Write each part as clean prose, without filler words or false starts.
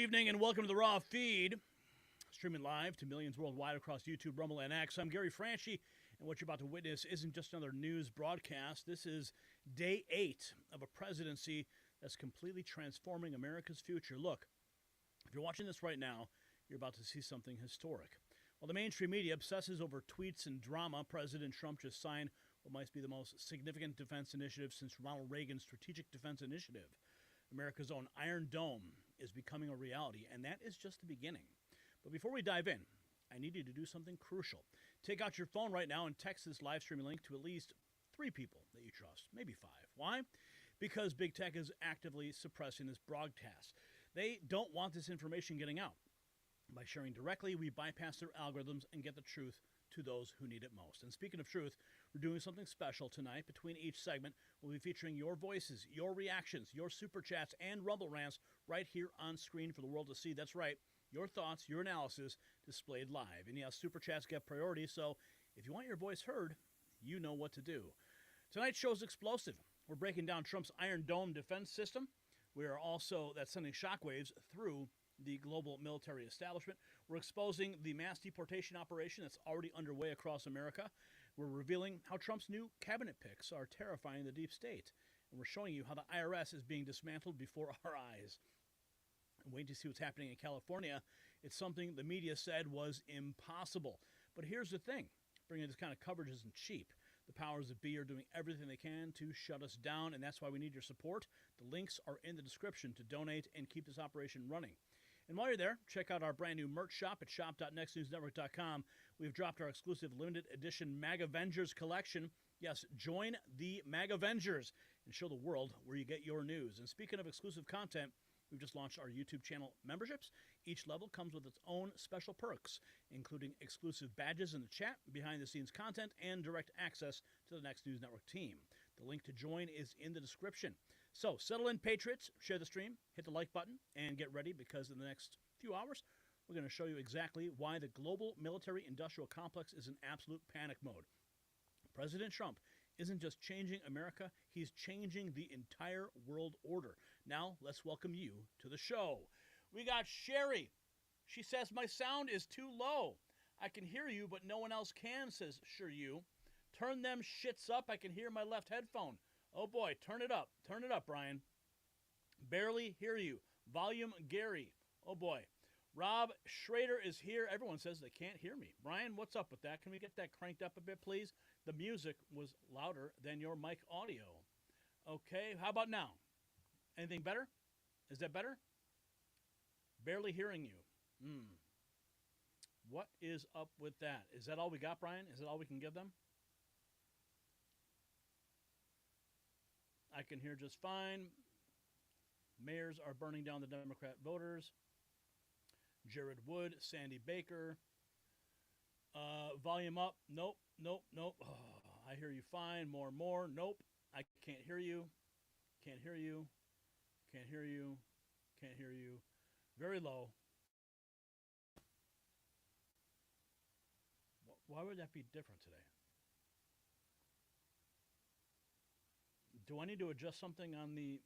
evening and welcome to the Raw Feed, streaming live to millions worldwide across YouTube, Rumble, and X. I'm Gary Franchi, and what you're about to witness isn't just another news broadcast. This is day 8 of a presidency that's completely transforming America's future. Look, if you're watching this right now, you're about to see something historic. While the mainstream media obsesses over tweets and drama, President Trump just signed what might be the most significant defense initiative since Ronald Reagan's Strategic Defense Initiative. America's own Iron Dome is becoming a reality, and that is just the beginning. But before we dive in, I need you to do something crucial. Take out your phone right now and text this live streaming link to at least 3 people that you trust, maybe 5. Why? Because big tech is actively suppressing this broadcast. They don't want this information getting out. By sharing directly, we bypass their algorithms and get the truth to those who need it most. And speaking of truth, we're doing something special tonight. Between each segment, we'll be featuring your voices, your reactions, your super chats, and Rumble rants right here on screen for the world to see. That's right, your thoughts, your analysis displayed live. And yes, super chats get priority, so if you want your voice heard, you know what to do. Tonight's show is explosive. We're breaking down Trump's Iron Dome defense system. We are also sending shockwaves through the global military establishment. We're exposing the mass deportation operation that's already underway across America. We're revealing how Trump's new cabinet picks are terrifying the deep state. And we're showing you how the IRS is being dismantled before our eyes. And wait to see what's happening in California. It's something the media said was impossible. But here's the thing. Bringing this kind of coverage isn't cheap. The powers that be are doing everything they can to shut us down, and that's why we need your support. The links are in the description to donate and keep this operation running. And while you're there, check out our brand new merch shop at shop.nextnewsnetwork.com. We've dropped our exclusive limited edition MAGAvengers collection. Yes, join the MAGAvengers and show the world where you get your news. And speaking of exclusive content, we've just launched our YouTube channel memberships. Each level comes with its own special perks, including exclusive badges in the chat, behind-the-scenes content, and direct access to the Next News Network team. The link to join is in the description. So, settle in, Patriots, share the stream, hit the like button, and get ready because in the next few hours, we're going to show you exactly why the global military-industrial complex is in absolute panic mode. President Trump isn't just changing America, he's changing the entire world order. Now, let's welcome you to the show. We got Sherry. She says, my sound is too low. I can hear you, but no one else can, says Sure You. Turn them shits up. I can hear my left headphone. Oh boy, turn it up. Turn it up, Brian. Barely hear you. Volume Gary. Oh boy. Rob Schrader is here. Everyone says they can't hear me. Brian, what's up with that? Can we get that cranked up a bit, please? The music was louder than your mic audio. Okay, how about now? Anything better? Is that better? Barely hearing you. What is up with that? Is that all we got, Brian? Is that all we can give them? I can hear just fine. Mayors are burning down the Democrat voters. Jared Wood, Sandy Baker. Volume up. Nope, nope, nope. Oh, I hear you fine. More. Nope. I can't hear you. Can't hear you. Can't hear you. Can't hear you. Very low. Why would that be different today? Do I need to adjust something on the...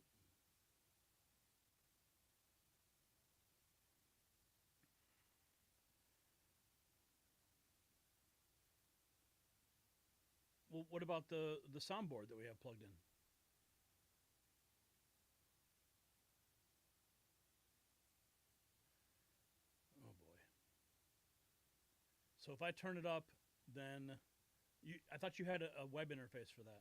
Well, what about the soundboard that we have plugged in? Oh boy. So if I turn it up, then I thought you had a web interface for that.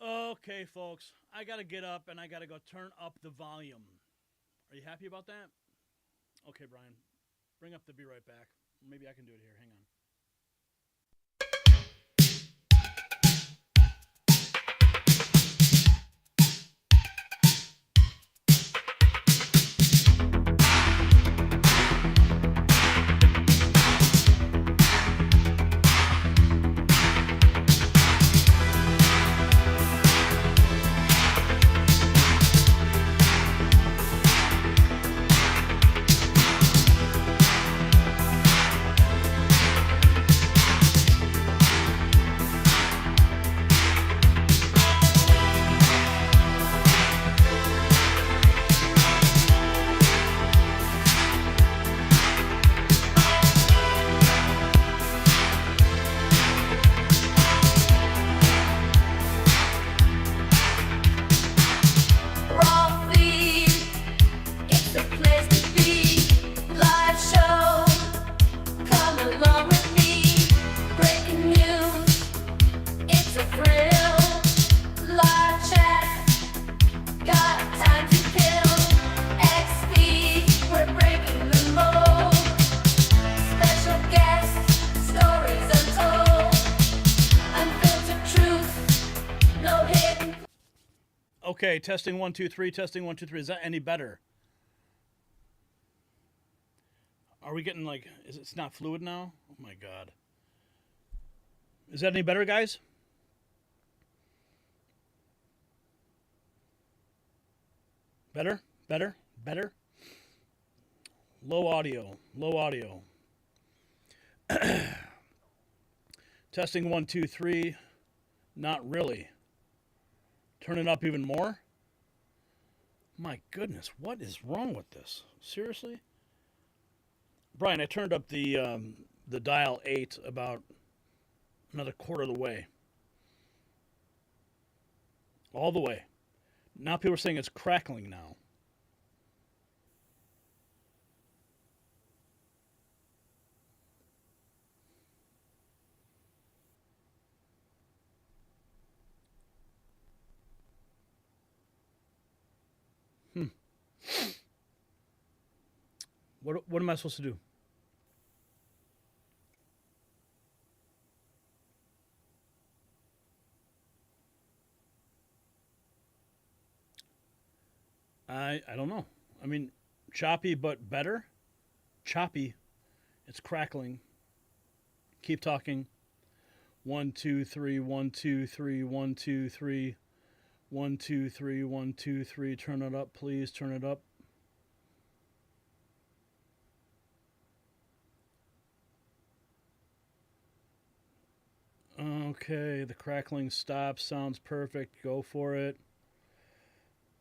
Okay, folks, I got to get up and I got to go turn up the volume. Are you happy about that? Okay, Brian, bring up the Be Right Back. Maybe I can do it here. Hang on. Okay, testing 1 2 3. Testing 1 2 3. Is that any better? Are we getting like? It's not fluid now? Oh my God. Is that any better, guys? Better? Better? Better? Low audio. Low audio. Testing 1 2 3. Not really. Turn it up even more? My goodness, what is wrong with this? Seriously? Brian, I turned up the dial 8 about another quarter of the way. All the way. Now people are saying it's crackling now. What am I supposed to do? I don't know. I mean, choppy but better. Choppy. It's crackling. Keep talking. 1 2 3 1 2 3 1 2 3 1 2 3 1 2 3. Turn it up, please. Turn it up. Okay, the crackling stops. Sounds perfect. Go for it.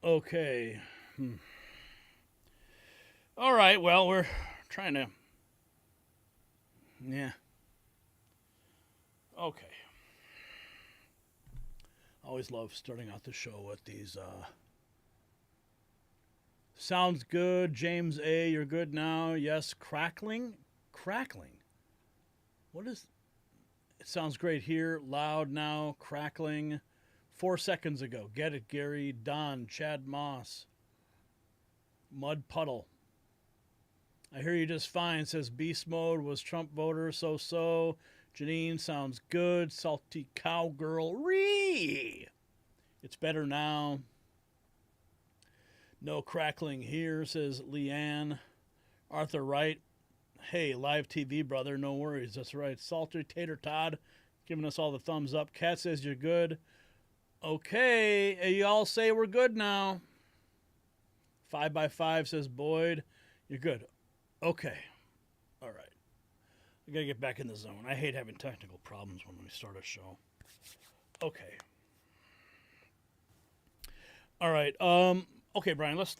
Okay. All right, well, we're trying to... Yeah. Okay. Always love starting out the show with these, Sounds good. James A., you're good now. Yes, crackling? Crackling? What is... It sounds great here. Loud now. Crackling. 4 seconds ago. Get it, Gary. Don. Chad Moss. Mud Puddle. I hear you just fine. Says Beast Mode was Trump voter. So. Janine sounds good. Salty Cowgirl. Ree. It's better now. No crackling here, says Leanne. Arthur Wright. Hey, live TV, brother. No worries. That's right. Salty Tater Todd giving us all the thumbs up. Kat says you're good. Okay. You all say we're good now. 5x5 says Boyd. You're good. Okay. All right. I got to get back in the zone. I hate having technical problems when we start a show. Okay. All right. Okay, Brian, let's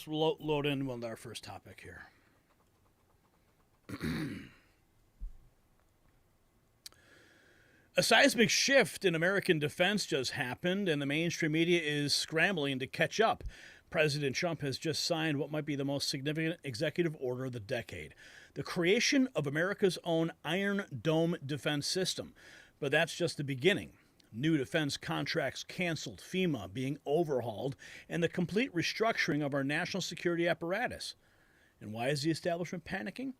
load in with our first topic here. A seismic shift in American defense just happened, and the mainstream media is scrambling to catch up. President Trump has just signed what might be the most significant executive order of the decade, the creation of America's own Iron Dome defense system. But that's just the beginning. New defense contracts canceled, FEMA being overhauled, and the complete restructuring of our national security apparatus. And why is the establishment panicking?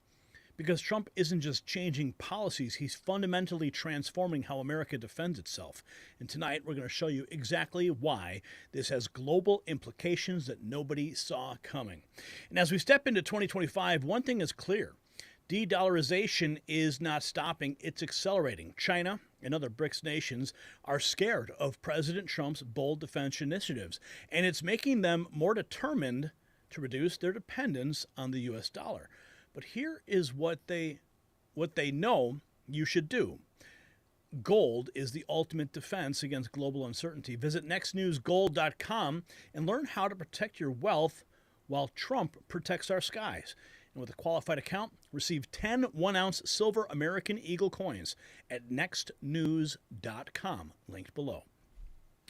Because Trump isn't just changing policies, he's fundamentally transforming how America defends itself. And tonight we're going to show you exactly why this has global implications that nobody saw coming. And as we step into 2025, one thing is clear. De-dollarization is not stopping, it's accelerating. China and other BRICS nations are scared of President Trump's bold defense initiatives, and it's making them more determined to reduce their dependence on the U.S. dollar. But here is what they know you should do. Gold is the ultimate defense against global uncertainty. Visit nextnewsgold.com and learn how to protect your wealth while Trump protects our skies. And with a qualified account, receive 10 1-ounce silver American Eagle coins at nextnews.com, linked below.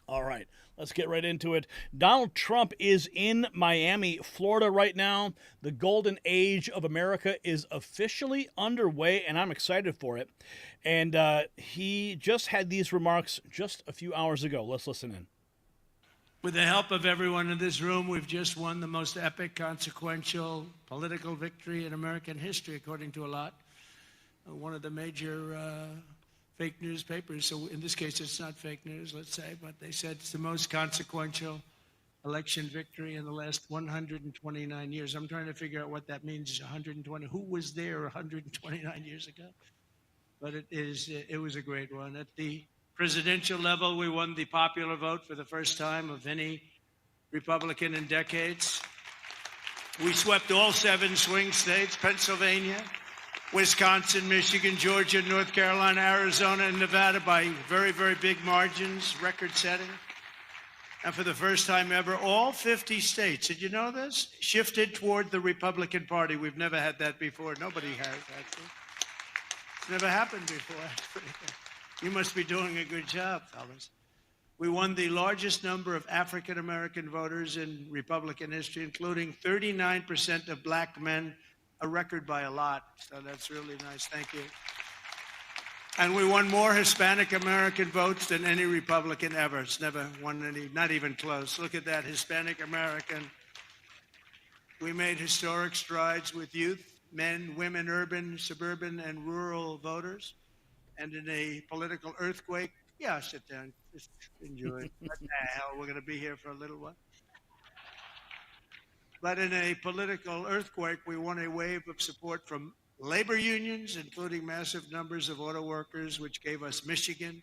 All right, let's get right into it. Donald Trump is in Miami, Florida right now. The golden age of America is officially underway, and I'm excited for it. And he just had these remarks just a few hours ago. Let's listen in. With the help of everyone in this room, we've just won the most epic, consequential political victory in American history, according to a lot. One of the major fake newspapers, so in this case it's not fake news, let's say, but they said it's the most consequential election victory in the last 129 years. I'm trying to figure out what that means, 120. Who was there 129 years ago? But it was a great one. At the presidential level, we won the popular vote for the first time of any Republican in decades. We swept all 7 swing states, Pennsylvania, Wisconsin, Michigan, Georgia, North Carolina, Arizona, and Nevada by very, very big margins, record-setting. And for the first time ever, all 50 states, did you know this, shifted toward the Republican Party. We've never had that before. Nobody has, actually. It's never happened before. You must be doing a good job, fellas. We won the largest number of African-American voters in Republican history, including 39% of black men, a record by a lot. So that's really nice. Thank you. And we won more Hispanic-American votes than any Republican ever. It's never won any, not even close. Look at that, Hispanic-American. We made historic strides with youth, men, women, urban, suburban, and rural voters. And in a political earthquake, yeah, sit down, just enjoy. What the hell, we're going to be here for a little while. But in a political earthquake, we won a wave of support from labor unions, including massive numbers of auto workers, which gave us Michigan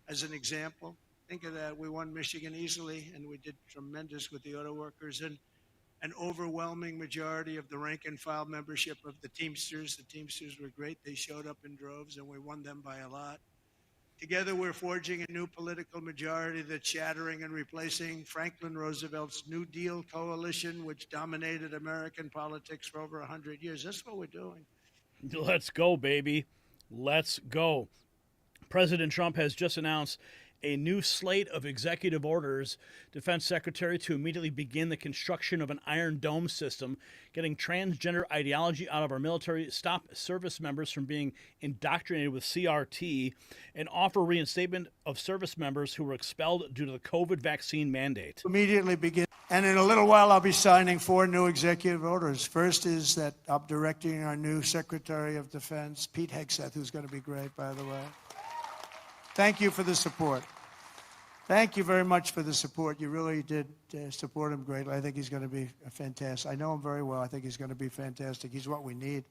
as an example. Think of that. We won Michigan easily, and we did tremendous with the auto workers. And an overwhelming majority of the rank and file membership of the Teamsters. The Teamsters were great. They showed up in droves, and we won them by a lot. Together, we're forging a new political majority that's shattering and replacing Franklin Roosevelt's New Deal coalition, which dominated American politics for over 100 years. That's what we're doing. Let's go, baby. Let's go. President Trump has just announced a new slate of executive orders. Defense Secretary to immediately begin the construction of an Iron Dome system, getting transgender ideology out of our military, stop service members from being indoctrinated with CRT, and offer reinstatement of service members who were expelled due to the COVID vaccine mandate. Immediately begin. And in a little while, I'll be signing 4 new executive orders. First is that I'm directing our new Secretary of Defense, Pete Hegseth, who's going to be great, by the way. Thank you for the support. Thank you very much for the support. You really did support him greatly. I think he's going to be fantastic. I know him very well. I think he's going to be fantastic. He's what we need.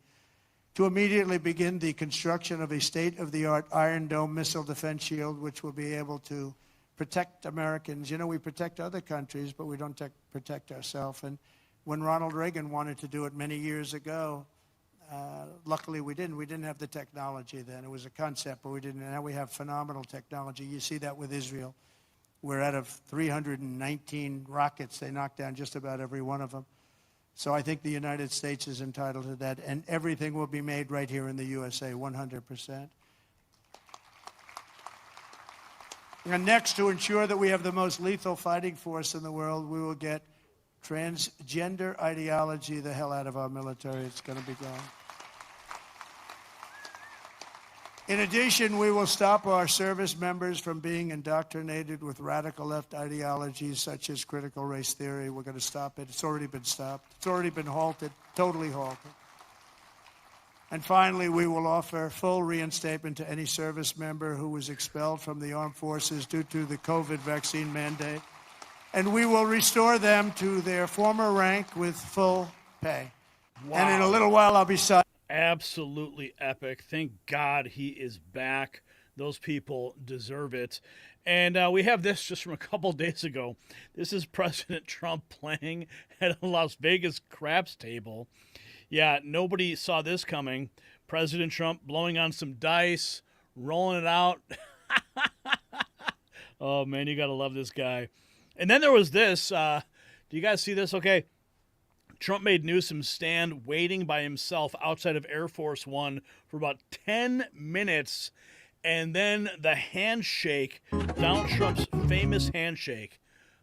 To immediately begin the construction of a state-of-the-art Iron Dome missile defense shield, which will be able to protect Americans. You know, we protect other countries, but we don't protect ourselves. And when Ronald Reagan wanted to do it many years ago, luckily we didn't. We didn't have the technology then. It was a concept, but we didn't. Now we have phenomenal technology. You see that with Israel. We're out of 319 rockets. They knocked down just about every one of them. So I think the United States is entitled to that. And everything will be made right here in the USA, 100%. And next, to ensure that we have the most lethal fighting force in the world, we will get transgender ideology the hell out of our military. It's going to be gone. In addition, we will stop our service members from being indoctrinated with radical left ideologies such as critical race theory. We're going to stop it. It's already been stopped. It's already been halted, totally halted. And finally, we will offer full reinstatement to any service member who was expelled from the armed forces due to the COVID vaccine mandate. And we will restore them to their former rank with full pay. Wow. And in a little while, I'll be signing. Absolutely epic. Thank God he is back. Those people deserve it. And we have this just from a couple days ago. This is President Trump playing at a Las Vegas craps table. Yeah, nobody saw this coming. President Trump blowing on some dice, rolling it out. Oh, man, you got to love this guy. And then there was this. Do you guys see this? Okay. Trump made Newsom stand waiting by himself outside of Air Force One for about 10 minutes. And then the handshake, Donald Trump's famous handshake.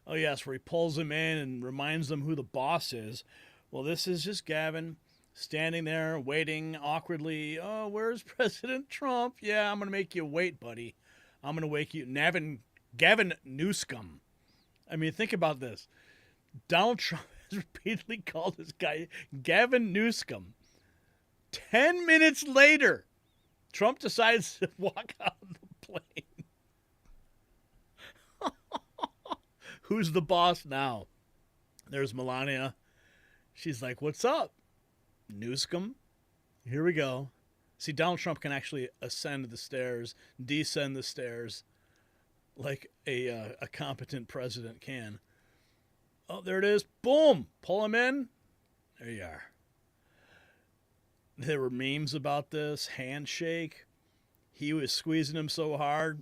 Oh, yes, where he pulls him in and reminds them who the boss is. Well, this is just Gavin standing there waiting awkwardly. Oh, where's President Trump? Yeah, I'm going to make you wait, buddy. I'm going to wake you. Gavin Newsom. I mean, think about this. Donald Trump repeatedly called this guy Gavin Newsom. 10 minutes later, Trump decides to walk out of the plane. Who's the boss now? There's Melania. She's like, what's up, Newscomb? Here we go. See, Donald Trump can actually ascend the stairs, descend the stairs, like a competent president can. Oh, there it is. Boom. Pull him in. There you are. There were memes about this. Handshake. He was squeezing him so hard.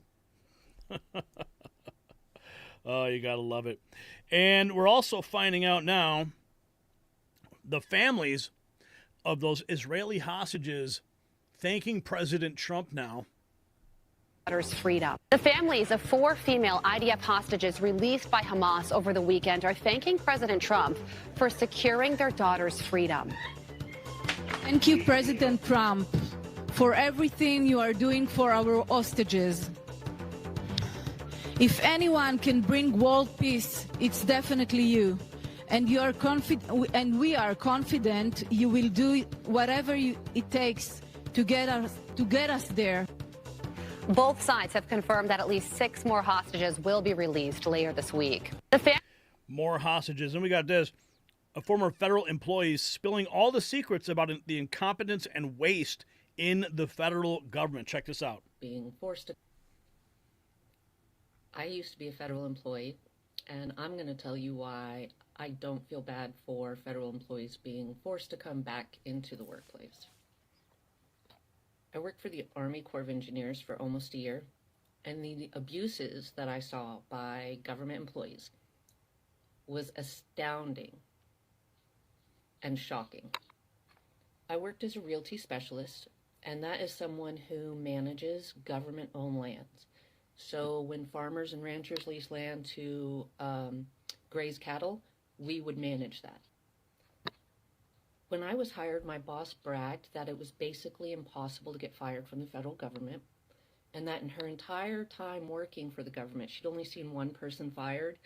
Oh, you got to love it. And we're also finding out now the families of those Israeli hostages thanking President Trump now. Freedom. The families of 4 female IDF hostages released by Hamas over the weekend are thanking President Trump for securing their daughter's freedom. Thank you, President Trump, for everything you are doing for our hostages. If anyone can bring world peace, it's definitely you. And you are and we are confident you will do whatever it takes to get us there. Both sides have confirmed that at least 6 more hostages will be released later this week. More hostages. And we got this. A former federal employee spilling all the secrets about the incompetence and waste in the federal government. Check this out. Being forced to. I used to be a federal employee, and I'm going to tell you why I don't feel bad for federal employees being forced to come back into the workplace. I worked for the Army Corps of Engineers for almost a year, and the abuses that I saw by government employees was astounding and shocking. I worked as a realty specialist, and that is someone who manages government-owned lands. So when farmers and ranchers lease land to graze cattle, we would manage that. When I was hired, my boss bragged that it was basically impossible to get fired from the federal government, and that in her entire time working for the government, she'd only seen one person fired,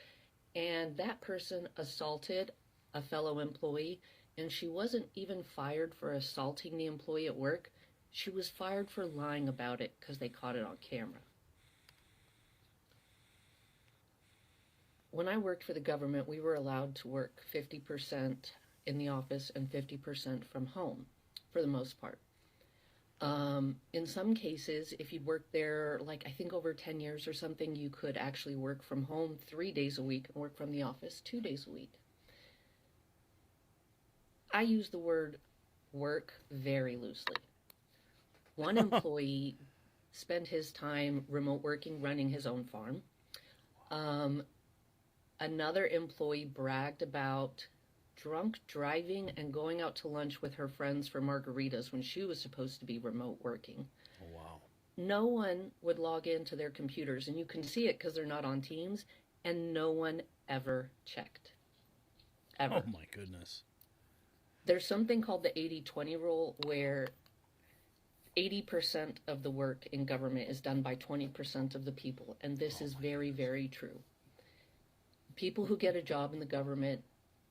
and that person assaulted a fellow employee, and she wasn't even fired for assaulting the employee at work. She was fired for lying about it because they caught it on camera. When I worked for the government, we were allowed to work 50% in the office and 50% from home, for the most part. In some cases, if you'd worked there, like I think over 10 years or something, you could actually work from home 3 days a week and work from the office 2 days a week. I use the word work very loosely. One employee spent his time remote working, running his own farm. Another employee bragged about drunk driving and going out to lunch with her friends for margaritas when she was supposed to be remote working. Oh, wow. No one would log into their computers, and you can see it because they're not on Teams, and no one ever checked. Ever. Oh, my goodness. There's something called the 80-20 rule where 80% of the work in government is done by 20% of the people, and this is very, very true. People who get a job in the government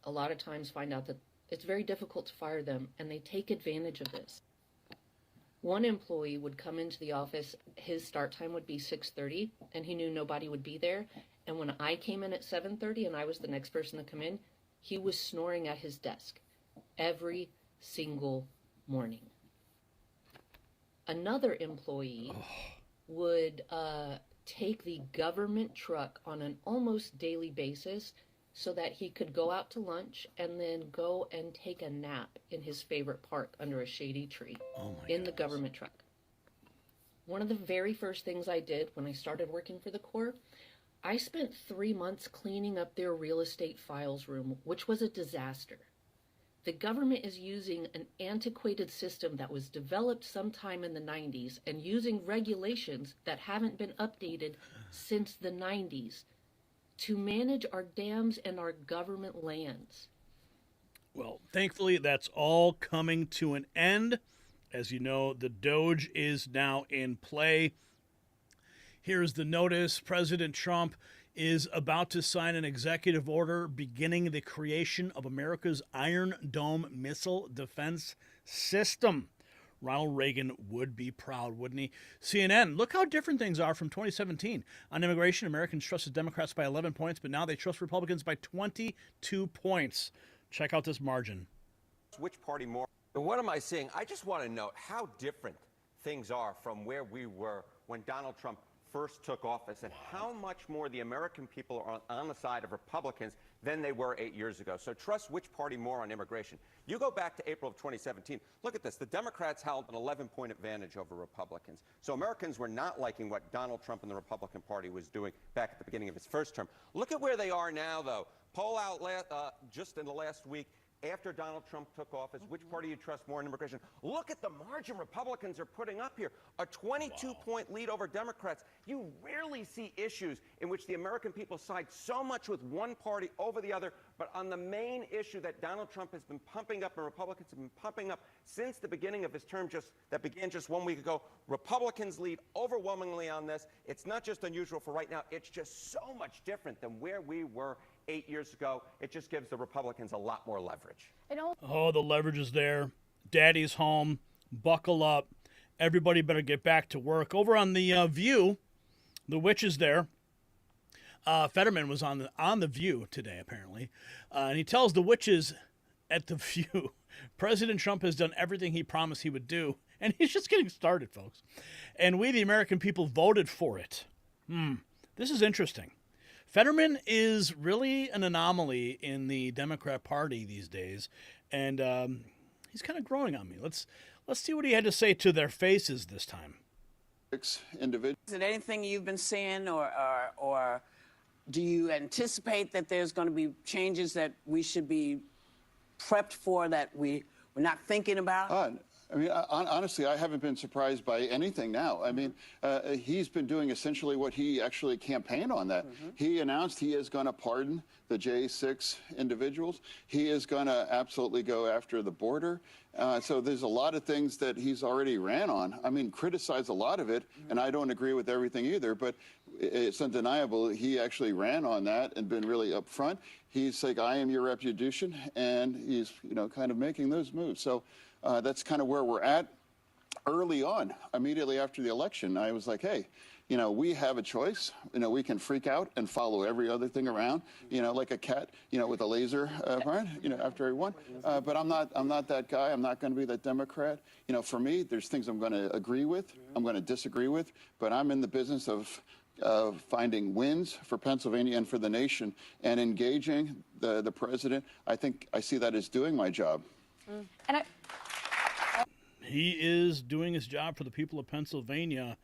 a lot of times find out that it's very difficult to fire them, and they take advantage of this. One employee would come into the office, his start time would be 6:30, and he knew nobody would be there. And when I came in at 7:30 and I was the next person to come in, he was snoring at his desk every single morning. Another employee would take the government truck on an almost daily basis so that he could go out to lunch and then go and take a nap in his favorite park under a shady tree in the government truck. One of the very first things I did when I started working for the Corps, I spent 3 months cleaning up their real estate files room, which was a disaster. The government is using an antiquated system that was developed sometime in the 90s and using regulations that haven't been updated since the 90s to manage our dams and our government lands. Well, thankfully, that's all coming to an end. As you know, the Doge is now in play. Here's the notice. President Trump is about to sign an executive order beginning the creation of America's Iron Dome missile defense system. Ronald Reagan would be proud, wouldn't he? CNN, look how different things are from 2017. On immigration, Americans trusted Democrats by 11 points, but now they trust Republicans by 22 points. Check out this margin. Which party more? What am I seeing? I just want to know how different things are from where we were when Donald Trump first took office, and how much more the American people are on the side of Republicans than they were 8 years ago. So trust which party more on immigration. You go back to April of 2017. Look at this. The Democrats held an 11-point advantage over Republicans. So Americans were not liking what Donald Trump and the Republican Party was doing back at the beginning of his first term. Look at where they are now, though. Poll out just in the last week, after Donald Trump took office, which party you trust more in immigration? Look at the margin Republicans are putting up here. A 22-point lead over Democrats. You rarely see issues in which the American people side so much with one party over the other, but on the main issue that Donald Trump has been pumping up and Republicans have been pumping up since the beginning of his term that began just 1 week ago, Republicans lead overwhelmingly on this. It's not just unusual for right now. It's just so much different than where we were 8 years ago. It just gives the Republicans a lot more leverage. Oh, the leverage is there. Daddy's home. Buckle up. Everybody better get back to work. Over on the View, the witch is there. Fetterman was on the View today, apparently. And he tells the witches at the View, President Trump has done everything he promised he would do. And he's just getting started, folks. And we, the American people, voted for it. This is interesting. Fetterman is really an anomaly in the Democrat Party these days, and he's kind of growing on me. Let's see what he had to say to their faces this time. Individuals. Is it anything you've been seeing, or do you anticipate that there's going to be changes that we should be prepped for that we're not thinking about? I mean, honestly, I haven't been surprised by anything now. I mean, he's been doing essentially what he actually campaigned on that. He announced he is going to pardon the J6 individuals. He is going to absolutely go after the border. So there's a lot of things that he's already ran on. I mean, criticized a lot of it, and I don't agree with everything either, but it's undeniable he actually ran on that and been really upfront. He's like, I am your reputation, and he's, kind of making those moves. So that's kind of where we're at. Early on, immediately after the election, I was like, hey, we have a choice. We can freak out and follow every other thing around, like a cat, with a laser, after everyone. But I'm not that guy. I'm not going to be that Democrat. For me, there's things I'm going to agree with, I'm going to disagree with, but I'm in the business of finding wins for Pennsylvania and for the nation, and engaging the president. I think I see that as doing my job. He is doing his job for the people of Pennsylvania.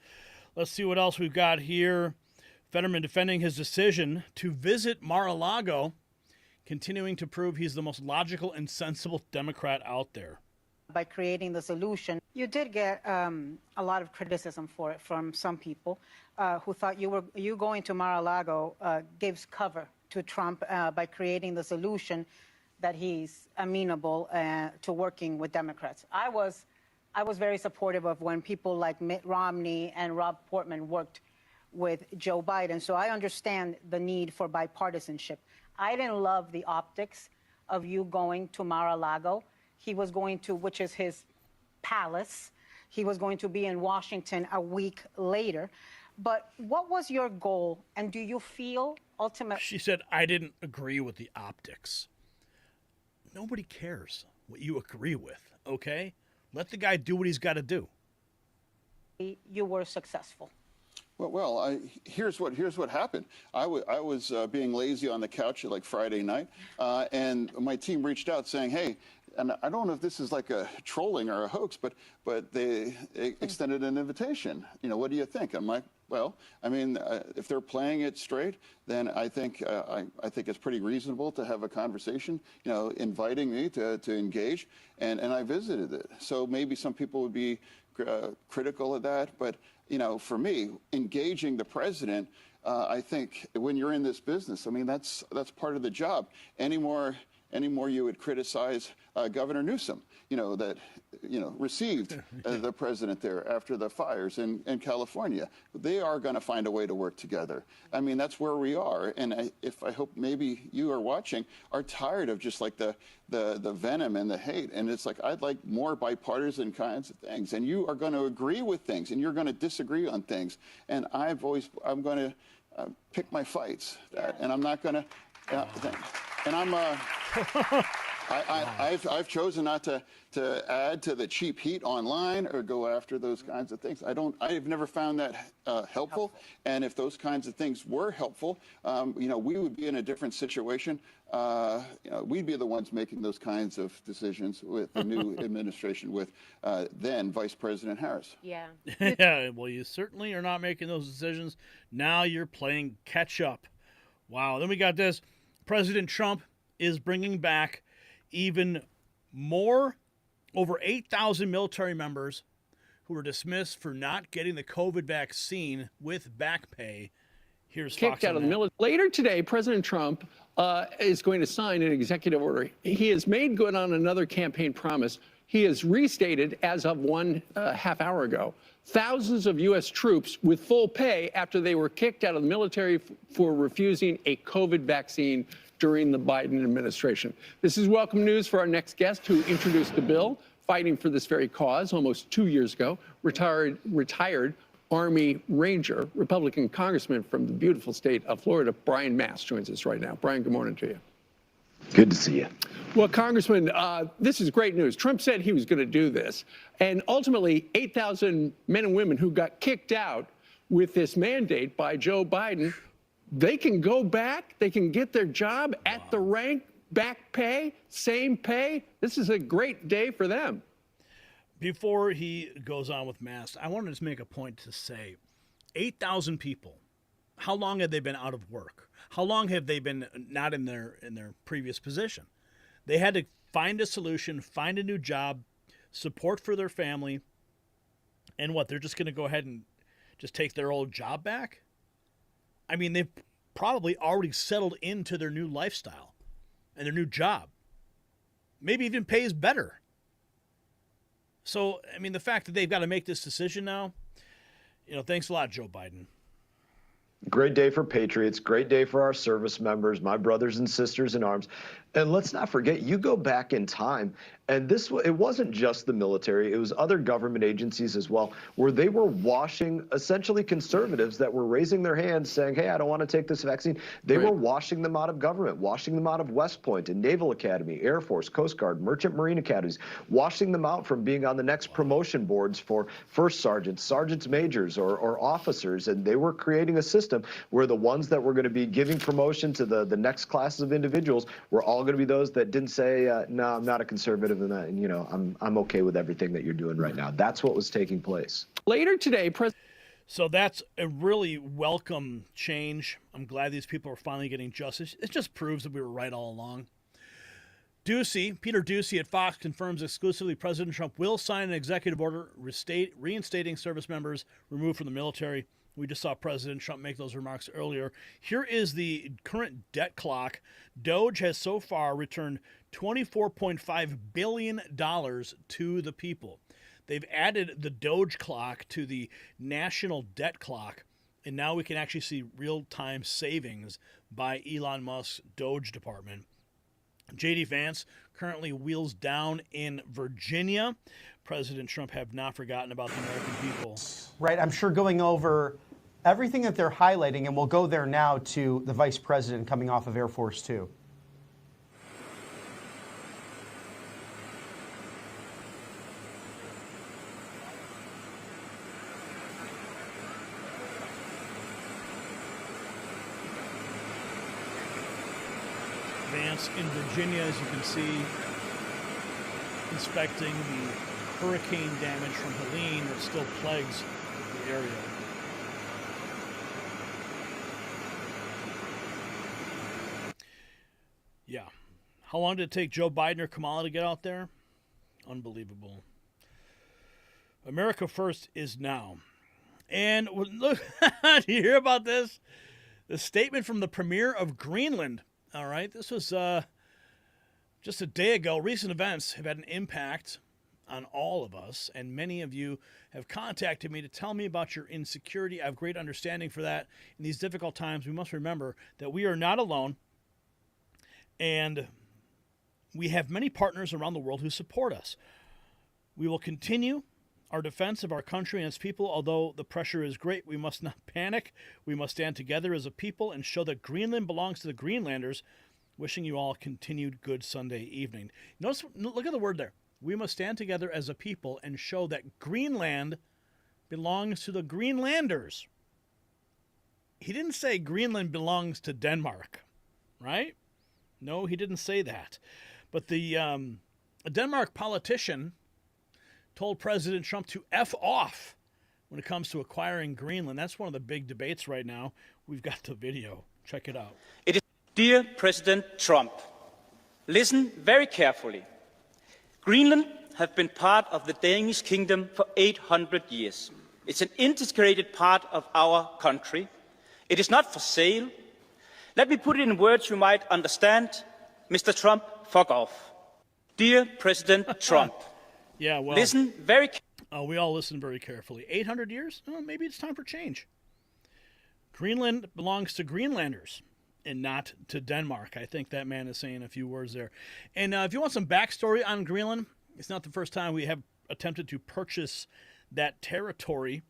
Let's see what else we've got here. Fetterman defending his decision to visit Mar-a-Lago, continuing to prove he's the most logical and sensible Democrat out there. By creating the solution, you did get a lot of criticism for it from some people who thought you going to Mar-a-Lago gives cover to Trump by creating the solution that he's amenable to working with Democrats. I was very supportive of when people like Mitt Romney and Rob Portman worked with Joe Biden. So I understand the need for bipartisanship. I didn't love the optics of you going to Mar-a-Lago. He was going to, which is his palace. He was going to be in Washington a week later. But what was your goal? And do you feel ultimately... She said, I didn't agree with the optics. Nobody cares what you agree with, okay? Let the guy do what he's got to do. You were successful. Well, here's what happened. I was being lazy on the couch at Friday night, and my team reached out saying, hey, and I don't know if this is like a trolling or a hoax, but they extended an invitation. What do you think? I'm like, well, I mean, if they're playing it straight, then I think it's pretty reasonable to have a conversation, inviting me to engage, and I visited it. So maybe some people would be critical of that, but for me, engaging the president, I think when you're in this business, I mean, that's part of the job. Any more anymore you would criticize Governor Newsom, that, received the president there after the fires in California. They are going to find a way to work together. I mean, that's where we are. And I hope maybe you are watching are tired of just like the venom and the hate. And it's like, I'd like more bipartisan kinds of things. And you are going to agree with things and you're going to disagree on things. And I'm going to pick my fights. And I'm not going to, and I've chosen not to add to the cheap heat online or go after those kinds of things. I've never found that helpful. And if those kinds of things were helpful, we would be in a different situation. We'd be the ones making those kinds of decisions with the new administration with then Vice President Harris. Yeah. Yeah. Well, you certainly are not making those decisions. Now you're playing catch up. Wow. Then we got this. President Trump is bringing back even more, over 8,000 military members who were dismissed for not getting the COVID vaccine with back pay. Here's kicked out of the military. Later today, President Trump is going to sign an executive order. He has made good on another campaign promise. He has restated, as of one half hour ago, thousands of U.S. troops with full pay after they were kicked out of the military for refusing a COVID vaccine during the Biden administration. This is welcome news for our next guest who introduced the bill, fighting for this very cause almost 2 years ago, retired Army Ranger, Republican Congressman from the beautiful state of Florida, Brian Mast joins us right now. Brian, good morning to you. Good to see you. Well, Congressman, this is great news. Trump said he was going to do this. And ultimately, 8,000 men and women who got kicked out with this mandate by Joe Biden, they can go back. They can get their job at the rank, back pay, same pay. This is a great day for them. Before he goes on with Mast, I wanted to make a point to say 8,000 people. How long have they been out of work? How long have they been not in their previous position? They had to find a solution, find a new job, support for their family, and what, they're just going to go ahead and just take their old job back? I mean, they've probably already settled into their new lifestyle and their new job. Maybe even pays better. So, I mean, the fact that they've got to make this decision now, thanks a lot, Joe Biden. Great day for Patriots, great day for our service members, my brothers and sisters in arms. And let's not forget, you go back in time, and it wasn't just the military, it was other government agencies as well, where they were washing essentially conservatives that were raising their hands saying, hey, I don't want to take this vaccine. They were washing them out of government, washing them out of West Point and Naval Academy, Air Force, Coast Guard, Merchant Marine Academies, washing them out from being on the next promotion boards for first sergeants, sergeants majors, or officers. And they were creating a system where the ones that were going to be giving promotion to the next classes of individuals were all going to be those that didn't say, no, I'm not a conservative, and I'm okay with everything that you're doing right now. That's what was taking place. Later today, So that's a really welcome change. I'm glad these people are finally getting justice. It just proves that we were right all along. Peter Ducey at Fox confirms exclusively President Trump will sign an executive order reinstating service members removed from the military. We just saw President Trump make those remarks earlier. Here is the current debt clock. Doge has so far returned $24.5 billion to the people. They've added the Doge clock to the national debt clock, and now we can actually see real-time savings by Elon Musk's Doge department. J.D. Vance currently wheels down in Virginia. President Trump have not forgotten about the American people. Right, I'm sure going over everything that they're highlighting, and we'll go there now to the vice president coming off of Air Force Two. Vance in Virginia, as you can see, inspecting the hurricane damage from Helene that still plagues the area. Yeah. How long did it take Joe Biden or Kamala to get out there? Unbelievable. America first is now. And look, do you hear about this? The statement from the premier of Greenland. All right. This was Just a day ago, recent events have had an impact on all of us, and many of you have contacted me to tell me about your insecurity. I have great understanding for that. In these difficult times, we must remember that we are not alone, and we have many partners around the world who support us. We will continue our defense of our country and its people. Although the pressure is great, we must not panic. We must stand together as a people and show that Greenland belongs to the Greenlanders. Wishing you all a continued good Sunday evening. Notice, look at the word there. We must stand together as a people and show that Greenland belongs to the Greenlanders. He didn't say Greenland belongs to Denmark, right? No, he didn't say that. But a Denmark politician told President Trump to F off when it comes to acquiring Greenland. That's one of the big debates right now. We've got the video. Check it out. Dear President Trump, listen very carefully. Greenland has been part of the Danish kingdom for 800 years. It's an integrated part of our country. It is not for sale. Let me put it in words you might understand. Mr. Trump, fuck off. Dear President Trump, yeah, well, listen very carefully. We all listen very carefully. 800 years? Well, maybe it's time for change. Greenland belongs to Greenlanders and not to Denmark. I think that man is saying a few words there. And if you want some backstory on Greenland, it's not the first time we have attempted to purchase that territory.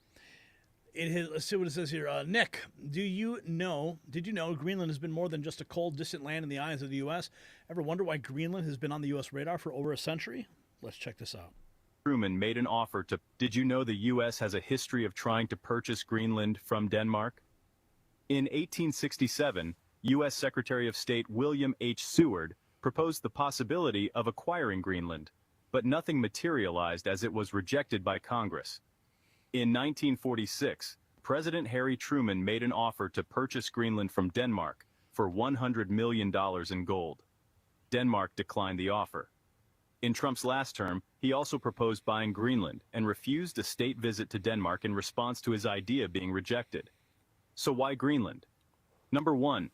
Let's see what it says here. Nick, did you know Greenland has been more than just a cold, distant land in the eyes of the U.S.? Ever wonder why Greenland has been on the U.S. radar for over a century? Let's check this out. Truman made an offer to... Did you know the U.S. has a history of trying to purchase Greenland from Denmark? In 1867, U.S. Secretary of State William H. Seward proposed the possibility of acquiring Greenland, but nothing materialized as it was rejected by Congress. In 1946, President Harry Truman made an offer to purchase Greenland from Denmark for $100 million in gold. Denmark declined the offer. In Trump's last term, he also proposed buying Greenland and refused a state visit to Denmark in response to his idea being rejected. So why Greenland? Number 1.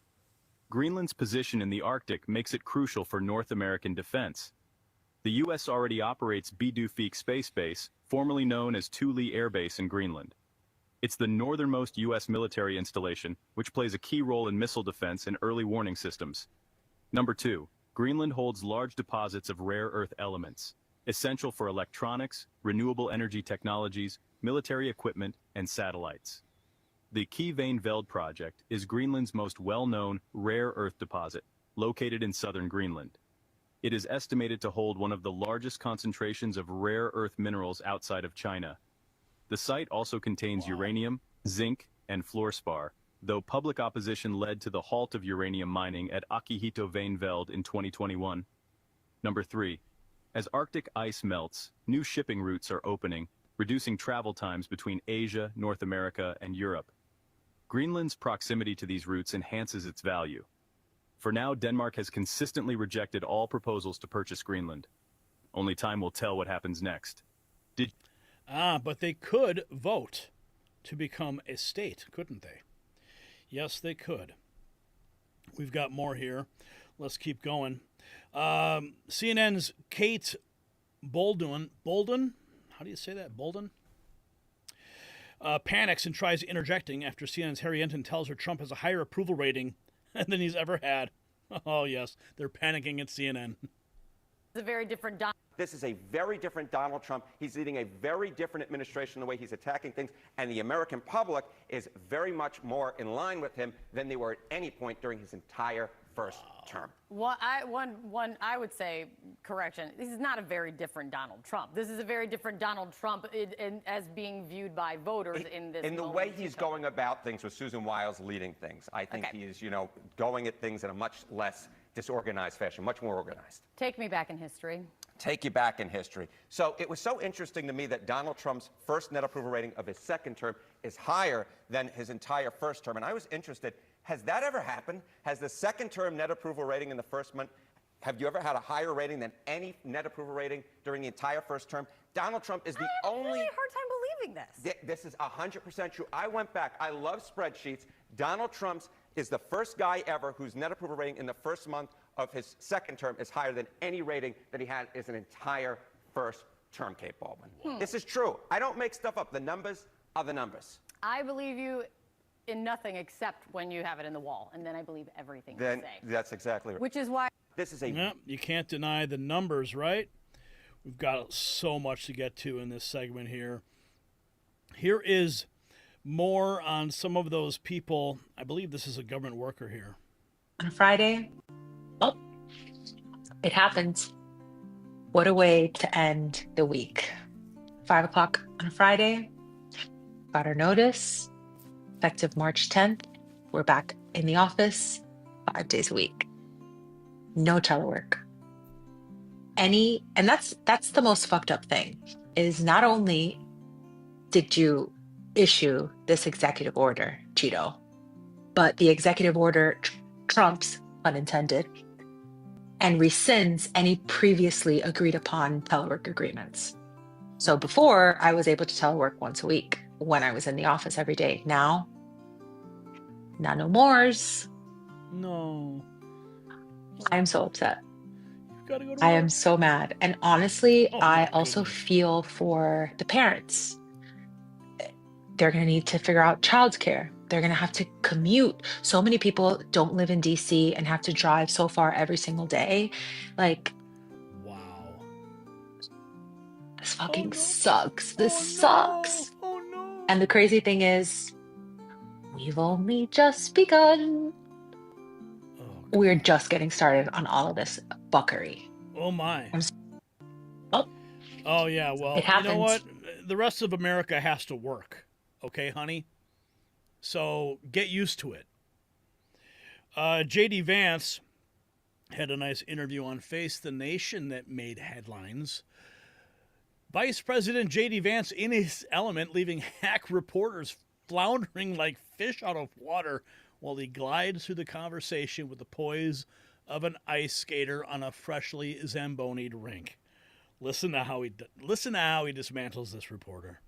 Greenland's position in the Arctic makes it crucial for North American defense. The U.S. already operates Bidufik Space Base, formerly known as Thule Air Base in Greenland. It's the northernmost U.S. military installation, which plays a key role in missile defense and early warning systems. Number 2. Greenland holds large deposits of rare earth elements, essential for electronics, renewable energy technologies, military equipment, and satellites. The Kievain-Veld project is Greenland's most well-known rare earth deposit, located in southern Greenland. It is estimated to hold one of the largest concentrations of rare earth minerals outside of China. The site also contains uranium, zinc, and fluorspar, though public opposition led to the halt of uranium mining at Akihito-Veen-Veld in 2021. Number 3. As Arctic ice melts, new shipping routes are opening, reducing travel times between Asia, North America, and Europe. Greenland's proximity to these routes enhances its value. For now, Denmark has consistently rejected all proposals to purchase Greenland. Only time will tell what happens next. But they could vote to become a state, couldn't they? Yes, they could. We've got more here. Let's keep going. CNN's Kate Bolden? How do you say that? Bolden? Panics and tries interjecting after CNN's Harry Enton tells her Trump has a higher approval rating than he's ever had. Oh, yes, they're panicking at CNN. This is a very different Donald Trump. He's leading a very different administration the way he's attacking things, and the American public is very much more in line with him than they were at any point during his entire first term. Well, I would say, correction, this is not a very different Donald Trump. This is a very different Donald Trump as being viewed by voters in this In the way he's going about things with Susan Wiles leading things, I think he is, going at things in a much less disorganized fashion, much more organized. Take me back in history. Take you back in history. So it was so interesting to me that Donald Trump's first net approval rating of his second term is higher than his entire first term. And I was interested, has that ever happened? Has the second term net approval rating in the first month, have you ever had a higher rating than any net approval rating during the entire first term? Donald Trump is the only... I have a really hard time believing this. This is 100% true. I went back. I love spreadsheets. Donald Trump's is the first guy ever whose net approval rating in the first month of his second term is higher than any rating that he had as an entire first term, Kate Baldwin. This is true. I don't make stuff up. The numbers are the numbers. I believe you in nothing except when you have it in the wall, and then I believe everything you say. That's exactly right. Which is why this is a... Yeah, you can't deny the numbers, right? We've got so much to get to in this segment here. Here is more on some of those people. I believe this is a government worker here. On a Friday, oh, it happens. What a way to end the week. 5 o'clock on a Friday, got our notice, effective March 10th. We're back in the office 5 days a week. No telework. And that's the most fucked up thing, is not only did you issue this executive order, Cheeto, but the executive order trumps, unintended, and rescinds any previously agreed upon telework agreements. So before, I was able to telework once a week when I was in the office every day. Now no mores. No. I am so upset. You've got to go to I work. am so mad. And honestly, I also feel for the parents. They're going to need to figure out childcare. They're going to have to commute. So many people don't live in DC and have to drive so far every single day. Like, wow. This fucking sucks. This sucks. Oh no. And the crazy thing is, we've only just begun. We're just getting started on all of this buckery. Oh my. Oh. Oh yeah, well, It you know what? happens. The rest of America has to work. Okay, honey? So get used to it. J.D. Vance had a nice interview on Face the Nation that made headlines. Vice President J.D. Vance in his element, leaving hack reporters floundering like fish out of water while he glides through the conversation with the poise of an ice skater on a freshly Zamboni'd rink. Listen to how he dismantles this reporter.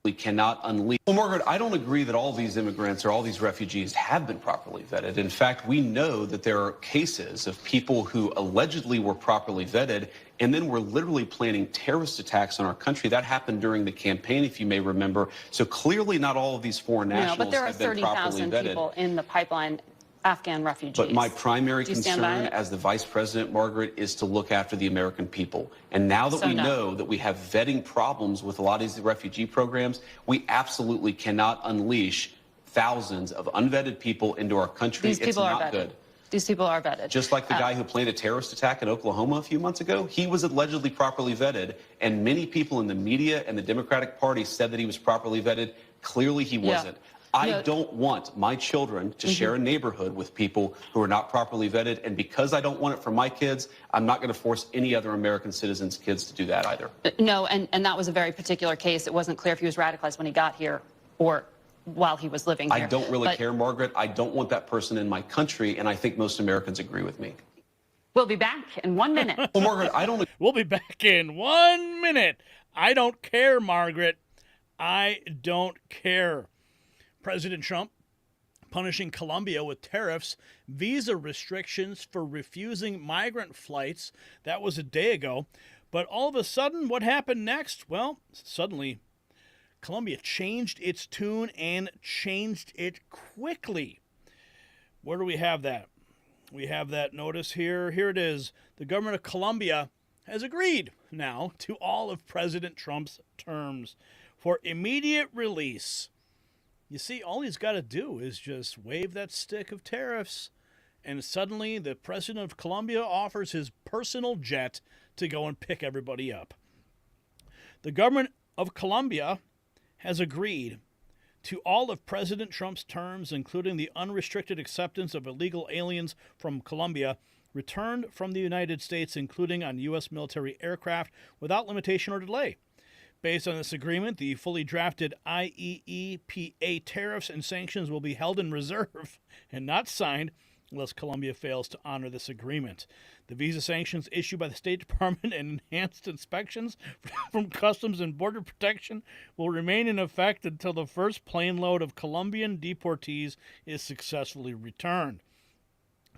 We cannot unleash. Well, Margaret, I don't agree that all these immigrants or all these refugees have been properly vetted. In fact, we know that there are cases of people who allegedly were properly vetted and then were literally planning terrorist attacks on our country. That happened during the campaign, if you may remember. So clearly not all of these foreign nationals but there are have been properly 30,000 vetted. people in the pipeline, Afghan refugees. But my primary Do you stand by concern it? as the vice president, Margaret, is to look after the American people. And now that So we no. know that we have vetting problems with a lot of these refugee programs, we absolutely cannot unleash thousands of unvetted people into our country. These It's people are not vetted. good. These people are vetted. Just like the guy who planned a terrorist attack in Oklahoma a few months ago, he was allegedly properly vetted, and many people in the media and the Democratic Party said that he was properly vetted. Clearly he Yeah. wasn't. I Yeah. don't want my children to share a neighborhood with people who are not properly vetted, and because I don't want it for my kids, I'm not going to force any other American citizens' kids to do that either. No, and that was a very particular case. It wasn't clear if he was radicalized when he got here or while he was living here. I don't really But care, Margaret. I don't want that person in my country, and I think most Americans agree with me. We'll be back in 1 minute. Well, Margaret, I don't... We'll be back in 1 minute. I don't care, Margaret. I don't care. President Trump punishing Colombia with tariffs, visa restrictions for refusing migrant flights. That was a day ago. But all of a sudden, what happened next? Well, suddenly, Colombia changed its tune and changed it quickly. Where do we have that? We have that notice here. Here it is. The government of Colombia has agreed now to all of President Trump's terms for immediate release. You see, all he's got to do is just wave that stick of tariffs, and suddenly the president of Colombia offers his personal jet to go and pick everybody up. The government of Colombia has agreed to all of President Trump's terms, including the unrestricted acceptance of illegal aliens from Colombia returned from the United States, including on U.S. military aircraft, without limitation or delay. Based on this agreement, the fully drafted IEEPA tariffs and sanctions will be held in reserve and not signed unless Colombia fails to honor this agreement. The visa sanctions issued by the State Department and enhanced inspections from Customs and Border Protection will remain in effect until the first plane load of Colombian deportees is successfully returned.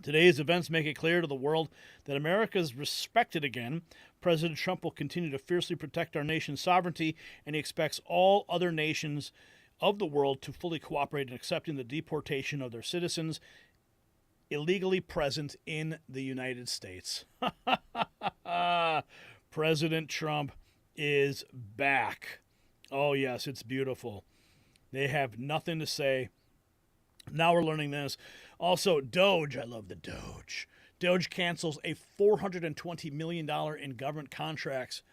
Today's events make it clear to the world that America is respected again. President Trump will continue to fiercely protect our nation's sovereignty, and he expects all other nations of the world to fully cooperate in accepting the deportation of their citizens illegally present in the United States. President Trump is back. Oh, yes, it's beautiful. They have nothing to say. Now we're learning this. Also, Doge. I love the Doge. Doge cancels a $420 million in government contracts.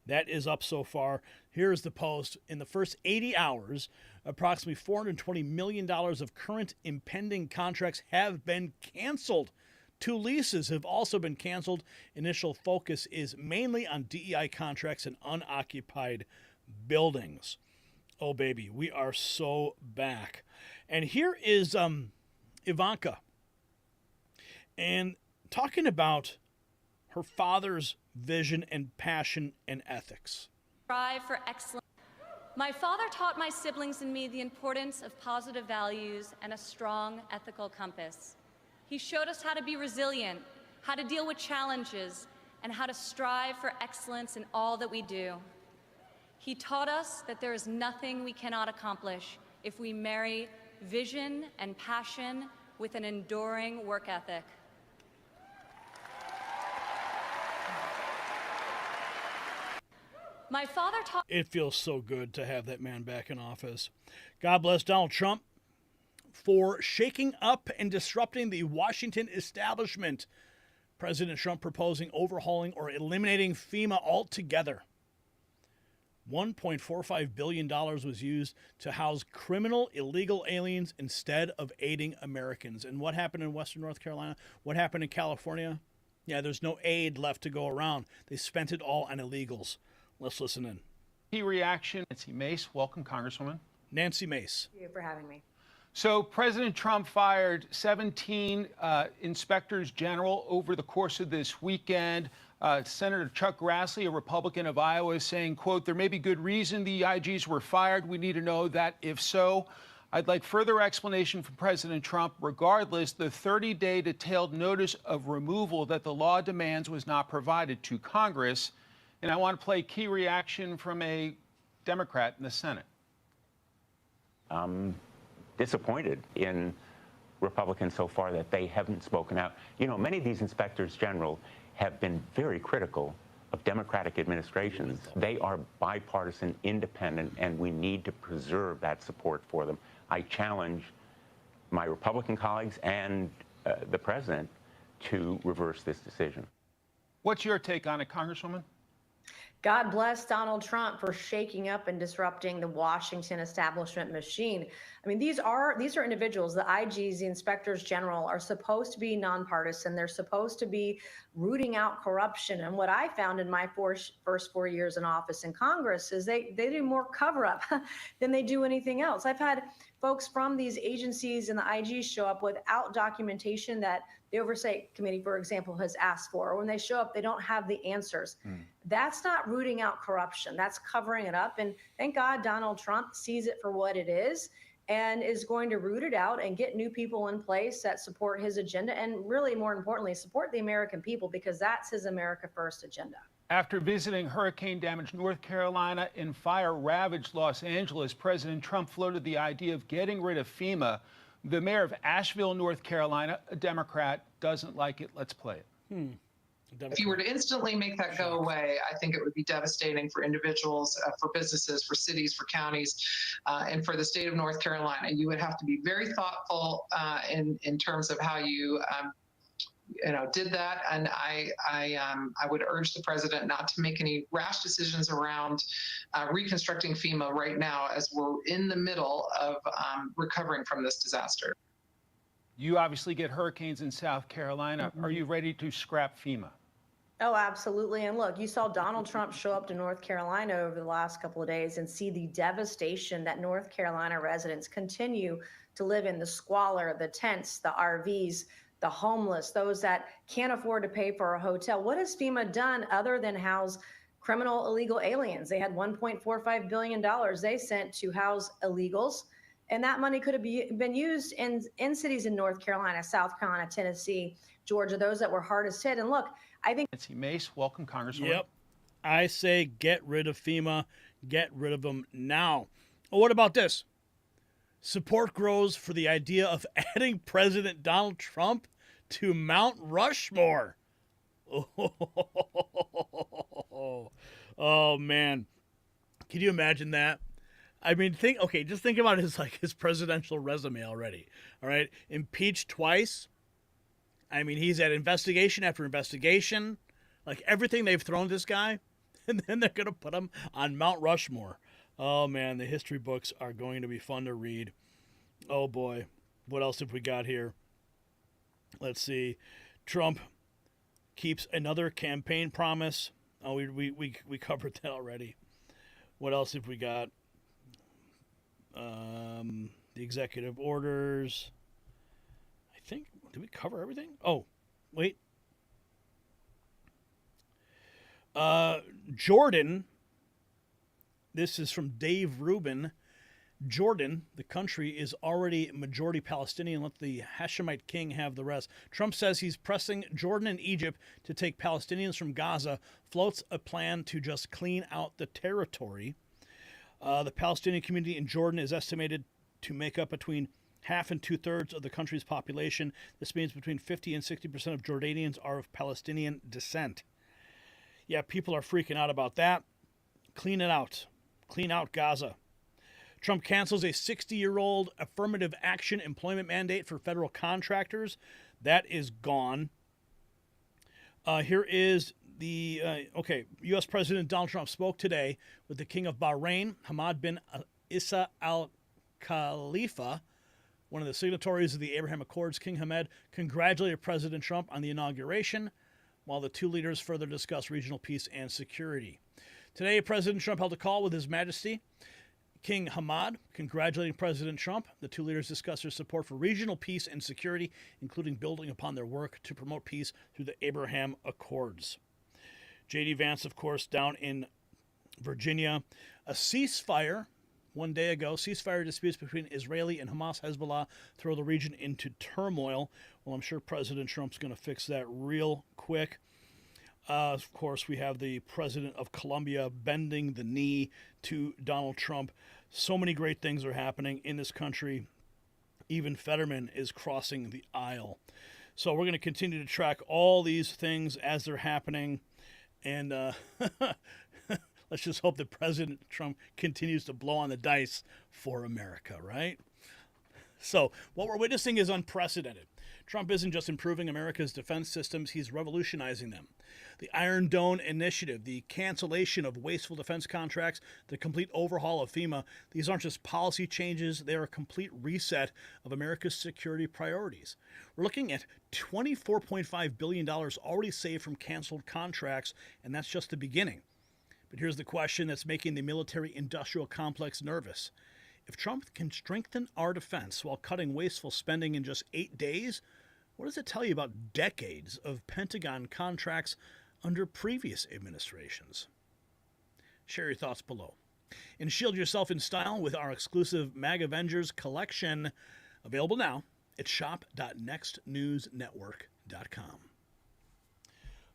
That is up so far. Here's the post. In the first 80 hours, approximately $420 million of current impending contracts have been canceled. 2 leases have also been canceled. Initial focus is mainly on DEI contracts and unoccupied buildings. Oh, baby, we are so back. And here is Ivanka. And talking about her father's vision and passion and ethics. Strive for excellence. My father taught my siblings and me the importance of positive values and a strong ethical compass. He showed us how to be resilient, how to deal with challenges, and how to strive for excellence in all that we do. He taught us that there is nothing we cannot accomplish if we marry vision and passion with an enduring work ethic. My father taught... It feels so good to have that man back in office. God bless Donald Trump for shaking up and disrupting the Washington establishment. President Trump proposing overhauling or eliminating FEMA altogether. $1.45 billion was used to house criminal illegal aliens instead of aiding Americans. And what happened in Western North Carolina? What happened in California? Yeah, there's no aid left to go around. They spent it all on illegals. Let's listen in. Key reaction. Nancy Mace, welcome, Congresswoman. Nancy Mace. Thank you for having me. So President Trump fired 17 inspectors general over the course of this weekend. Senator Chuck Grassley, a Republican of Iowa, is saying, quote, there may be good reason the IGs were fired. We need to know that if so. I'd like further explanation from President Trump. Regardless, the 30-day detailed notice of removal that the law demands was not provided to Congress. And I want to play key reaction from a Democrat in the Senate. Disappointed in Republicans so far that they haven't spoken out. You know, many of these inspectors general have been very critical of Democratic administrations. They are bipartisan, independent, and we need to preserve that support for them. I challenge my Republican colleagues and the president to reverse this decision. What's your take on it, Congresswoman? God bless Donald Trump for shaking up and disrupting the Washington establishment machine. I mean, these are individuals, the IGs, the inspectors general, are supposed to be nonpartisan. They're supposed to be rooting out corruption. And what I found in my first 4 years in office in Congress is they do more cover up than they do anything else. I've had folks from these agencies and the IGs show up without documentation that the Oversight Committee, for example, has asked for. Or when they show up, they don't have the answers. That's not rooting out corruption. That's covering it up. And thank God Donald Trump sees it for what it is and is going to root it out and get new people in place that support his agenda and really, more importantly, support the American people, because that's his America First agenda. After visiting hurricane-damaged North Carolina and fire-ravaged Los Angeles, President Trump floated the idea of getting rid of FEMA. The mayor of Asheville, North Carolina, a Democrat, doesn't like it. Let's play it. If you were to instantly make that go away, I think it would be devastating for individuals, for businesses, for cities, for counties, and for the state of North Carolina. You would have to be very thoughtful in terms of how you did that. And I would urge the president not to make any rash decisions around reconstructing FEMA right now, as we're in the middle of recovering from this disaster. You obviously get hurricanes in South Carolina. Are you ready to scrap FEMA? Oh, absolutely. And look, you saw Donald Trump show up to North Carolina over the last couple of days and see the devastation that North Carolina residents continue to live in, the squalor, the tents, the RVs, the homeless, those that can't afford to pay for a hotel. What has FEMA done other than house criminal illegal aliens? They had $1.45 billion they sent to house illegals And that money could have been used in cities in North Carolina, South Carolina, Tennessee, Georgia, those that were hardest hit. And look, I think Nancy Mace, welcome, Congresswoman. Yep. I say get rid of FEMA. Get rid of them now. Well, what about this? Support grows for the idea of adding President Donald Trump to Mount Rushmore. Oh man. Can you imagine that? I mean, just think about his presidential resume already. All right. Impeached twice. I mean, he's had investigation after investigation. Like everything they've thrown this guy, and then they're going to put him on Mount Rushmore. Oh man, the history books are going to be fun to read. Oh boy. What else have we got here? Let's see. Trump keeps another campaign promise. Oh, we covered that already. What else have we got? The executive orders. I think, did we cover everything? Oh, wait. Jordan. This is from Dave Rubin. Jordan, the country, is already majority Palestinian. Let the Hashemite king have the rest. Trump says he's pressing Jordan and Egypt to take Palestinians from Gaza, floats a plan to just clean out the territory. The Palestinian community in Jordan is estimated to make up between half and 2/3 of the country's population. This means between 50 and 60% of Jordanians are of Palestinian descent. Yeah, people are freaking out about that. Clean it out. Clean out Gaza. Trump cancels a 60-year-old affirmative action employment mandate for federal contractors. That is gone. Here is the, U.S. President Donald Trump spoke today with the King of Bahrain, Hamad bin Isa Al Khalifa, one of the signatories of the Abraham Accords. King Hamad congratulated President Trump on the inauguration, while the two leaders further discussed regional peace and security. Today, President Trump held a call with His Majesty King Hamad, congratulating President Trump. The two leaders discussed their support for regional peace and security, including building upon their work to promote peace through the Abraham Accords. J.D. Vance, of course, down in Virginia. A ceasefire, one day ago, ceasefire disputes between Israeli and Hamas Hezbollah throw the region into turmoil. Well, I'm sure President Trump's going to fix that real quick. Of course, we have the president of Colombia bending the knee to Donald Trump. So many great things are happening in this country. Even Fetterman is crossing the aisle. So we're going to continue to track all these things as they're happening. And let's just hope that President Trump continues to blow on the dice for America, right? So what we're witnessing is unprecedented. Trump isn't just improving America's defense systems, he's revolutionizing them. The Iron Dome initiative, the cancellation of wasteful defense contracts, the complete overhaul of FEMA, these aren't just policy changes, they are a complete reset of America's security priorities. We're looking at $24.5 billion already saved from canceled contracts, and that's just the beginning. But here's the question that's making the military-industrial complex nervous. If Trump can strengthen our defense while cutting wasteful spending in just 8 days, what does it tell you about decades of Pentagon contracts under previous administrations? Share your thoughts below. And shield yourself in style with our exclusive Mag Avengers collection, available now at shop.nextnewsnetwork.com.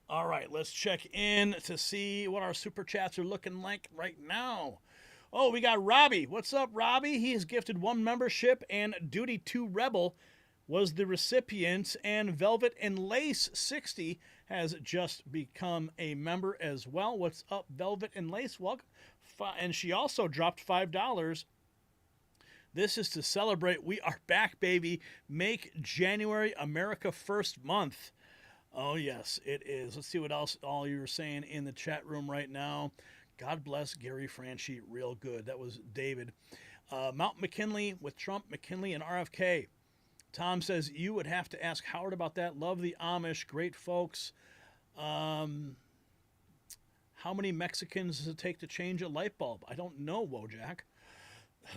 All right, let's check in to see what our super chats are looking like right now. Oh, we got Robbie. What's up, Robbie? He has gifted 1 membership, and Duty 2 Rebel was the recipient, and Velvet and Lace 60 has just become a member as well. What's up, Velvet and Lace? Welcome. And she also dropped $5. This is to celebrate. We are back, baby. Make January America First month. Oh, yes, it is. Let's see what else all you were saying in the chat room right now. God bless Gary Franchi, real good. That was David. Mount McKinley with Trump, McKinley, and RFK. Tom says, you would have to ask Howard about that. Love the Amish. Great folks. How many Mexicans does it take to change a light bulb? I don't know, Wojak.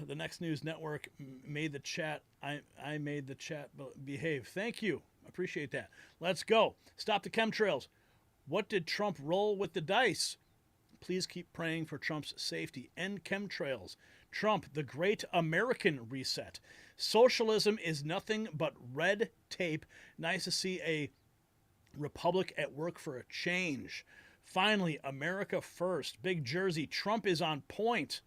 The Next News Network made the chat. I made the chat behave. Thank you. Appreciate that. Let's go. Stop the chemtrails. What did Trump roll with the dice? Please keep praying for Trump's safety. End chemtrails. Trump, the great American reset. Socialism is nothing but red tape. Nice to see a republic at work for a change. Finally, America first. Big Jersey. Trump is on point.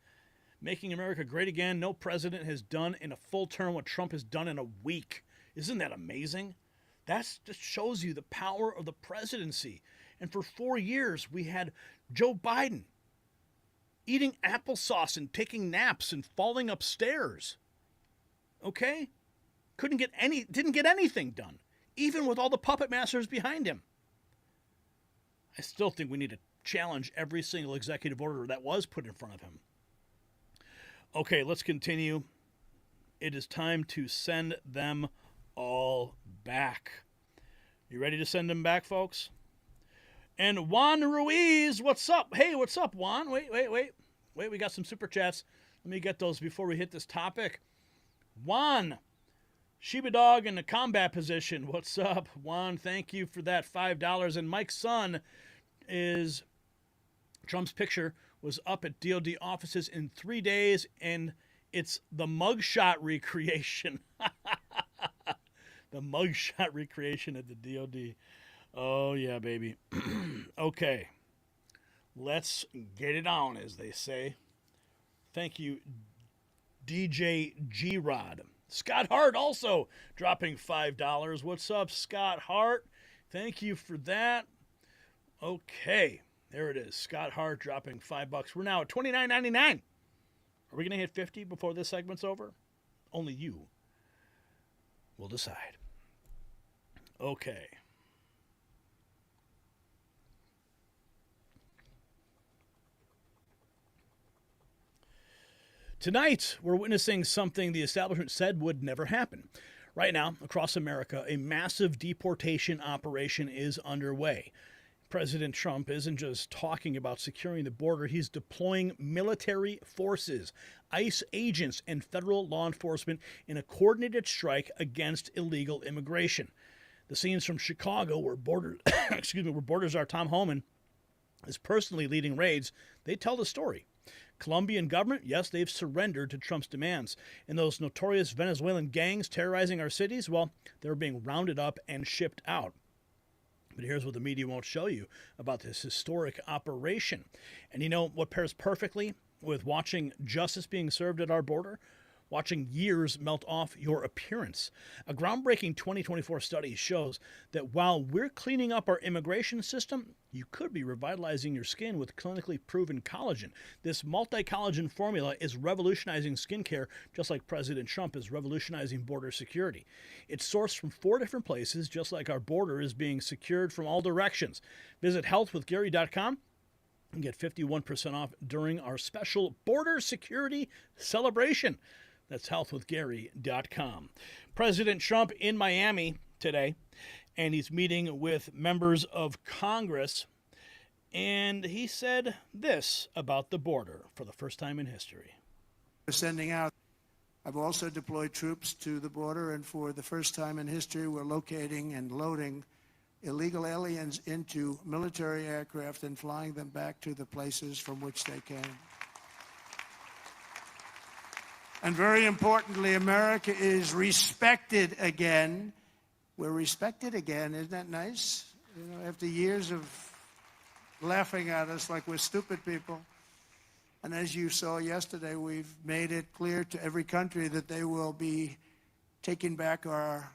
Making America great again. No president has done in a full term what Trump has done in a week. Isn't that amazing? That just shows you the power of the presidency. And for 4 years, we had Joe Biden eating applesauce and taking naps and falling upstairs. Okay? Didn't get anything done, even with all the puppet masters behind him. I still think we need to challenge every single executive order that was put in front of him. Okay, let's continue. It is time to send them all back. You ready to send them back, folks? And Juan Ruiz, what's up? Hey, what's up, Juan? Wait. We got some super chats. Let me get those before we hit this topic. Juan, Sheba Dog in the combat position. What's up, Juan? Thank you for that $5. And Mike's son is Trump's picture was up at DOD offices in 3 days, and it's the mugshot recreation. The mugshot recreation at the DOD. Oh, yeah, baby. Okay. Let's get it on, as they say. Thank you, DJ G-Rod. Scott Hart also dropping $5. What's up, Scott Hart? Thank you for that. Okay. There it is. Scott Hart dropping $5. We're now at $29.99. Are we going to hit 50 before this segment's over? Only you will decide. Okay. Tonight, we're witnessing something the establishment said would never happen. Right now, across America, a massive deportation operation is underway. President Trump isn't just talking about securing the border, he's deploying military forces, ICE agents, and federal law enforcement in a coordinated strike against illegal immigration. The scenes from Chicago, where borders are Tom Homan is personally leading raids, they tell the story. Colombian government, yes, they've surrendered to Trump's demands. And those notorious Venezuelan gangs terrorizing our cities, well, they're being rounded up and shipped out. But here's what the media won't show you about this historic operation. And you know what pairs perfectly with watching justice being served at our border? Watching years melt off your appearance. A groundbreaking 2024 study shows that while we're cleaning up our immigration system, you could be revitalizing your skin with clinically proven collagen. This multi-collagen formula is revolutionizing skincare, just like President Trump is revolutionizing border security. It's sourced from 4 different places, just like our border is being secured from all directions. Visit healthwithgary.com and get 51% off during our special border security celebration. That's healthwithgary.com. President Trump in Miami today, and he's meeting with members of Congress, and he said this about the border for the first time in history. We're sending out. I've also deployed troops to the border, and for the first time in history, we're locating and loading illegal aliens into military aircraft and flying them back to the places from which they came. And very importantly, America is respected again. We're respected again. Isn't that nice? You know, after years of laughing at us like we're stupid people. And as you saw yesterday, we've made it clear to every country that they will be taking back our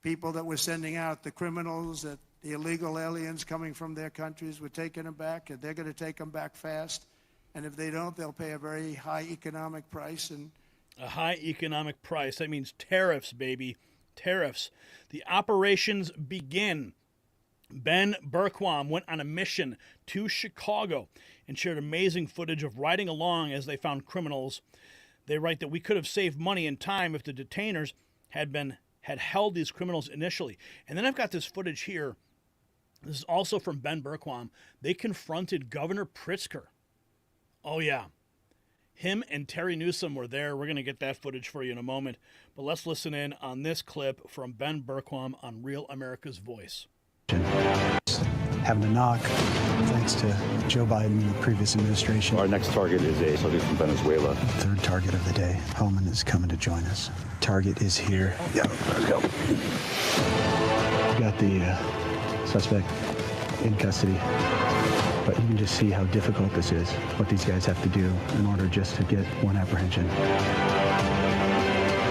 people that we're sending out, the criminals, the illegal aliens coming from their countries. We're taking them back, and they're going to take them back fast. And if they don't, they'll pay a very high economic price. And a high economic price. That means tariffs, baby. Tariffs. The operations begin. Ben Berquam went on a mission to Chicago and shared amazing footage of riding along as they found criminals. They write that we could have saved money and time if the detainers had held these criminals initially. And then I've got this footage here. This is also from Ben Berquam. They confronted Governor Pritzker. Oh, yeah. Him and Terry Newsom were there. We're going to get that footage for you in a moment. But let's listen in on this clip from Ben Berquam on Real America's Voice. Having to knock, thanks to Joe Biden and the previous administration. Our next target is a subject from Venezuela. Third target of the day. Holman is coming to join us. Target is here. Yeah, let's go. We got the suspect in custody. But you can just see how difficult this is, what these guys have to do in order just to get one apprehension.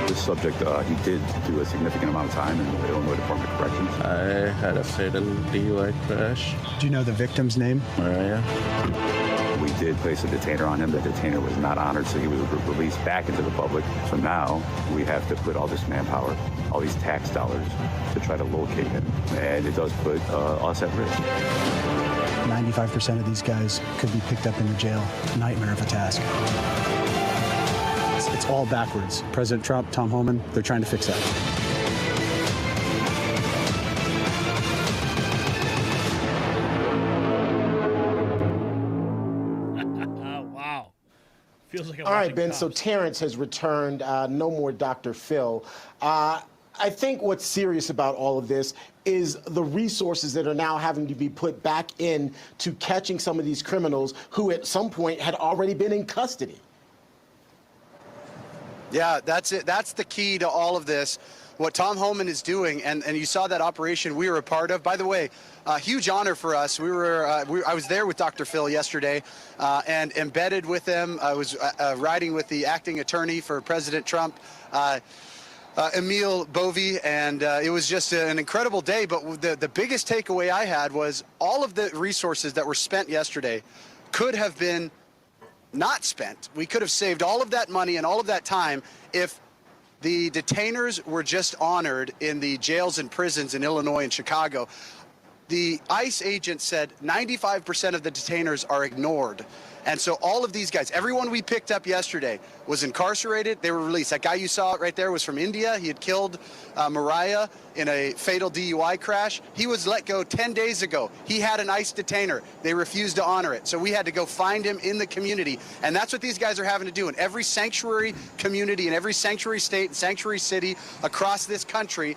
This subject, he did do a significant amount of time in the Illinois Department of Corrections. I had a fatal DUI crash. Do you know the victim's name? Mariah. We did place a detainer on him. The detainer was not honored, so he was released back into the public. So now we have to put all this manpower, all these tax dollars to try to locate him. And it does put us at risk. 95% of these guys could be picked up in the jail. Nightmare of a task. It's all backwards. President Trump, Tom Homan, they're trying to fix that. Wow. Feels like all right, Ben, cops. So Terrence has returned. No more Dr. Phil. I think what's serious about all of this is the resources that are now having to be put back in to catching some of these criminals who at some point had already been in custody. Yeah, that's it. That's the key to all of this. What Tom Homan is doing, and you saw that operation we were a part of. By the way, a huge honor for us. I was there with Dr. Phil yesterday and embedded with them. I was riding with the acting attorney for President Trump, Emil Bovee, and it was just an incredible day. But the biggest takeaway I had was all of the resources that were spent yesterday could have been not spent. We could have saved all of that money and all of that time if the detainers were just honored in the jails and prisons in Illinois and Chicago. The ICE agent said 95% of the detainers are ignored. And so all of these guys, everyone we picked up yesterday was incarcerated. They were released. That guy you saw right there was from India. He had killed Mariah in a fatal DUI crash. He was let go 10 days ago. He had an ICE detainer. They refused to honor it. So we had to go find him in the community. And that's what these guys are having to do in every sanctuary community, in every sanctuary state and sanctuary city across this country.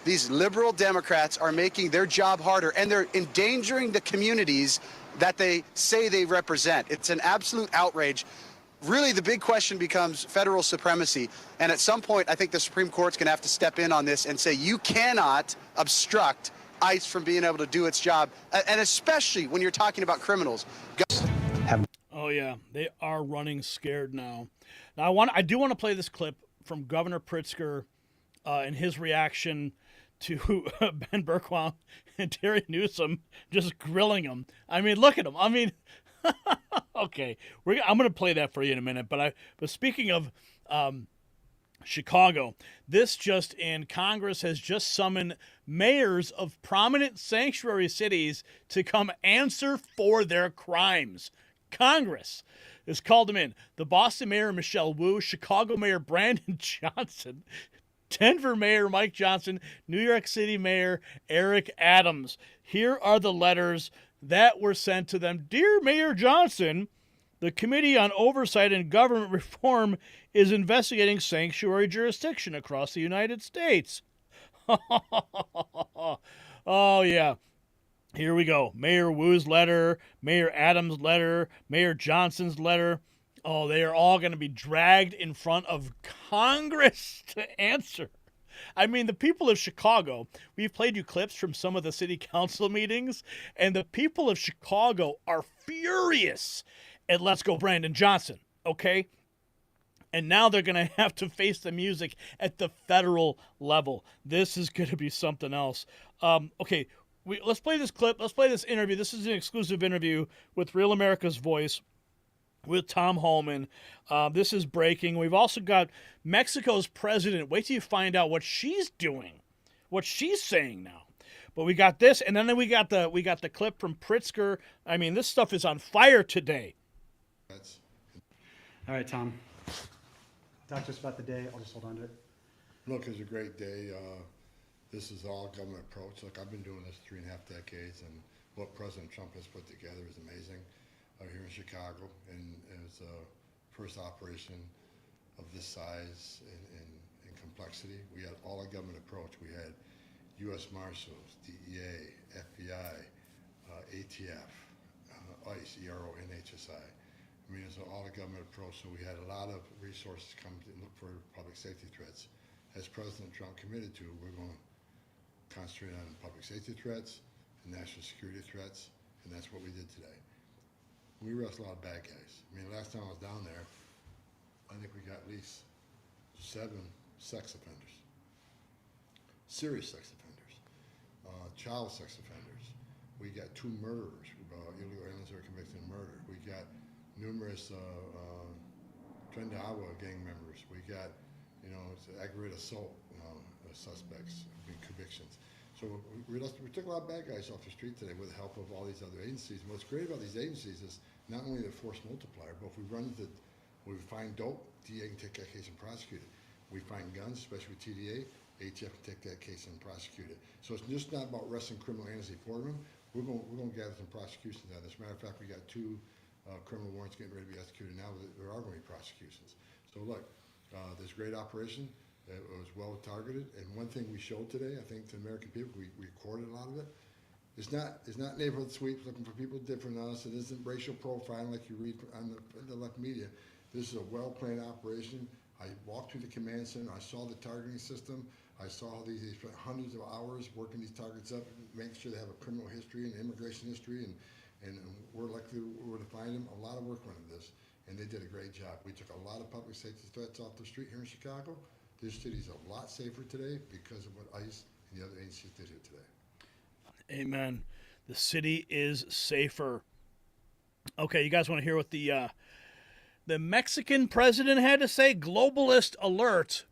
These liberal Democrats are making their job harder, and they're endangering the communities that they say they represent. It's an absolute outrage. Really, the big question becomes federal supremacy. And at some point, I think the Supreme Court's going to have to step in on this and say you cannot obstruct ICE from being able to do its job, and especially when you're talking about criminals. Oh, yeah. They are running scared now. Now, I do want to play this clip from Governor Pritzker and his reaction to Ben Bergquam and Terry Newsom just grilling him. I mean, look at him. I mean, okay, I'm going to play that for you in a minute. But speaking of Chicago, this just in, Congress has just summoned mayors of prominent sanctuary cities to come answer for their crimes. Congress has called them in. The Boston Mayor Michelle Wu, Chicago Mayor Brandon Johnson, Denver Mayor Mike Johnson, New York City Mayor Eric Adams. Here are the letters that were sent to them. Dear Mayor Johnson, the Committee on Oversight and Government Reform is investigating sanctuary jurisdiction across the United States. Oh, yeah. Here we go. Mayor Wu's letter, Mayor Adams' letter, Mayor Johnson's letter. Oh, they are all going to be dragged in front of Congress to answer. I mean, the people of Chicago, we've played you clips from some of the city council meetings, and the people of Chicago are furious at Let's Go Brandon Johnson, okay? And now they're going to have to face the music at the federal level. This is going to be something else. Okay, let's play this clip. Let's play this interview. This is an exclusive interview with Real America's Voice with Tom Homan. This is breaking. We've also got Mexico's president. Wait till you find out what she's doing, what she's saying now. But we got this, and then we got the clip from Pritzker. I mean, this stuff is on fire today. All right, Tom. Talk to us about the day. I'll just hold on to it. Look, it's a great day. This is all government approach. Look, I've been doing this 3.5 decades, and what President Trump has put together is amazing. Here in Chicago, and it was the first operation of this size and complexity. We had all a government approach. We had U.S. Marshals, DEA, FBI, ATF, ICE, ERO-NHSI. I mean, it's an all-government approach, so we had a lot of resources come to look for public safety threats. As President Trump committed to, we're going to concentrate on public safety threats and national security threats, and that's what we did today. We arrest a lot of bad guys. I mean, last time I was down there, I think we got at least 7 sex offenders, serious sex offenders, child sex offenders. We got 2 murderers, illegal aliens who are convicted of murder. We got numerous Trendahwa gang members. We got, aggravated assault suspects, convictions. So we took a lot of bad guys off the street today with the help of all these other agencies. And what's great about these agencies is not only the force multiplier, but if we find dope, DA can take that case and prosecute it. We find guns, especially with TDA, ATF can take that case and prosecute it. So it's just not about arresting criminal aliens and deporting them. We're going to gather some prosecutions out of this. As a matter of fact, we got 2 criminal warrants getting ready to be executed now. There are going to be prosecutions. So look, this great operation, it was well targeted. And one thing we showed today, I think, to the American people, we recorded a lot of it. It's not neighborhood sweeps looking for people different than us. It isn't racial profiling like you read on the left media. This is a well-planned operation. I walked through the command center. I saw the targeting system. I saw they spent hundreds of hours working these targets up, making sure they have a criminal history and immigration history, and we're likely to find them. A lot of work went into this, and they did a great job. We took a lot of public safety threats off the street here in Chicago. This city's a lot safer today because of what ICE and the other agencies did here today. Amen. The city is safer. Okay, you guys want to hear what the Mexican president had to say? Globalist alert.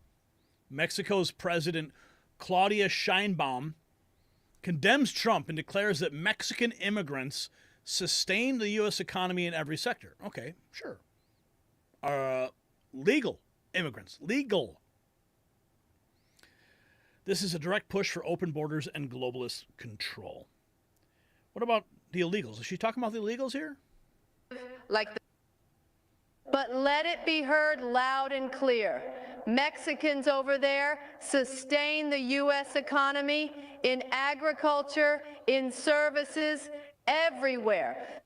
Mexico's President Claudia Sheinbaum condemns Trump and declares that Mexican immigrants sustain the U.S. economy in every sector. Okay, sure. Legal immigrants. Legal. This is a direct push for open borders and globalist control. What about the illegals? Is she talking about the illegals here? But let it be heard loud and clear. Mexicans over there sustain the U.S. economy in agriculture, in services, everywhere.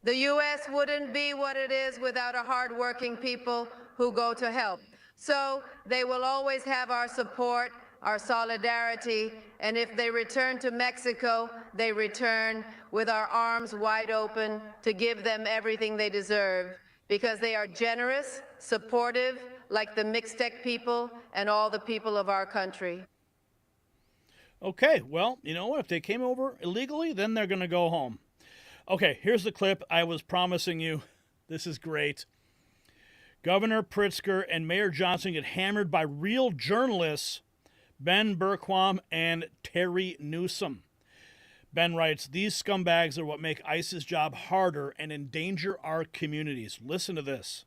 The U.S. wouldn't be what it is without a hardworking people who go to help. So they will always have our support, our solidarity, and if they return to Mexico, they return with our arms wide open to give them everything they deserve, because they are generous, supportive, like the Mixtec people and all the people of our country. Okay, well, you know what? If they came over illegally, then they're going to go home. Okay, here's the clip I was promising you. This is great. Governor Pritzker and Mayor Johnson get hammered by real journalists, Ben Berquam and Terry Newsom. Ben writes, "These scumbags are what make ICE's job harder and endanger our communities." Listen to this.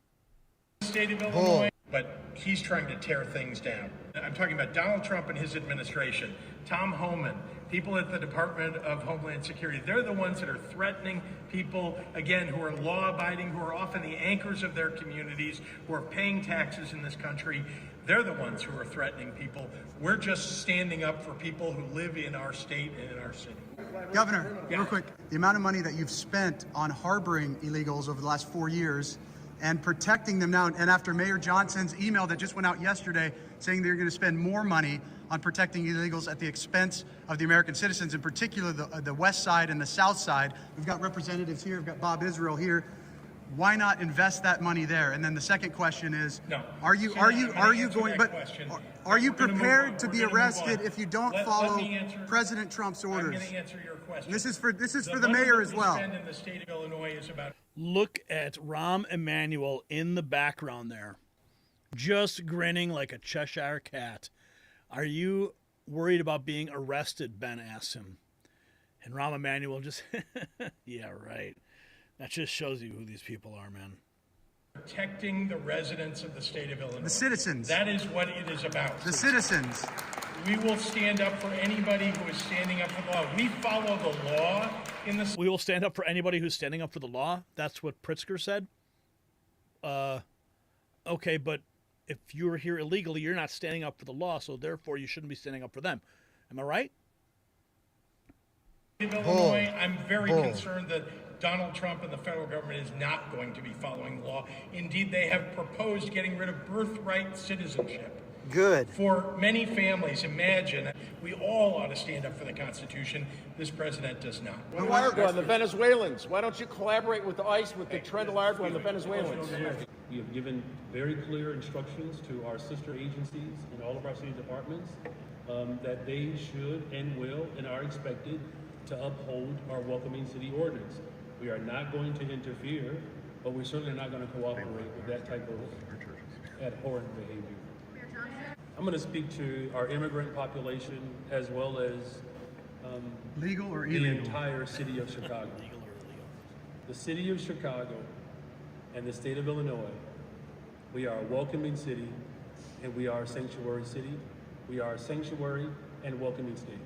State of Illinois, but he's trying to tear things down. I'm talking about Donald Trump and his administration, Tom Homan, people at the Department of Homeland Security. They're the ones that are threatening people, again, who are law-abiding, who are often the anchors of their communities, who are paying taxes in this country. They're the ones who are threatening people. We're just standing up for people who live in our state and in our city. Governor, real quick, the amount of money that you've spent on harboring illegals over the last 4 years and protecting them now, and after Mayor Johnson's email that just went out yesterday saying they're going to spend more money on protecting illegals at the expense of the American citizens, in particular the West Side and the South Side. We've got representatives here, we've got Bob Israel here. Why not invest that money there? And then the second question is, no. Are you prepared to be arrested if you don't follow President Trump's orders? I'm going to answer your question. This is for the mayor as well. In the state of Illinois is about. Look at Rahm Emanuel in the background there, just grinning like a Cheshire cat. Are you worried about being arrested? Ben asks him. And Rahm Emanuel just, yeah, right. That just shows you who these people are, man. Protecting the residents of the state of Illinois. The citizens. That is what it is about. The citizens. We will stand up for anybody who is standing up for the law. We follow the law in the. We will stand up for anybody who's standing up for the law. That's what Pritzker said. Okay, but if you're here illegally, you're not standing up for the law, so therefore you shouldn't be standing up for them. Am I right? In Illinois, I'm very concerned that Donald Trump and the federal government is not going to be following the law. Indeed, they have proposed getting rid of birthright citizenship. Good. For many families, imagine, we all ought to stand up for the Constitution. This president does not. Embargo on the Venezuelans. Why don't you collaborate with ICE with the embargo on the Venezuelans? We have given very clear instructions to our sister agencies in all of our city departments that they should and will and are expected to uphold our welcoming city ordinance. We are not going to interfere, but we're certainly not going to cooperate with that type of abhorrent behavior. I'm going to speak to our immigrant population as well as legal or the illegal? entire city of Chicago. The city of Chicago and the state of Illinois, we are a welcoming city and we are a sanctuary city. We are a sanctuary and welcoming state.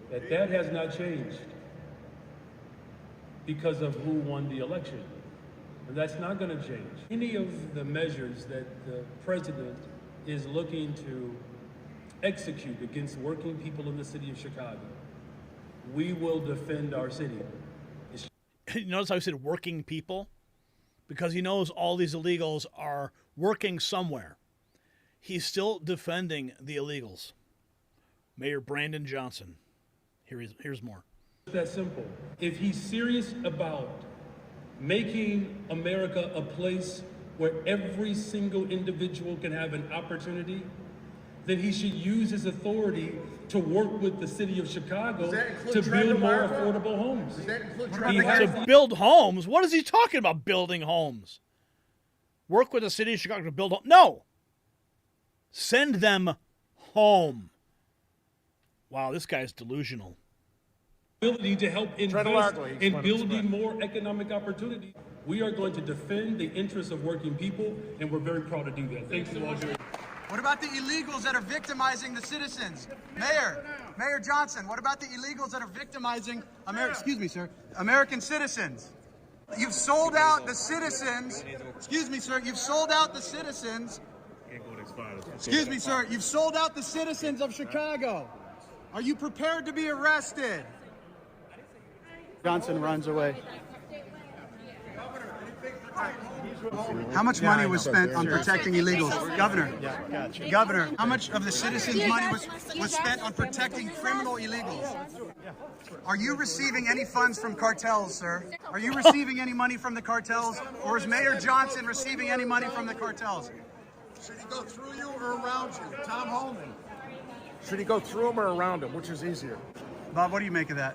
That has not changed because of who won the election. And that's not going to change. Any of the measures that the president is looking to execute against working people in the city of Chicago, we will defend our city. Notice how I said working people? Because he knows all these illegals are working somewhere. He's still defending the illegals. Mayor Brandon Johnson. Here's more. It's that simple. If he's serious about making America a place where every single individual can have an opportunity, then he should use his authority to work with the city of Chicago to build more affordable homes. Does that include To build homes? What is he talking about, building homes? Work with the city of Chicago to build homes? No. Send them home. Wow, this guy's delusional. Ability to help invest in building more economic opportunity. We are going to defend the interests of working people, and we're very proud to do that. Thank you all. What about the illegals that are victimizing the citizens? Mayor Johnson, what about the illegals that are victimizing American citizens? You've sold out the citizens. Excuse me, sir. You've sold out the citizens. Excuse me, sir. You've sold out the citizens of Chicago. Are you prepared to be arrested? Johnson runs away. How much money was spent on protecting illegals? Governor, Governor, how much of the citizens' money was spent on protecting criminal illegals? Are you receiving any funds from cartels, sir? Are you receiving any money from the cartels? Or is Mayor Johnson receiving any money from the cartels? Should he go through you or around you? Tom Holman. Should he go through him or around him? Which is easier? Bob, what do you make of that?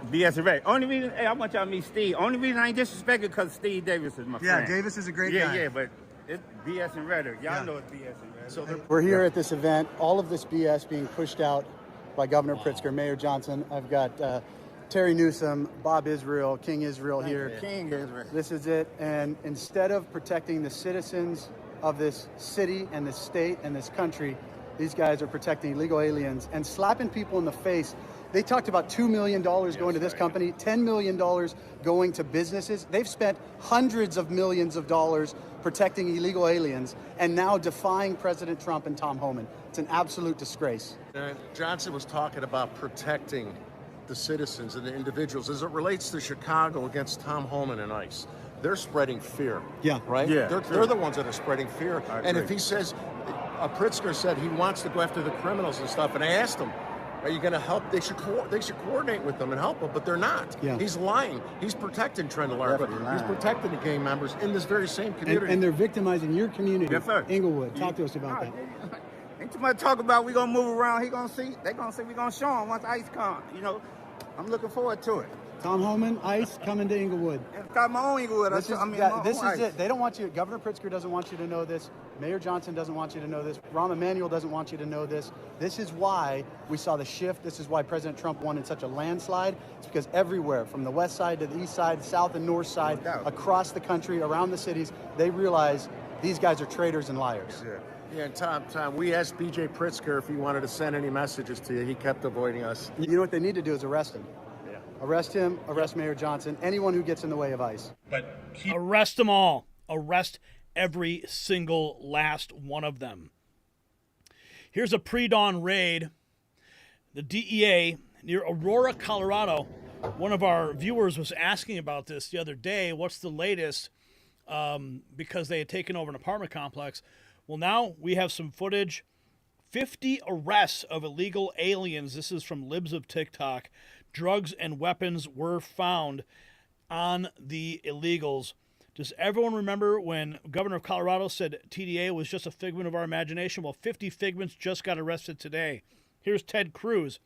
BS and Red. Only reason, I want y'all to meet Steve. Only reason I ain't disrespected because Steve Davis is my friend. Yeah, Davis is a great guy. Yeah, but it's BS and Red. Y'all know it's BS and Red. We're here at this event, all of this BS being pushed out by Governor Pritzker, Mayor Johnson. I've got Terry Newsom, Bob Israel, King Israel here. King Israel. This is it. And instead of protecting the citizens of this city and this state and this country, these guys are protecting illegal aliens and slapping people in the face. They talked about $2 million going to this company, $10 million going to businesses. They've spent hundreds of millions of dollars protecting illegal aliens and now defying President Trump and Tom Homan. It's an absolute disgrace. Johnson was talking about protecting the citizens and the individuals. As it relates to Chicago against Tom Homan and ICE, they're spreading fear. Yeah. Right? Yeah. They're the ones that are spreading fear. And if he says, Pritzker said he wants to go after the criminals and stuff, and I asked him, are you going to help? They should coordinate with them and help them, but they're not. Yeah. He's lying. He's protecting Trent Larva. He's protecting the gang members in this very same community. And they're victimizing your community. Yes, sir. Inglewood, talk to us about that. Ain't too much talk about we gonna move around. He gonna see. They gonna see. We gonna show him once ICE comes. You know, I'm looking forward to it. Tom Homan, ICE, coming to Inglewood. Got my own Inglewood. This is it. They don't want you. Governor Pritzker doesn't want you to know this. Mayor Johnson doesn't want you to know this. Rahm Emanuel doesn't want you to know this. This is why we saw the shift. This is why President Trump won in such a landslide. It's because everywhere, from the west side to the east side, south and north side, across the country, around the cities, they realize these guys are traitors and liars. Yeah, and Tom, we asked B.J. Pritzker if he wanted to send any messages to you. He kept avoiding us. You know what they need to do is arrest him. Arrest him, arrest Mayor Johnson, anyone who gets in the way of ICE. Arrest them all. Arrest every single last one of them. Here's a pre-dawn raid. The DEA near Aurora, Colorado. One of our viewers was asking about this the other day. What's the latest? Because they had taken over an apartment complex. Well, now we have some footage. 50 arrests of illegal aliens. This is from Libs of TikTok. Drugs and weapons were found on the illegals. Does everyone remember when Governor of Colorado said TDA was just a figment of our imagination? Well, 50 figments just got arrested today. Here's Ted Cruz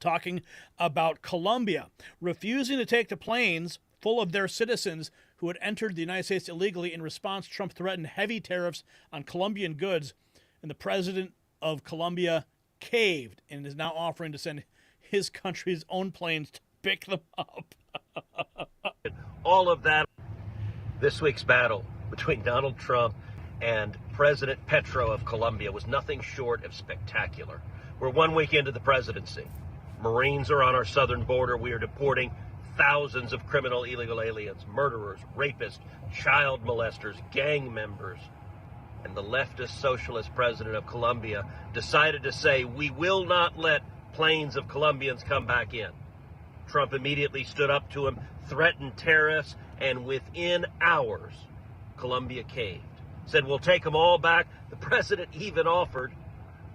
talking about Colombia refusing to take the planes full of their citizens who had entered the United States illegally. In response, Trump threatened heavy tariffs on Colombian goods, and the president of Colombia caved and is now offering to send his country's own planes to pick them up. All of that. This week's battle between Donald Trump and President Petro of Colombia was nothing short of spectacular. We're 1 week into the presidency. Marines are on our southern border. We are deporting thousands of criminal illegal aliens, murderers, rapists, child molesters, gang members. And the leftist socialist president of Colombia decided to say, we will not let planes of Colombians come back in. Trump immediately stood up to him, threatened tariffs, and within hours, Colombia caved. Said, we'll take them all back. The president even offered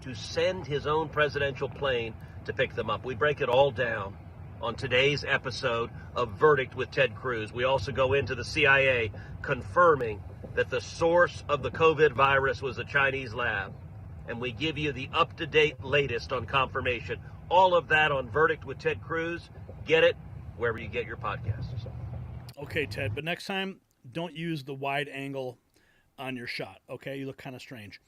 to send his own presidential plane to pick them up. We break it all down on today's episode of Verdict with Ted Cruz. We also go into the CIA confirming that the source of the COVID virus was a Chinese lab. And we give you the up-to-date latest on confirmation. All of that on Verdict with Ted Cruz. Get it wherever you get your podcasts. Okay, Ted, but next time, don't use the wide angle on your shot, okay? You look kind of strange.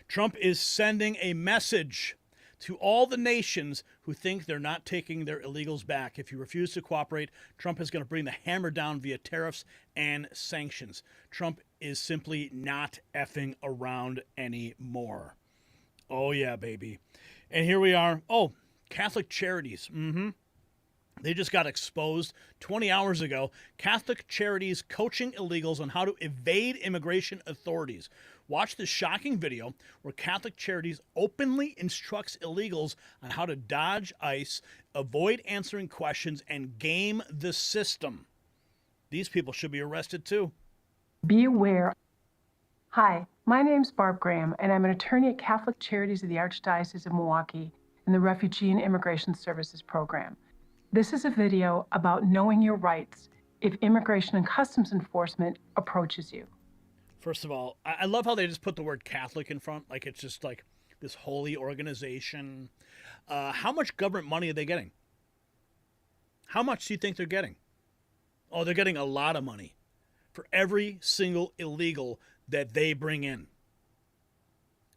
Trump is sending a message to all the nations who think they're not taking their illegals back. If you refuse to cooperate, Trump is going to bring the hammer down via tariffs and sanctions. Trump is simply not effing around anymore. Oh, yeah, baby. And here we are. Oh, Catholic Charities. They just got exposed 20 hours ago. Catholic Charities coaching illegals on how to evade immigration authorities. Watch this shocking video where Catholic Charities openly instructs illegals on how to dodge ICE, avoid answering questions, and game the system. These people should be arrested too. Be aware. Hi, my name's Barb Graham, and I'm an attorney at Catholic Charities of the Archdiocese of Milwaukee in the Refugee and Immigration Services Program. This is a video about knowing your rights if Immigration and Customs Enforcement approaches you. First of all, I love how they just put the word Catholic in front, like it's just like this holy organization. How much government money are they getting? How much do you think they're getting? Oh, they're getting a lot of money for every single illegal that they bring in.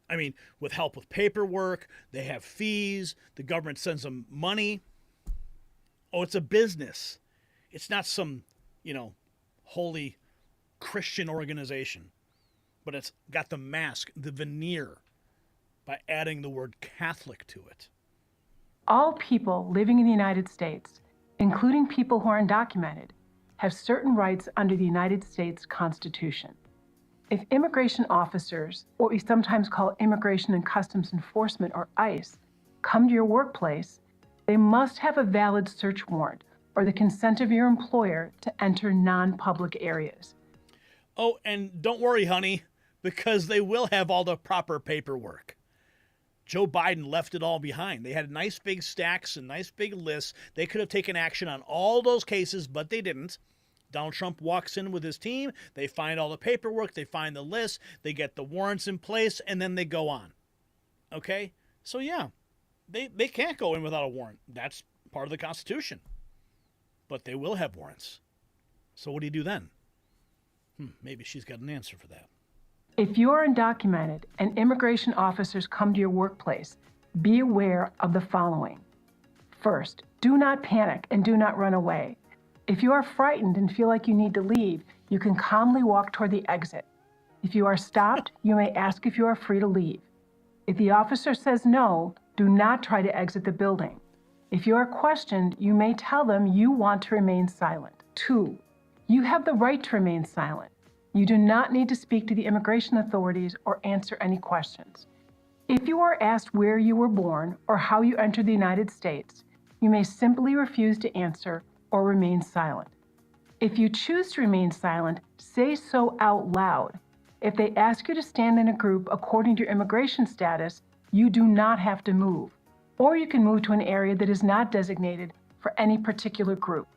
I mean, with help with paperwork, they have fees, the government sends them money. Oh, it's a business. It's not some, holy Christian organization. But it's got the mask, the veneer, by adding the word Catholic to it. All people living in the United States, including people who are undocumented, have certain rights under the United States Constitution. If immigration officers, what we sometimes call Immigration and Customs Enforcement or ICE, come to your workplace, they must have a valid search warrant or the consent of your employer to enter non-public areas. Oh, and don't worry, honey, because they will have all the proper paperwork. Joe Biden left it all behind. They had nice big stacks and nice big lists. They could have taken action on all those cases, but they didn't. Donald Trump walks in with his team. They find all the paperwork. They find the list. They get the warrants in place, and then they go on. Okay? So, yeah, they can't go in without a warrant. That's part of the Constitution. But they will have warrants. So what do you do then? Maybe she's got an answer for that. If you are undocumented and immigration officers come to your workplace, be aware of the following. First, do not panic and do not run away. If you are frightened and feel like you need to leave, you can calmly walk toward the exit. If you are stopped, you may ask if you are free to leave. If the officer says no, do not try to exit the building. If you are questioned, you may tell them you want to remain silent. 2, you have the right to remain silent. You do not need to speak to the immigration authorities or answer any questions. If you are asked where you were born or how you entered the United States, you may simply refuse to answer or remain silent. If you choose to remain silent, say so out loud. If they ask you to stand in a group according to your immigration status, you do not have to move, or you can move to an area that is not designated for any particular group.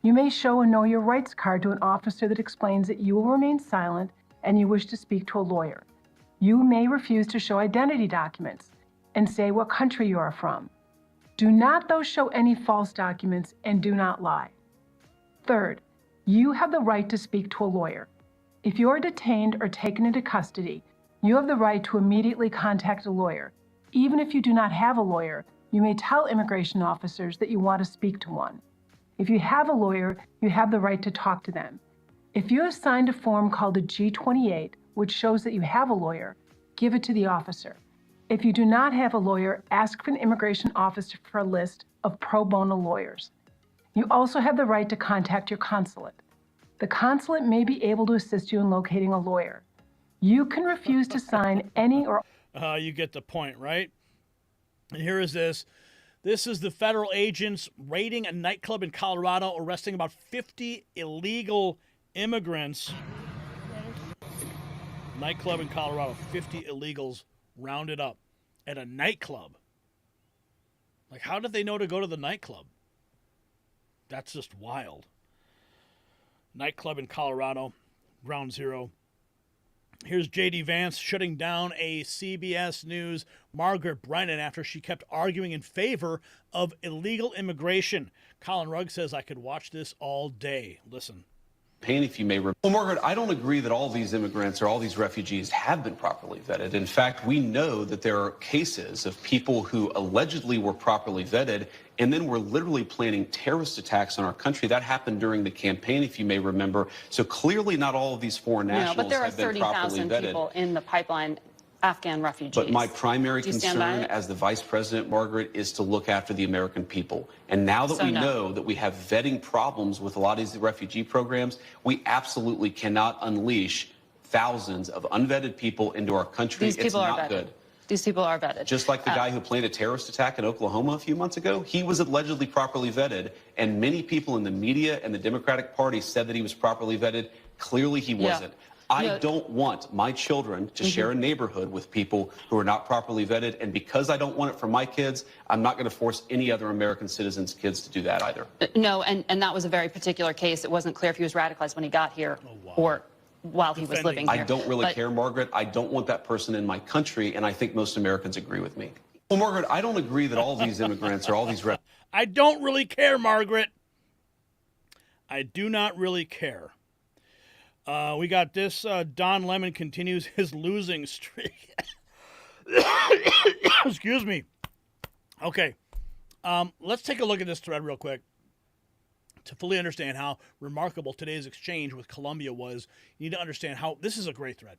You may show a Know Your Rights card to an officer that explains that you will remain silent and you wish to speak to a lawyer. You may refuse to show identity documents and say what country you are from. Do not, though, show any false documents and do not lie. Third, you have the right to speak to a lawyer. If you are detained or taken into custody, you have the right to immediately contact a lawyer. Even if you do not have a lawyer, you may tell immigration officers that you want to speak to one. If you have a lawyer, you have the right to talk to them. If you have signed a form called a G-28, which shows that you have a lawyer, give it to the officer. If you do not have a lawyer, ask for an immigration officer for a list of pro bono lawyers. You also have the right to contact your consulate. The consulate may be able to assist you in locating a lawyer. You can refuse to sign any or... You get the point, right? And here is this. This is the federal agents raiding a nightclub in Colorado, arresting about 50 illegal immigrants. Nightclub in Colorado, 50 illegals rounded up at a nightclub. Like, how did they know to go to the nightclub? That's just wild. Nightclub in Colorado, ground zero. Here's J.D. Vance shutting down a CBS News Margaret Brennan after she kept arguing in favor of illegal immigration. Colin Rugg says, I could watch this all day. Listen. If you may remember. Well, Margaret, I don't agree that all these immigrants or all these refugees have been properly vetted. In fact, we know that there are cases of people who allegedly were properly vetted and then were literally planning terrorist attacks on our country. That happened during the campaign, if you may remember. So clearly not all of these foreign nationals have been properly vetted. No, but there are 30,000 people in the pipeline, Afghan refugees. But my primary Do you stand by concern it? as the vice president, Margaret, is to look after the American people. And now that we know that we have vetting problems with a lot of these refugee programs, we absolutely cannot unleash thousands of unvetted people into our country. These people it's are not vetted. good. These people are vetted. Just like the guy who planned a terrorist attack in Oklahoma a few months ago, he was allegedly properly vetted, and many people in the media and the Democratic Party said that he was properly vetted. Clearly he wasn't. I don't want my children to share a neighborhood with people who are not properly vetted, and because I don't want it for my kids, I'm not going to force any other American citizens' kids to do that either. No, and that was a very particular case. It wasn't clear if he was radicalized when he got here or while he was living here. I don't really care, Margaret. I don't want that person in my country, and I think most Americans agree with me. Well, Margaret, I don't agree that all these immigrants or all these I don't really care, Margaret. I do not really care. We got this. Don Lemon continues his losing streak. Excuse me. Okay. Let's take a look at this thread real quick. To fully understand how remarkable today's exchange with Colombia was, you need to understand how, this is a great thread,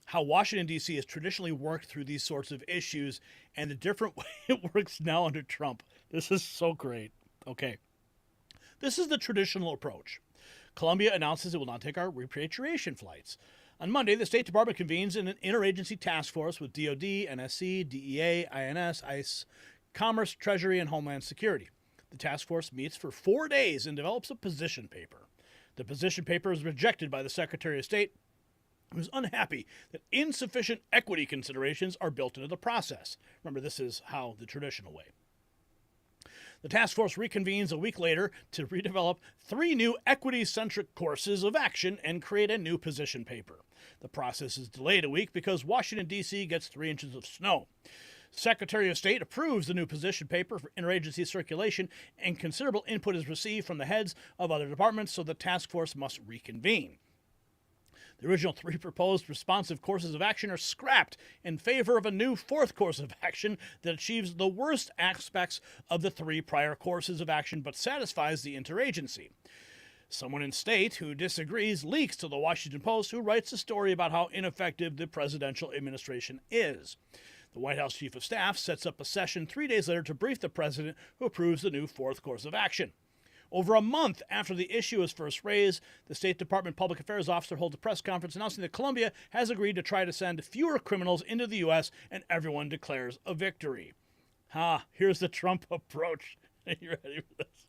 how Washington, D.C. has traditionally worked through these sorts of issues and the different way it works now under Trump. This is so great. Okay. This is the traditional approach. Colombia announces it will not take our repatriation flights. On Monday, the State Department convenes an interagency task force with DOD, NSC, DEA, INS, ICE, Commerce, Treasury, and Homeland Security. The task force meets for 4 days and develops a position paper. The position paper is rejected by the Secretary of State, who's unhappy that insufficient equity considerations are built into the process. Remember, this is how the traditional way. The task force reconvenes a week later to redevelop 3 new equity-centric courses of action and create a new position paper. The process is delayed a week because Washington, D.C. gets 3 inches of snow. Secretary of State approves the new position paper for interagency circulation, and considerable input is received from the heads of other departments, so the task force must reconvene. The original 3 proposed responsive courses of action are scrapped in favor of a new 4th course of action that achieves the worst aspects of the 3 prior courses of action but satisfies the interagency. Someone in state who disagrees leaks to the Washington Post, who writes a story about how ineffective the presidential administration is. The White House Chief of Staff sets up a session 3 days later to brief the president, who approves the new 4th course of action. Over a month after the issue was first raised, the State Department Public Affairs officer holds a press conference announcing that Colombia has agreed to try to send fewer criminals into the U.S., and everyone declares a victory. Here's the Trump approach. Are you ready for this?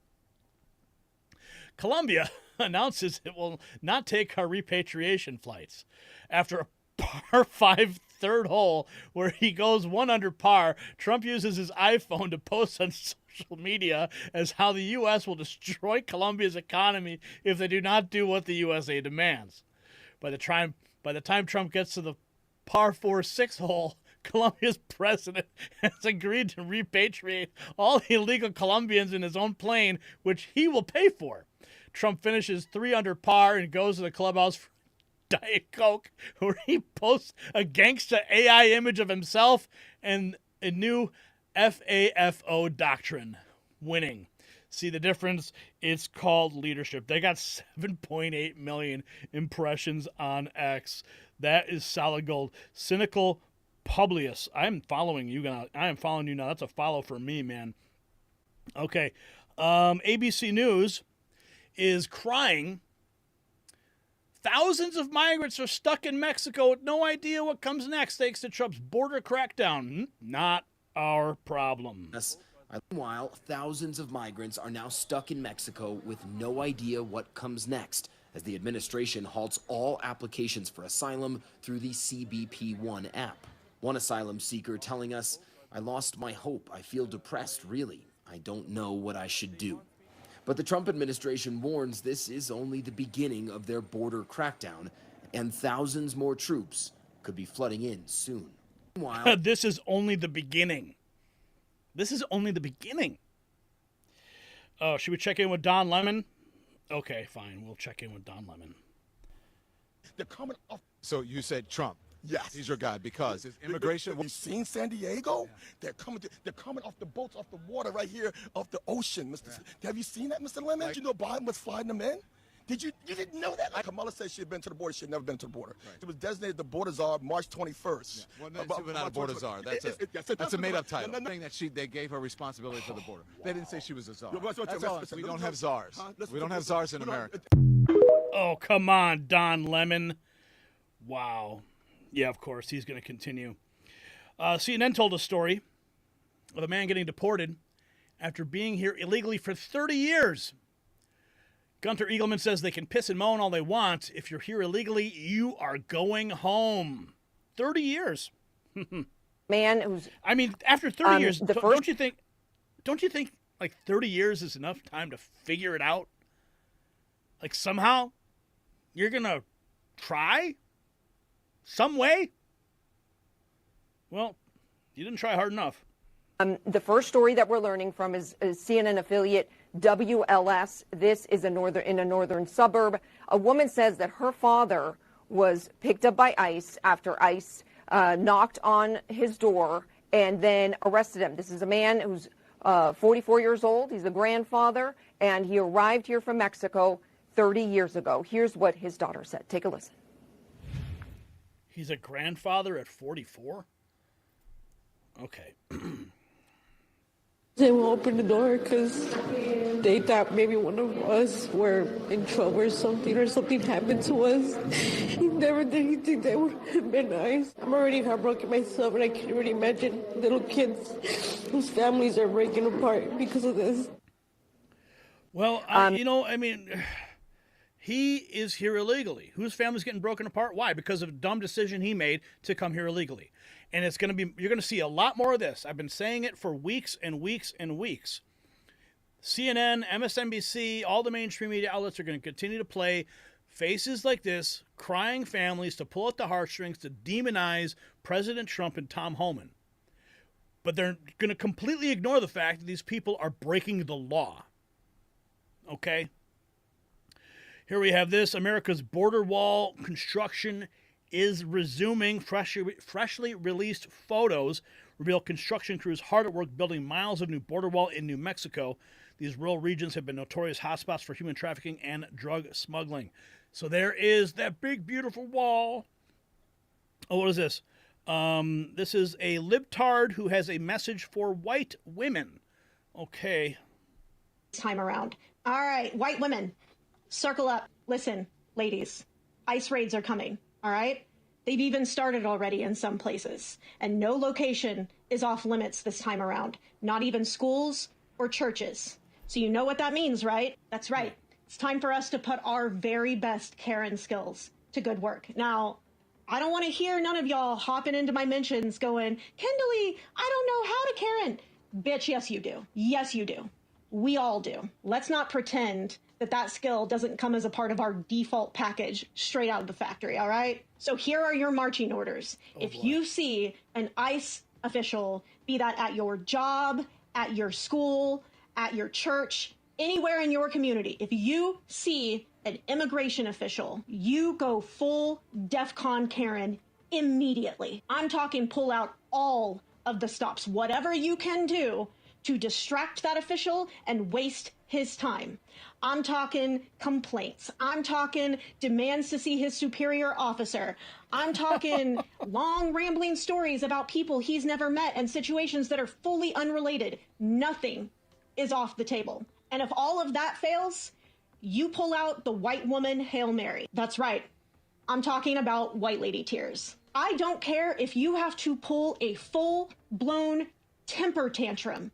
Colombia announces it will not take our repatriation flights. After a par 5 third hole where he goes 1 under par, Trump uses his iPhone to post on social media as how the U.S. will destroy Colombia's economy if they do not do what the USA demands. By the time Trump gets to the par 4 6th hole, Colombia's president has agreed to repatriate all the illegal Colombians in his own plane, which he will pay for. Trump finishes 3 under par and goes to the clubhouse for Diet Coke, where he posts a gangsta AI image of himself and a new FAFO doctrine. Winning. See the difference? It's called leadership. They got 7.8 million impressions on X. That is solid gold. Cynical Publius. I'm following you now. I am following you now. That's a follow for me, man. Okay. ABC News is crying. Thousands of migrants are stuck in Mexico with no idea what comes next thanks to Trump's border crackdown. Not our problem. Meanwhile, thousands of migrants are now stuck in Mexico with no idea what comes next as the administration halts all applications for asylum through the CBP-1 app. One asylum seeker telling us, "I lost my hope. I feel depressed, really. I don't know what I should do." But the Trump administration warns this is only the beginning of their border crackdown, and thousands more troops could be flooding in soon. Meanwhile, this is only the beginning. This is only the beginning. Oh, should we check in with Don Lemon? Okay, fine. We'll check in with Don Lemon. They're coming off. So you said Trump. Yes. He's your guy because his immigration. You've seen San Diego? They're coming off the boats, off the water right here, off the ocean. Have you seen that, Mr. Lemon? Did you know Biden was flying them in? You didn't know that? Like Kamala said she had been to the border. She had never been to the border. Right. It was designated the border czar March 21st. Yeah. Well, no, not a border czar. That's a made-up title. No. Saying that they gave her responsibility for the border. They didn't say she was a czar. That's all. We don't have czars. We don't have czars in America. Oh, come on, Don Lemon. Wow. Yeah, of course, he's going to continue. CNN told a story of a man getting deported after being here illegally for 30 years. Gunter Eagleman says they can piss and moan all they want. If you're here illegally, you are going home. 30 years. Man who's... I mean, after 30 years, don't you think like 30 years is enough time to figure it out? Like somehow you're going to try some way? Well, you didn't try hard enough. The first story that we're learning from is CNN affiliate WLS. This is in a northern suburb. A woman says that her father was picked up by ICE after ICE knocked on his door and then arrested him. This is a man who's 44 years old. He's a grandfather, and he arrived here from Mexico 30 years ago. Here's what his daughter said. Take a listen. He's a grandfather at 44? Okay. They won't open the door because they thought maybe one of us were in trouble or something happened to us. He never did anything that would have been nice. I'm already heartbroken myself, and I can't really imagine little kids whose families are breaking apart because of this. Well, he is here illegally. Whose family's getting broken apart? Why? Because of a dumb decision he made to come here illegally. And you're going to see a lot more of this. I've been saying it for weeks and weeks and weeks. CNN, MSNBC, all the mainstream media outlets are going to continue to play faces like this, crying families to pull at the heartstrings to demonize President Trump and Tom Homan. But they're going to completely ignore the fact that these people are breaking the law. Okay? Here we have this. America's border wall construction is resuming. Freshly released photos reveal construction crews hard at work building miles of new border wall in New Mexico. These rural regions have been notorious hotspots for human trafficking and drug smuggling. So there is that big, beautiful wall. Oh, what is this? This is a libtard who has a message for white women. Okay. Time around. All right, white women, circle up. Listen, ladies, ICE raids are coming, all right? They've even started already in some places, and no location is off limits this time around, not even schools or churches. So you know what that means, right? That's right. It's time for us to put our very best Karen skills to good work. Now, I don't want to hear none of y'all hopping into my mentions going, Kendall, I don't know how to Karen. Bitch, yes, you do. Yes, you do. We all do. Let's not pretend that that skill doesn't come as a part of our default package straight out of the factory, all right? So here are your marching orders. If you see an ICE official, be that at your job, at your school, at your church, anywhere in your community, if you see an immigration official, you go full DEFCON Karen immediately. I'm talking pull out all of the stops, whatever you can do to distract that official and waste his time. I'm talking complaints. I'm talking demands to see his superior officer. I'm talking long rambling stories about people he's never met and situations that are fully unrelated. Nothing is off the table. And if all of that fails, you pull out the white woman Hail Mary. That's right. I'm talking about white lady tears. I don't care if you have to pull a full-blown temper tantrum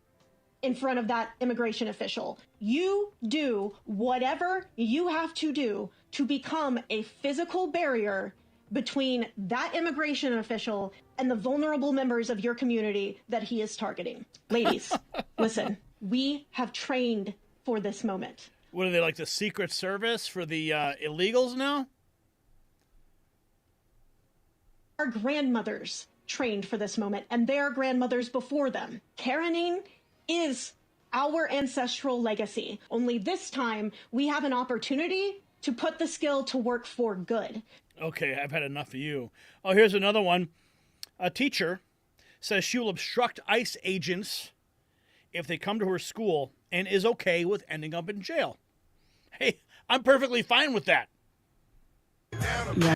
in front of that immigration official. You do whatever you have to do to become a physical barrier between that immigration official and the vulnerable members of your community that he is targeting. Ladies, listen, we have trained for this moment. What are they, like the Secret Service for the illegals now? Our grandmothers trained for this moment, and their grandmothers before them. Karening is our ancestral legacy. Only this time, we have an opportunity to put the skill to work for good. Okay, I've had enough of you. Oh, here's another one. A teacher says she will obstruct ICE agents if they come to her school and is okay with ending up in jail. Hey, I'm perfectly fine with that. Yeah,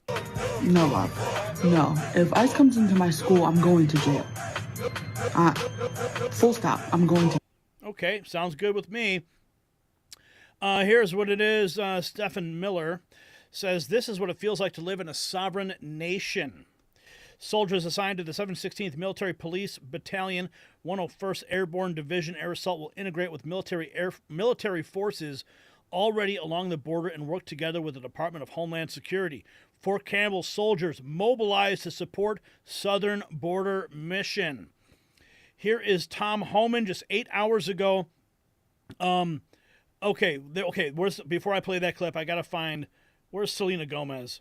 no, love. No. If ICE comes into my school, I'm going to jail. Full stop. I'm going to. Okay, sounds good with me. Here's what it is. Stephen Miller says, this is what it feels like to live in a sovereign nation. Soldiers assigned to the 716th Military Police Battalion, 101st Airborne Division Air Assault will integrate with military forces already along the border and work together with the Department of Homeland Security. Fort Campbell soldiers mobilized to support Southern Border Mission. Here is Tom Homan just 8 hours ago. Okay. Before I play that clip, I gotta find, where's Selena Gomez?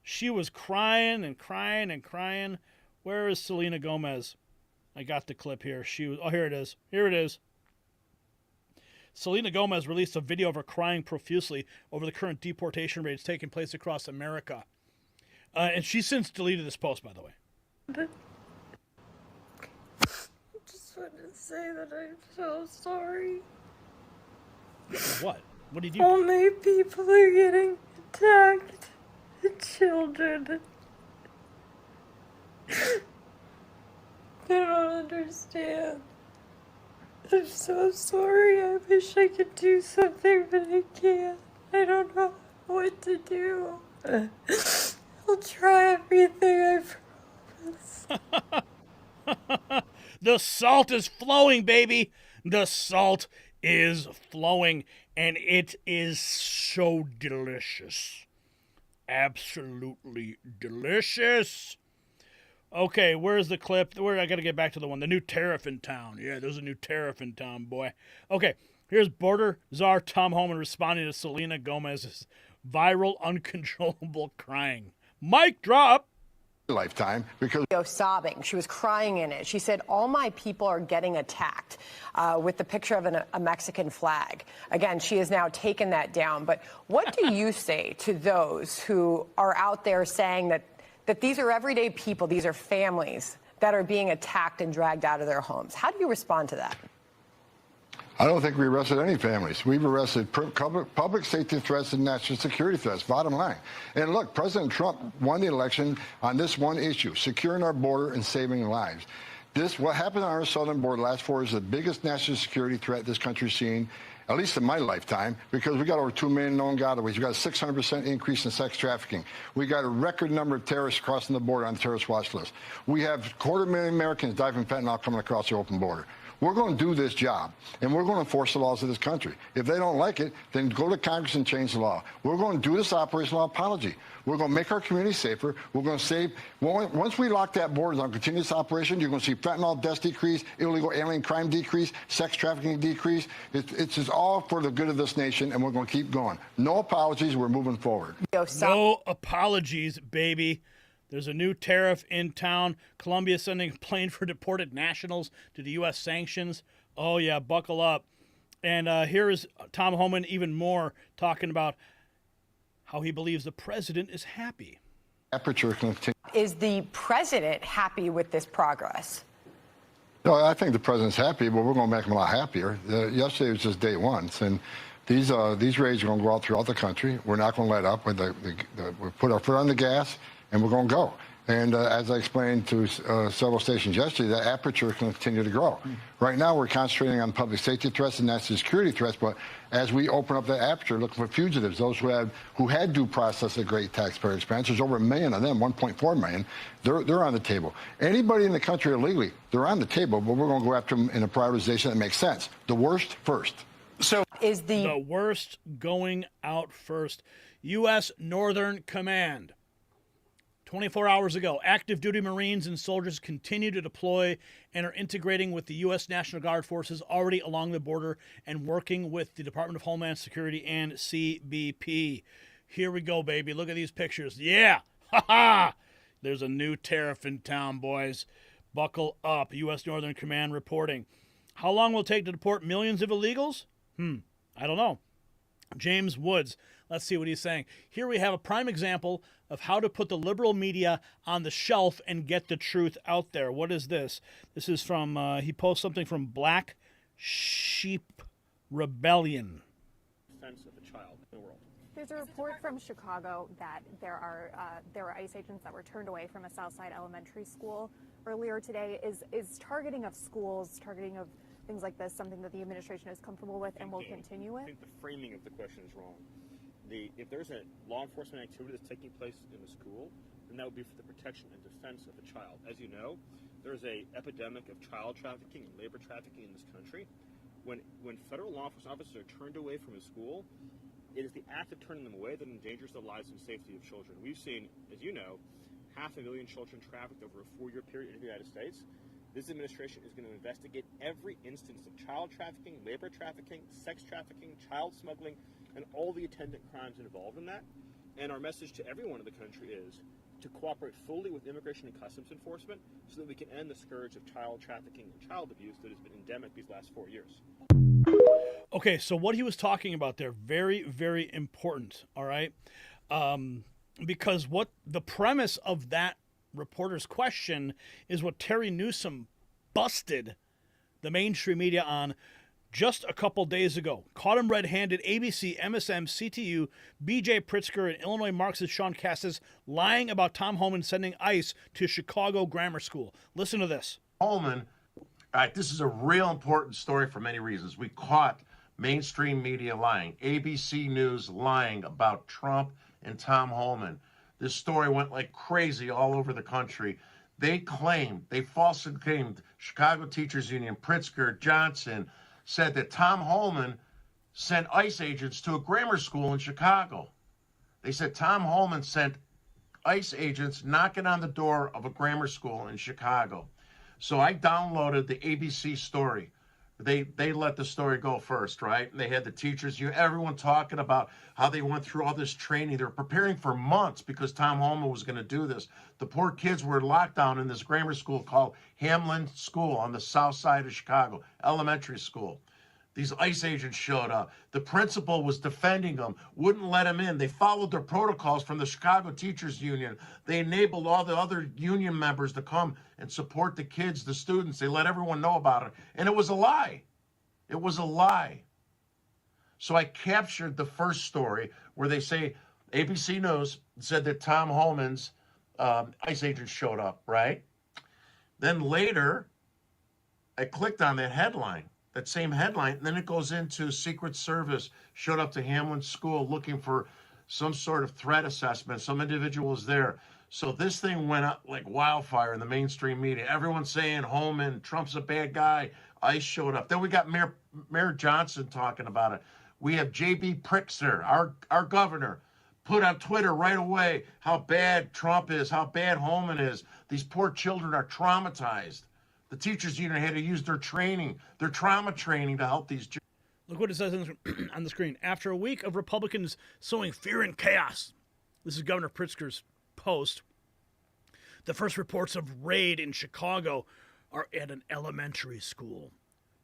She was crying and crying and crying. Where is Selena Gomez? I got the clip here. Here it is. Here it is. Selena Gomez released a video of her crying profusely over the current deportation raids taking place across America. And she's since deleted this post, by the way. I just want to say that I'm so sorry. What? What did you do? Only people are getting attacked. Children. I don't understand. I'm so sorry. I wish I could do something, but I can't. I don't know what to do. I'll try everything, I promise. The salt is flowing, baby. The salt is flowing, and it is so delicious. Absolutely delicious. Okay, where's the clip? I got to get back to the one. The new tariff in town. Yeah, there's a new tariff in town, boy. Okay, here's border czar Tom Homan responding to Selena Gomez's viral, uncontrollable crying. Mic drop. Lifetime because sobbing. She was crying in it. She said, all my people are getting attacked with the picture of a Mexican flag. Again, she has now taken that down. But what do you say to those who are out there saying that these are everyday people, these are families that are being attacked and dragged out of their homes? How do you respond to that? I don't think we arrested any families. We've arrested public safety threats and national security threats, bottom line. And look, President Trump won the election on this one issue, securing our border and saving lives. What happened on our southern border last 4 years is the biggest national security threat this country's seen at least in my lifetime, because we got over 2 million known gotaways. We got a 600% increase in sex trafficking. We got a record number of terrorists crossing the border on the terrorist watch list. We have 250,000 Americans die from fentanyl coming across the open border. We're going to do this job, and we're going to enforce the laws of this country. If they don't like it, then go to Congress and change the law. We're going to do this operational apology. We're going to make our community safer. We're going to save. Once we lock that border on continuous operation, you're going to see fentanyl deaths decrease, illegal alien crime decrease, sex trafficking decrease. It's just all for the good of this nation, and we're going to keep going. No apologies. We're moving forward. No apologies, baby. There's a new tariff in town. Colombia sending a plane for deported nationals to the U.S. sanctions. Oh, yeah, buckle up. And here is Tom Homan even more talking about how he believes the president is happy. Is the president happy with this progress? No, I think the president's happy, but we're going to make him a lot happier. Yesterday was just day one, and these raids are going to go out throughout the country. We're not going to let up. We put our foot on the gas, and we're going to go. And as I explained to several stations yesterday, the aperture can continue to grow. Right now, we're concentrating on public safety threats and national security threats, but as we open up that aperture, looking for fugitives, those who had due process at great taxpayer expense, there's over 1 million of them, 1.4 million, they're on the table. Anybody in the country illegally, they're on the table, but we're going to go after them in a prioritization that makes sense. The worst first. So is the worst going out first. U.S. Northern Command. 24 hours ago, active duty Marines and soldiers continue to deploy and are integrating with the U.S. National Guard forces already along the border and working with the Department of Homeland Security and CBP. Here we go, baby. Look at these pictures. Yeah. Ha-ha. There's a new tariff in town, boys. Buckle up. U.S. Northern Command reporting. How long will it take to deport millions of illegals? I don't know. James Woods. Let's see what he's saying. Here we have a prime example of how to put the liberal media on the shelf and get the truth out there. What is this? This is from, he posts something from Black Sheep Rebellion. Defense of the child in the world. There's a report from Chicago that there were ICE agents that were turned away from a Southside elementary school earlier today. Is targeting of schools, targeting of things like this something that the administration is comfortable with and will continue with? I think the framing of the question is wrong. If there's a law enforcement activity that's taking place in the school, then that would be for the protection and defense of the child. As you know, there's an epidemic of child trafficking and labor trafficking in this country. When federal law enforcement officers are turned away from a school, it is the act of turning them away that endangers the lives and safety of children. We've seen, as you know, 500,000 children trafficked over a 4-year period in the United States. This administration is going to investigate every instance of child trafficking, labor trafficking, sex trafficking, child smuggling, and all the attendant crimes involved in that. And our message to everyone in the country is to cooperate fully with Immigration and Customs Enforcement so that we can end the scourge of child trafficking and child abuse that has been endemic these last 4 years. Okay, so what he was talking about there, very, very important, all right? Because what the premise of that reporter's question is what Terry Newsom busted the mainstream media on just a couple days ago. Caught him red-handed. ABC, MSM, CTU, BJ Pritzker, and Illinois Marxist Sean Cassis lying about Tom Homan sending ICE to Chicago Grammar School. Listen to this. Homan, all right, this is a real important story for many reasons. We caught mainstream media lying. ABC News lying about Trump and Tom Homan. This story went like crazy all over the country. They falsely claimed, Chicago Teachers Union, Pritzker, Johnson, said that Tom Homan sent ICE agents to a grammar school in Chicago. They said Tom Homan sent ICE agents knocking on the door of a grammar school in Chicago. So I downloaded the ABC story. They let the story go first, right? And they had the teachers, everyone talking about how they went through all this training. They were preparing for months because Tom Homan was going to do this. The poor kids were locked down in this grammar school called Hamlin School on the south side of Chicago, elementary school. These ICE agents showed up. The principal was defending them, wouldn't let them in. They followed their protocols from the Chicago Teachers Union. They enabled all the other union members to come and support the kids, the students. They let everyone know about it. And it was a lie. It was a lie. So I captured the first story where they say, ABC News said that Tom Homan's ICE agents showed up, right? Then later, I clicked on that headline. that same headline, and then it goes into Secret Service showed up to Hamlin School looking for some sort of threat assessment. Some individual was there. So this thing went up like wildfire in the mainstream media. Everyone's saying Holman, Trump's a bad guy. ICE showed up. Then we got Mayor Johnson talking about it. We have J.B. Pritzker, our governor, put on Twitter right away how bad Trump is, how bad Holman is. These poor children are traumatized. The teachers union had to use their training, their trauma training to help these. Look what it says on the screen. After a week of Republicans sowing fear and chaos, this is Governor Pritzker's post. The first reports of raid in Chicago are at an elementary school.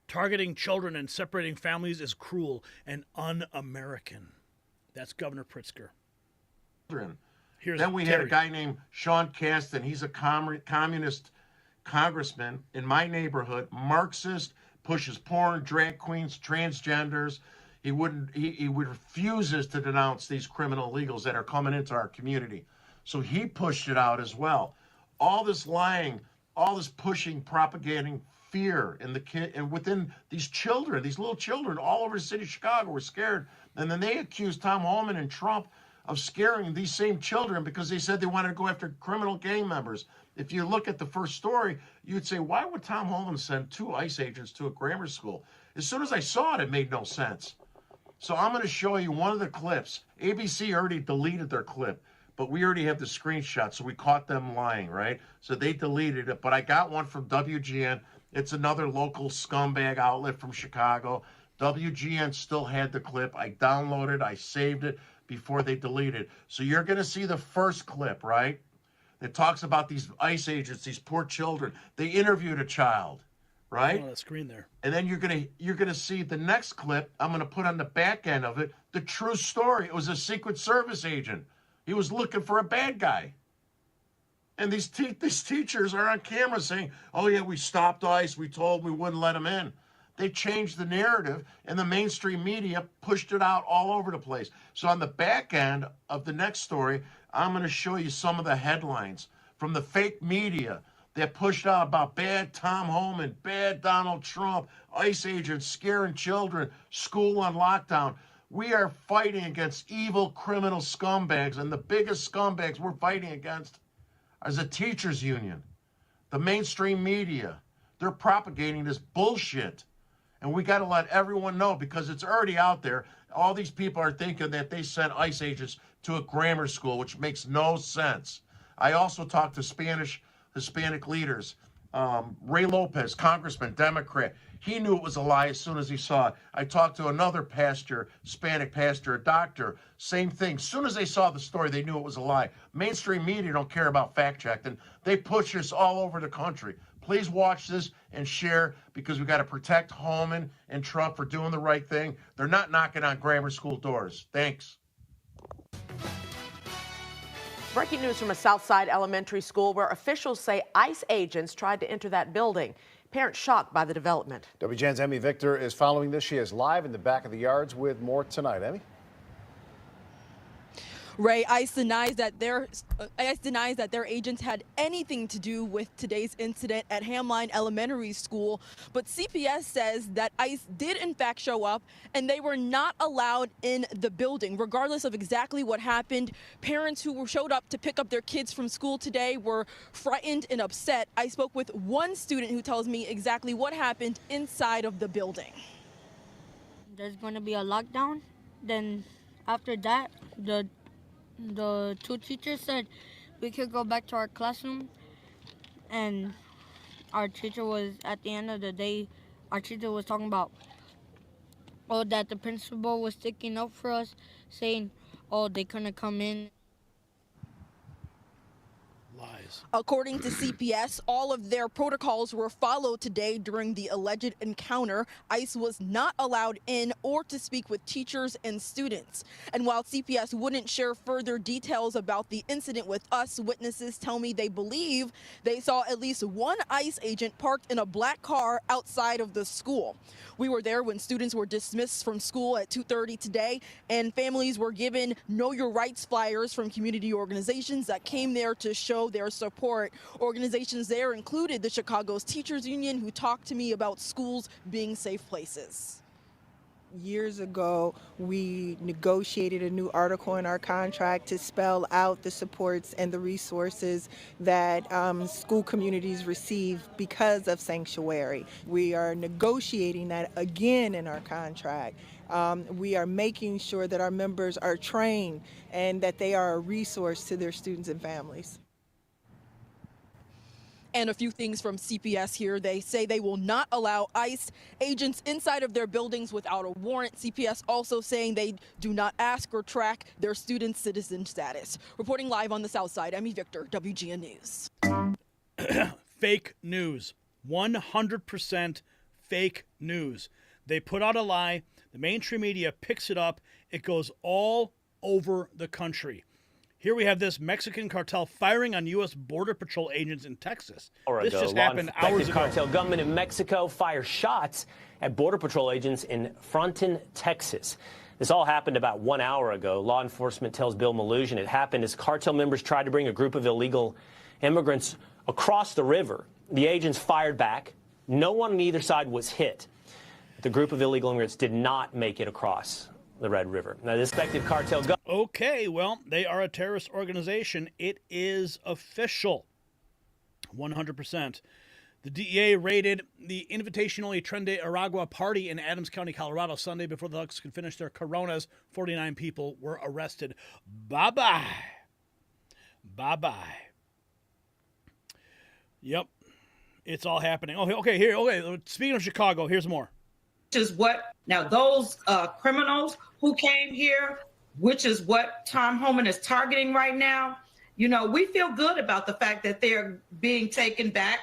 Targeting children and separating families is cruel and un-American. That's Governor Pritzker. Then we had a guy named Sean Casten. He's a communist congressman in my neighborhood, Marxist, pushes porn, drag queens, transgenders. He refuses to denounce these criminal illegals that are coming into our community. So he pushed it out as well. All this lying, all this pushing, propagating fear in the kid and within these children, these little children all over the city of Chicago were scared. And then they accused Tom Holman and Trump of scaring these same children because they said they wanted to go after criminal gang members. If you look at the first story, you'd say, why would Tom Holman send 2 ICE agents to a grammar school? As soon as I saw it, it made no sense. So I'm going to show you one of the clips. ABC already deleted their clip, but we already have the screenshot, so we caught them lying, right? So they deleted it, but I got one from WGN. It's another local scumbag outlet from Chicago. WGN still had the clip. I downloaded, I saved it before they deleted it. So you're going to see the first clip, right? It talks about these ICE agents, these poor children. They interviewed a child, right? On the screen there. And then you're gonna see the next clip. I'm gonna put on the back end of it the true story. It was a Secret Service agent. He was looking for a bad guy. And these teachers are on camera saying, "Oh yeah, we stopped ICE. We told we wouldn't let them in." They changed the narrative, and the mainstream media pushed it out all over the place. So on the back end of the next story, I'm going to show you some of the headlines from the fake media that pushed out about bad Tom Holman, bad Donald Trump, ICE agents scaring children, school on lockdown. We are fighting against evil criminal scumbags, and the biggest scumbags we're fighting against is the teachers union, the mainstream media. They're propagating this bullshit. And we got to let everyone know because it's already out there. All these people are thinking that they sent ICE agents to a grammar school, which makes no sense. I also talked to Hispanic leaders. Ray Lopez, congressman, Democrat. He knew it was a lie as soon as he saw it. I talked to another pastor, Hispanic pastor, a doctor. Same thing. As soon as they saw the story, they knew it was a lie. Mainstream media don't care about fact-checking. They push this all over the country. Please watch this and share because we got to protect Holman and Trump for doing the right thing. They're not knocking on grammar school doors. Thanks. Breaking news from a Southside elementary school where officials say ICE agents tried to enter that building. Parents shocked by the development. WGN's Emmy Victor is following this. She is live in the back of the yards with more tonight. Emmy? Ray, ICE denies that their agents had anything to do with today's incident at Hamline Elementary School, but CPS says that ICE did in fact show up and they were not allowed in the building. Regardless of exactly what happened, parents who showed up to pick up their kids from school today were frightened and upset. I spoke with one student who tells me exactly what happened inside of the building. There's going to be a lockdown. Then after that, the 2 teachers said we could go back to our classroom, and our teacher was, at the end of the day, our teacher was talking about, that the principal was sticking up for us, saying, they couldn't come in. Lies. According to CPS, all of their protocols were followed today during the alleged encounter. ICE was not allowed in or to speak with teachers and students. And while CPS wouldn't share further details about the incident with us, witnesses tell me they believe they saw at least one ICE agent parked in a black car outside of the school. We were there when students were dismissed from school at 2:30 today, and families were given Know Your Rights flyers from community organizations that came there to show their support. Organizations there included the Chicago's Teachers Union, who talked to me about schools being safe places. Years ago, we negotiated a new article in our contract to spell out the supports and the resources that school communities receive because of sanctuary. We are negotiating that again in our contract. We are making sure that our members are trained and that they are a resource to their students and families. And a few things from CPS here. They say they will not allow ICE agents inside of their buildings without a warrant. CPS also saying they do not ask or track their students' citizen status. Reporting live on the South Side, Emmy Victor, WGN News. Fake news. 100% fake news. They put out a lie. The mainstream media picks it up. It goes all over the country. Here we have this Mexican cartel firing on U.S. Border Patrol agents in Texas. This just happened hours ago. Cartel gunmen in Mexico fire shots at Border Patrol agents in Fronton, Texas. This all happened about 1 hour ago. Law enforcement tells Bill Mallusion it happened as cartel members tried to bring a group of illegal immigrants across the river. The agents fired back. No one on either side was hit. The group of illegal immigrants did not make it across the Red River. Now, the suspected cartel... Okay, well, they are a terrorist organization. It is official. 100%. The DEA raided the invitation-only Tren de Aragua party in Adams County, Colorado, Sunday before the thugs could finish their Coronas. 49 people were arrested. Bye-bye. Bye-bye. Yep. It's all happening. Okay. Speaking of Chicago, here's more. Which is what, now those criminals who came here, which is what Tom Homan is targeting right now, you know, we feel good about the fact that they're being taken back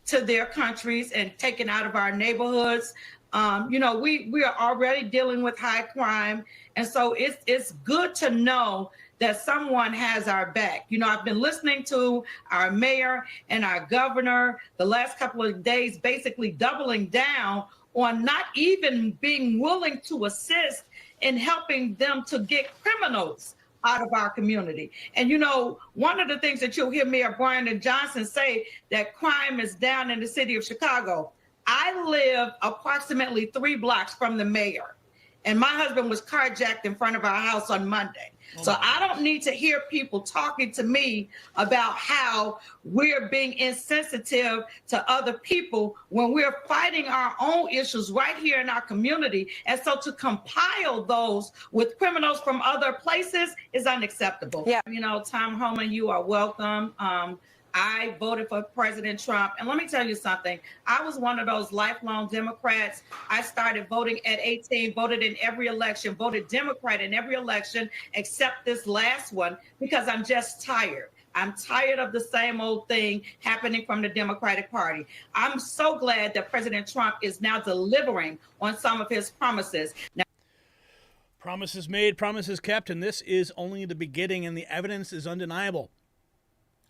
to their countries and taken out of our neighborhoods. You know, we are already dealing with high crime. And so it's good to know that someone has our back. You know, I've been listening to our mayor and our governor the last couple of days, basically doubling down on not even being willing to assist in helping them to get criminals out of our community. And, you know, one of the things that you'll hear Mayor Brandon Johnson say, that crime is down in the city of Chicago. I live approximately 3 blocks from the mayor, and my husband was carjacked in front of our house on Monday. So I don't need to hear people talking to me about how we're being insensitive to other people when we're fighting our own issues right here in our community. And so to compile those with criminals from other places is unacceptable. Yeah. You know, Tom Homan, you are welcome. I voted for President Trump. And let me tell you something. I was one of those lifelong Democrats. I started voting at 18, voted in every election, voted Democrat in every election except this last one, because I'm just tired. I'm tired of the same old thing happening from the Democratic Party. I'm so glad that President Trump is now delivering on some of his promises. Now, promises made, promises kept, and this is only the beginning, and the evidence is undeniable.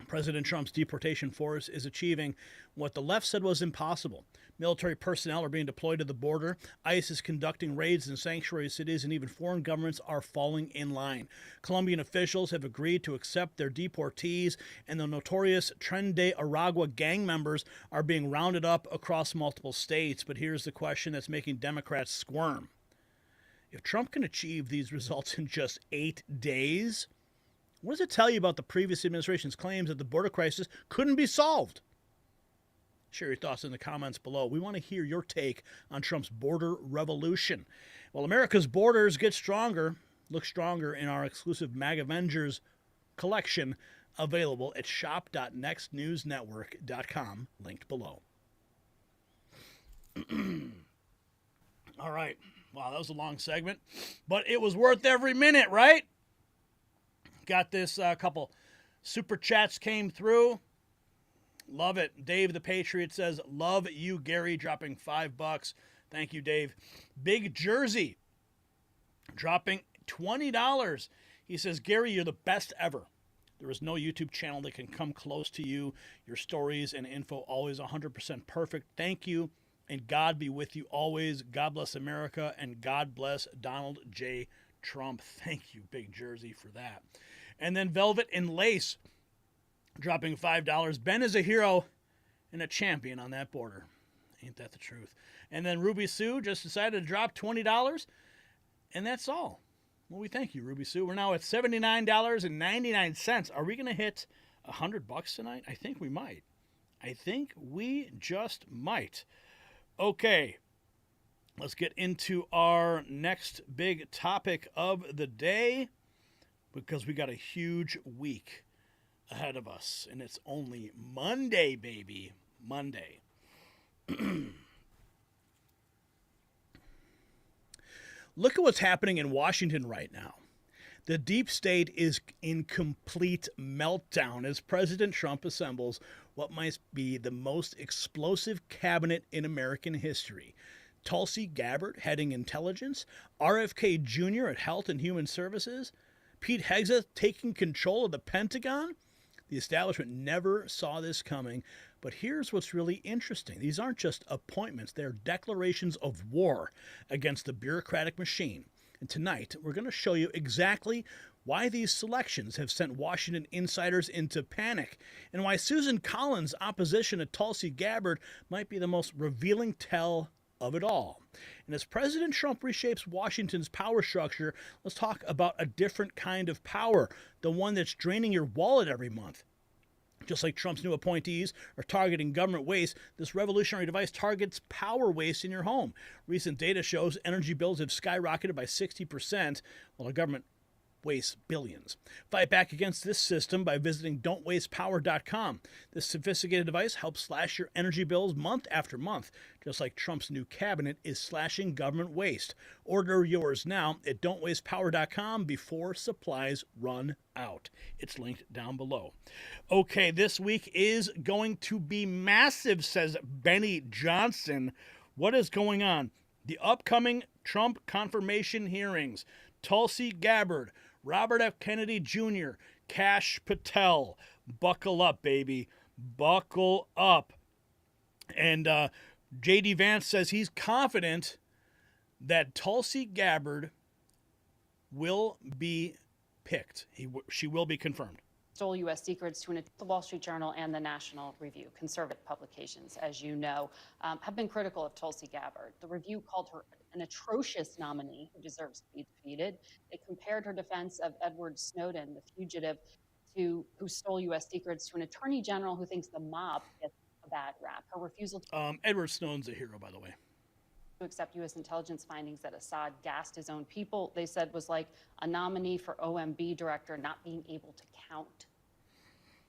President Trump's deportation force is achieving what the left said was impossible. Military personnel are being deployed to the border. ICE is conducting raids in sanctuary cities, and even foreign governments are falling in line. Colombian officials have agreed to accept their deportees, and the notorious Tren de Aragua gang members are being rounded up across multiple states. But here's the question that's making Democrats squirm. If Trump can achieve these results in just 8 days, what does it tell you about the previous administration's claims that the border crisis couldn't be solved? Share your thoughts in the comments below. We want to hear your take on Trump's border revolution. Well, America's borders get stronger, look stronger in our exclusive MAG Avengers collection, available at shop.nextnewsnetwork.com, linked below. All right. Wow, that was a long segment, but it was worth every minute, right? Got this couple super chats came through. Love it. Dave the Patriot says, love you, Gary, dropping $5. Thank you, Dave. Big Jersey dropping $20. He says, Gary, you're the best ever. There is no YouTube channel that can come close to you. Your stories and info always 100% perfect. Thank you, and God be with you always. God bless America, and God bless Donald J. Trump. Thank you, Big Jersey, for that. And then Velvet and Lace, dropping $5. Ben is a hero and a champion on that border. Ain't that the truth? And then Ruby Sue just decided to drop $20, and that's all. Well, we thank you, Ruby Sue. We're now at $79.99. Are we going to hit $100 tonight? I think we might. I think we just might. Okay, let's get into our next big topic of the day, because we got a huge week ahead of us, and it's only Monday, baby. Monday. Look at what's happening in Washington right now. The deep state is in complete meltdown as President Trump assembles what might be the most explosive cabinet in American history. Tulsi Gabbard heading intelligence, RFK Jr. at Health and Human Services, Pete Hegseth taking control of the Pentagon. The establishment never saw this coming. But here's what's really interesting. These aren't just appointments. They're declarations of war against the bureaucratic machine. And tonight, we're going to show you exactly why these selections have sent Washington insiders into panic, and why Susan Collins' opposition to Tulsi Gabbard might be the most revealing tell of it all. And as President Trump reshapes Washington's power structure, let's talk about a different kind of power, the one that's draining your wallet every month. Just like Trump's new appointees are targeting government waste, this revolutionary device targets power waste in your home. Recent data shows energy bills have skyrocketed by 60%, while the government wastes billions. Fight back against this system by visiting don'twastepower.com. This sophisticated device helps slash your energy bills month after month, just like Trump's new cabinet is slashing government waste. Order yours now at don'twastepower.com before supplies run out. It's linked down below. Okay, this week is going to be massive, says Benny Johnson. What is going on? The upcoming Trump confirmation hearings. Tulsi Gabbard, Robert F. Kennedy Jr., Kash Patel. Buckle up, baby. Buckle up. And J.D. Vance says he's confident that Tulsi Gabbard will be picked. She will be confirmed. Stole U.S. secrets to the Wall Street Journal and the National Review. Conservative publications, as you know, have been critical of Tulsi Gabbard. The Review called her an atrocious nominee who deserves to be defeated. They compared her defense of Edward Snowden, the fugitive who stole U.S. secrets, to an attorney general who thinks the mob gets a bad rap. Her refusal to Edward Snowden's a hero, by the way. To accept U.S. intelligence findings that Assad gassed his own people, they said, was like a nominee for OMB director not being able to count.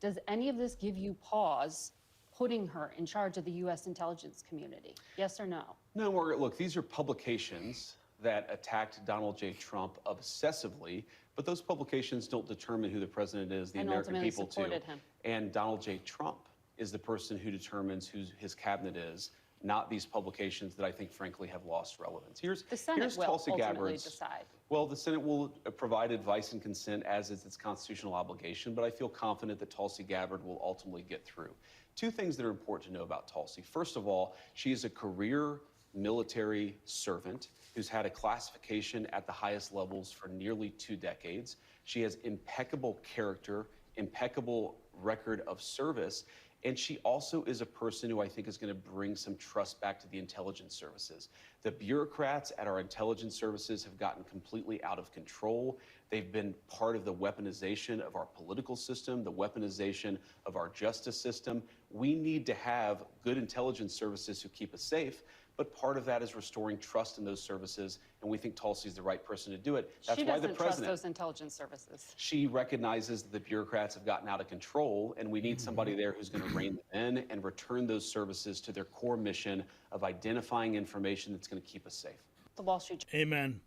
Does any of this give you pause putting her in charge of the U.S. intelligence community? Yes or no? No, Margaret, look, these are publications that attacked Donald J. Trump obsessively, but those publications don't determine who the president is, the American people do. Him. And Donald J. Trump is the person who determines who his cabinet is, not these publications that I think, frankly, have lost relevance. The Senate will Tulsi ultimately Gabbard's, decide. Well, the Senate will provide advice and consent, as is its constitutional obligation, but I feel confident that Tulsi Gabbard will ultimately get through. Two things that are important to know about Tulsi. First of all, she is a career military servant who's had a classification at the highest levels for nearly 2 decades. She has impeccable character, impeccable record of service, and she also is a person who I think is going to bring some trust back to the intelligence services. The bureaucrats at our intelligence services have gotten completely out of control. They've been part of the weaponization of our political system, the weaponization of our justice system. We need to have good intelligence services who keep us safe, but part of that is restoring trust in those services, and we think Tulsi is the right person to do it. That's she why doesn't the president trust those intelligence services. She recognizes that the bureaucrats have gotten out of control, and we need somebody there who's going to rein them in and return those services to their core mission of identifying information that's going to keep us safe. The Wall Street. Amen.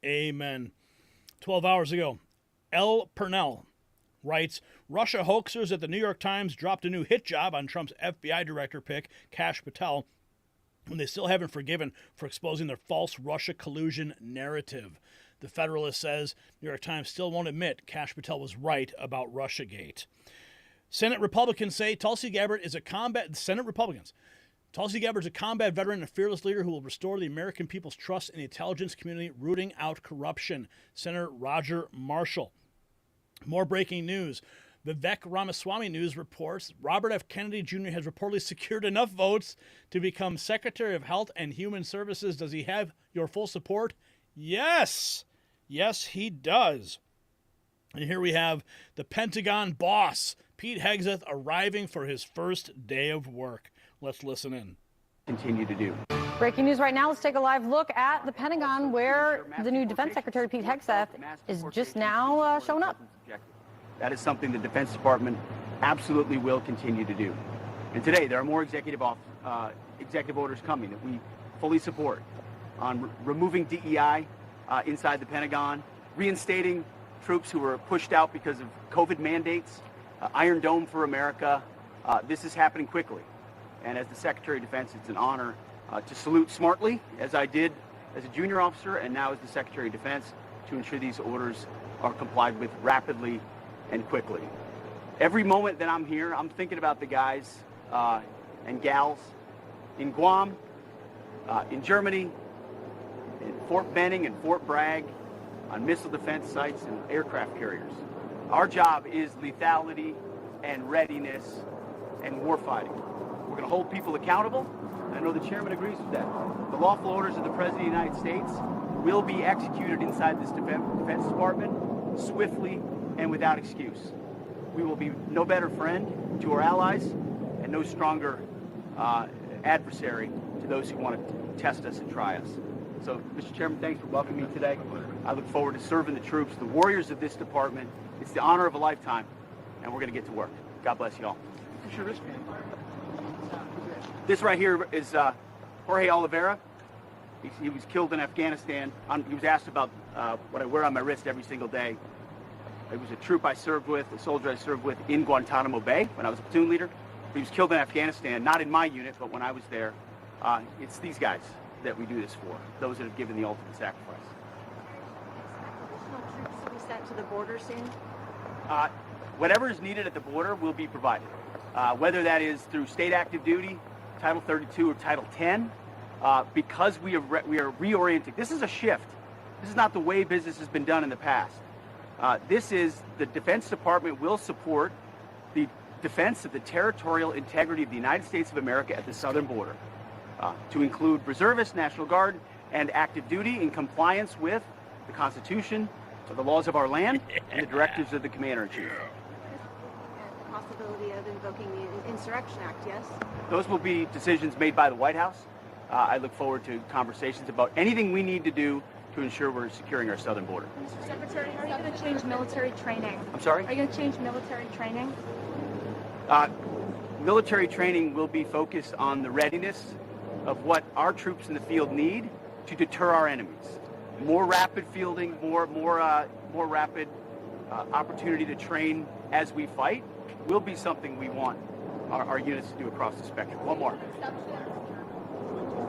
Amen. 12 hours ago, L. Purnell writes, Russia hoaxers at the New York Times dropped a new hit job on Trump's FBI director pick, Kash Patel, when they still haven't forgiven for exposing their false Russia collusion narrative. The Federalist says New York Times still won't admit Kash Patel was right about Russiagate. Senate Republicans say Tulsi Gabbard is a combat veteran and a fearless leader who will restore the American people's trust in the intelligence community, rooting out corruption. Senator Roger Marshall. More breaking news. Vivek Ramaswamy News reports Robert F. Kennedy Jr. has reportedly secured enough votes to become Secretary of Health and Human Services. Does he have your full support? Yes. Yes, he does. And here we have the Pentagon boss, Pete Hegseth, arriving for his first day of work. Let's listen in. Continue to do. Breaking news right now. Let's take a live look at the Pentagon, where the new Defense Secretary, Pete Hegseth, is just now showing up. That is something the Defense Department absolutely will continue to do. And today, there are more executive orders coming that we fully support on removing DEI inside the Pentagon, reinstating troops who were pushed out because of COVID mandates, Iron Dome for America. This is happening quickly. And as the Secretary of Defense, it's an honor to salute smartly, as I did as a junior officer and now as the Secretary of Defense, to ensure these orders are complied with rapidly and quickly. Every moment that I'm here, I'm thinking about the guys and gals in Guam, in Germany, in Fort Benning and Fort Bragg, on missile defense sites and aircraft carriers. Our job is lethality and readiness and warfighting. We're going to hold people accountable. I know the chairman agrees with that. The lawful orders of the President of the United States will be executed inside this Defense Department swiftly and without excuse. We will be no better friend to our allies and no stronger adversary to those who want to test us and try us. So, Mr. Chairman, thanks for welcoming me today. I look forward to serving the troops, the warriors of this department. It's the honor of a lifetime, and we're going to get to work. God bless you all. This right here is Jorge Oliveira. He was killed in Afghanistan. He was asked about what I wear on my wrist every single day. It was a troop I served with, a soldier I served with in Guantanamo Bay when I was a platoon leader. He was killed in Afghanistan, not in my unit, but when I was there. It's these guys that we do this for, those that have given the ultimate sacrifice. Additional troops to be sent to the border soon? Whatever is needed at the border will be provided, whether that is through state active duty, Title 32 or Title 10, because we are reorienting. This is a shift. This is not the way business has been done in the past. This is the Defense Department will support the defense of the territorial integrity of the United States of America at the southern border, to include reservists, National Guard, and active duty in compliance with the Constitution, the laws of our land, and the directives of the Commander-in-Chief. The possibility of invoking the Insurrection Act, yes? Those will be decisions made by the White House. I look forward to conversations about anything we need to do to ensure we're securing our southern border. Mr. Secretary, are you going to change military training? I'm sorry? Are you going to change military training? Military training will be focused on the readiness of what our troops in the field need to deter our enemies. More rapid fielding, more rapid opportunity to train as we fight will be something we want our units to do across the spectrum. One more.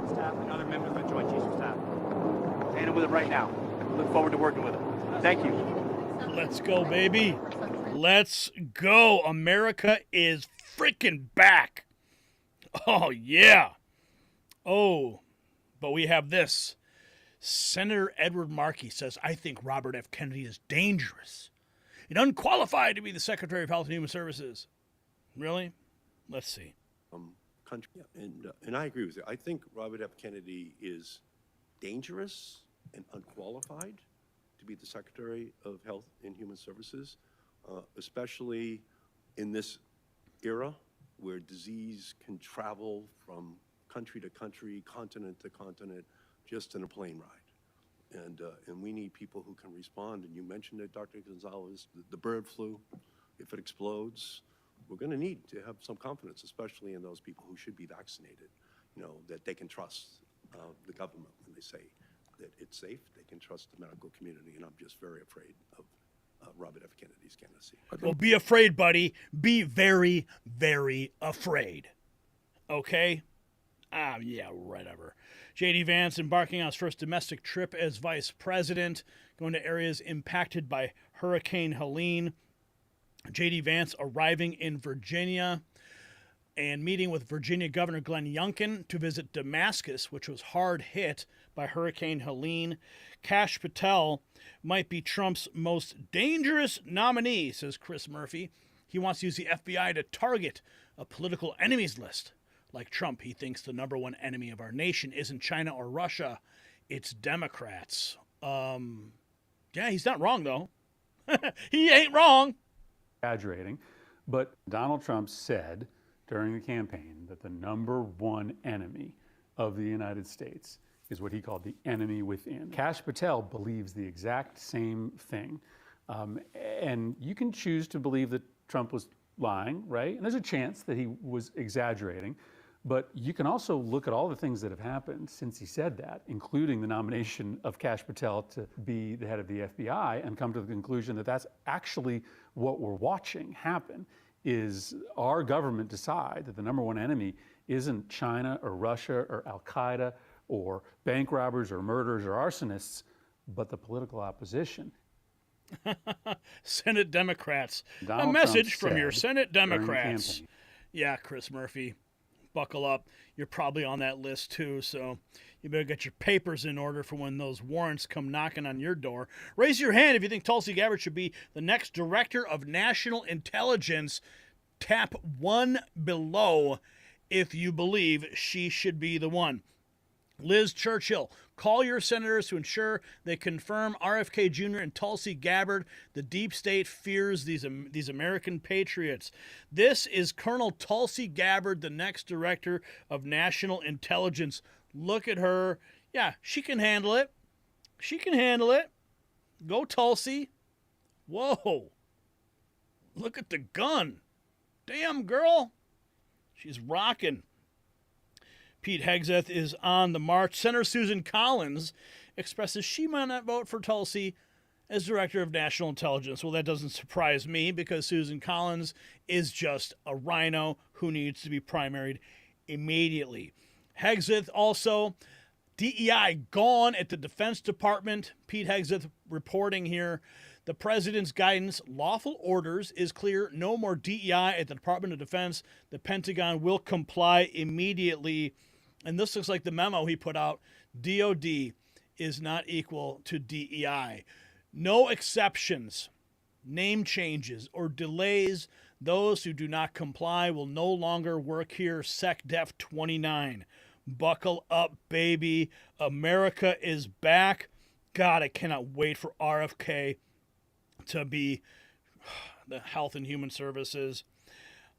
Staff and other members of the Joint Chiefs of Staff. And with it right now. Look forward to working with them. Thank you. Let's go, baby. Let's go. America is freaking back. Oh, yeah. Oh, but we have this. Senator Edward Markey says, I think Robert F. Kennedy is dangerous and unqualified to be the Secretary of Health and Human Services. Really? Let's see. Country, and I agree with you. I think Robert F. Kennedy is dangerous and unqualified to be the Secretary of Health and Human Services, especially in this era where disease can travel from country to country, continent to continent, just in a plane ride. And we need people who can respond. And you mentioned it, Dr. Gonzalez, the bird flu, if it explodes, we're going to need to have some confidence, especially in those people who should be vaccinated, that they can trust the government when they say that it's safe. They can trust the medical community, and I'm just very afraid of Robert F. Kennedy's candidacy. Well, be afraid, buddy. Be very, very afraid. Okay? Yeah, whatever. J.D. Vance embarking on his first domestic trip as vice president, going to areas impacted by Hurricane Helene. J.D. Vance arriving in Virginia and meeting with Virginia Governor Glenn Youngkin to visit Damascus, which was hard hit by Hurricane Helene. Kash Patel might be Trump's most dangerous nominee, says Chris Murphy. He wants to use the FBI to target a political enemies list. Like Trump, he thinks the number one enemy of our nation isn't China or Russia, it's Democrats. Yeah, he's not wrong, though. He ain't wrong. Exaggerating, but Donald Trump said during the campaign that the number one enemy of the United States is what he called the enemy within. Kash Patel believes the exact same thing. And you can choose to believe that Trump was lying, right? And there's a chance that he was exaggerating. But you can also look at all the things that have happened since he said that, including the nomination of Kash Patel to be the head of the FBI, and come to the conclusion that that's actually what we're watching happen, is our government decide that the number one enemy isn't China or Russia or Al-Qaeda or bank robbers or murderers or arsonists, but the political opposition. Senate Democrats. Donald A message Trump from your said Senate during the Democrats. campaign. Yeah, Chris Murphy, buckle up. You're probably on that list too, so you better get your papers in order for when those warrants come knocking on your door. Raise your hand if you think Tulsi Gabbard should be the next Director of National Intelligence. Tap 1 below if you believe she should be the one. Liz Churchill, call your senators to ensure they confirm RFK Jr. and Tulsi Gabbard. The deep state fears these American patriots. This is Colonel Tulsi Gabbard, the next Director of National Intelligence. Look at her. Yeah, she can handle it. She can handle it. Go Tulsi. Whoa. Look at the gun. Damn, girl. She's rocking. Pete Hegseth is on the march. Senator Susan Collins expresses she might not vote for Tulsi as Director of National Intelligence. Well, that doesn't surprise me because Susan Collins is just a rhino who needs to be primaried immediately. Hegseth also, DEI gone at the Defense Department. Pete Hegseth reporting here. The president's guidance, lawful orders, is clear. No more DEI at the Department of Defense. The Pentagon will comply immediately. And this looks like the memo he put out. DOD is not equal to DEI. No exceptions, name changes, or delays. Those who do not comply will no longer work here. SecDef 29. Buckle up, baby. America is back. God, I cannot wait for RFK to be the Health and Human Services.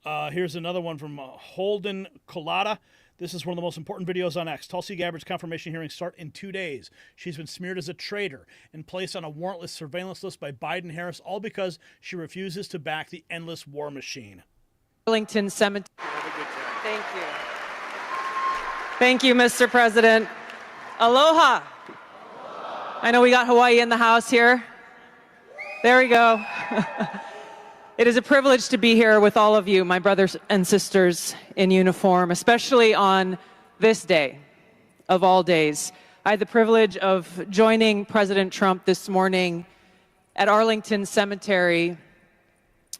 Here's another one from Holden Collada. This is one of the most important videos on X. Tulsi Gabbard's confirmation hearings start in 2 days. She's been smeared as a traitor and placed on a warrantless surveillance list by Biden Harris, all because she refuses to back the endless war machine. Arlington Cemetery. Thank you. Thank you, Mr. President. Aloha. I know we got Hawaii in the house here. There we go. It is a privilege to be here with all of you, my brothers and sisters in uniform, especially on this day of all days. I had the privilege of joining President Trump this morning at Arlington Cemetery,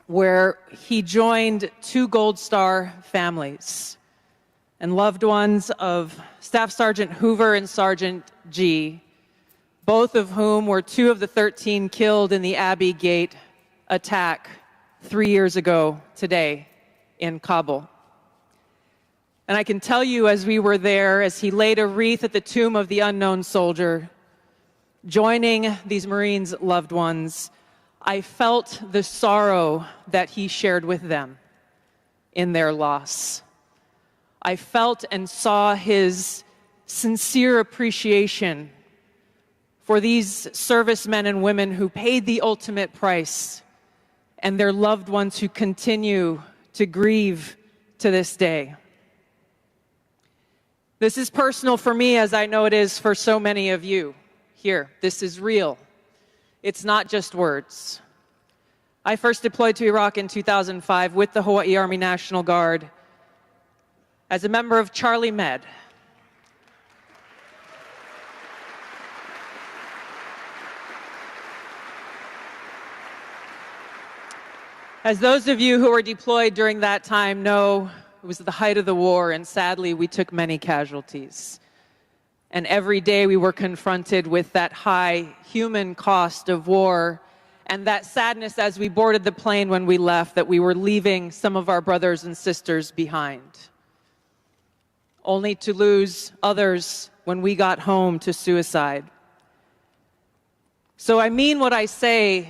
where he joined 2 Gold Star families and loved ones of Staff Sergeant Hoover and Sergeant G, both of whom were 2 of the 13 killed in the Abbey Gate attack 3 years ago today in Kabul. And I can tell you, as we were there, as he laid a wreath at the tomb of the unknown soldier, joining these Marines' loved ones, I felt the sorrow that he shared with them in their loss. I felt and saw his sincere appreciation for these servicemen and women who paid the ultimate price and their loved ones who continue to grieve to this day. This is personal for me, as I know it is for so many of you here. This is real. It's not just words. I first deployed to Iraq in 2005 with the Hawaii Army National Guard as a member of Charlie Med. As those of you who were deployed during that time know, it was the height of the war, and sadly, we took many casualties. And every day we were confronted with that high human cost of war and that sadness as we boarded the plane when we left, that we were leaving some of our brothers and sisters behind, only to lose others when we got home to suicide. So I mean what I say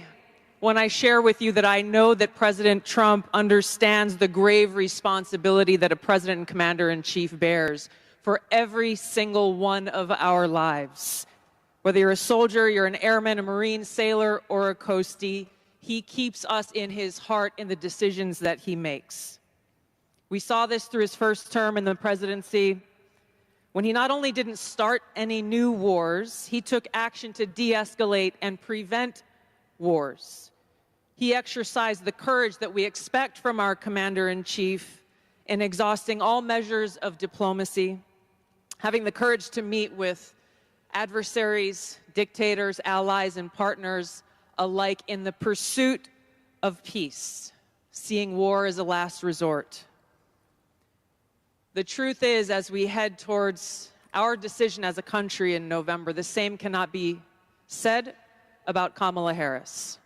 when I share with you that I know that President Trump understands the grave responsibility that a president and commander-in-chief bears for every single one of our lives. Whether you're a soldier, you're an airman, a Marine, sailor, or a coastie, he keeps us in his heart in the decisions that he makes. We saw this through his first term in the presidency, when he not only didn't start any new wars, he took action to de-escalate and prevent wars. He exercised the courage that we expect from our commander-in-chief in exhausting all measures of diplomacy, having the courage to meet with adversaries, dictators, allies, and partners alike in the pursuit of peace, seeing war as a last resort. The truth is, as we head towards our decision as a country in November, the same cannot be said about Kamala Harris.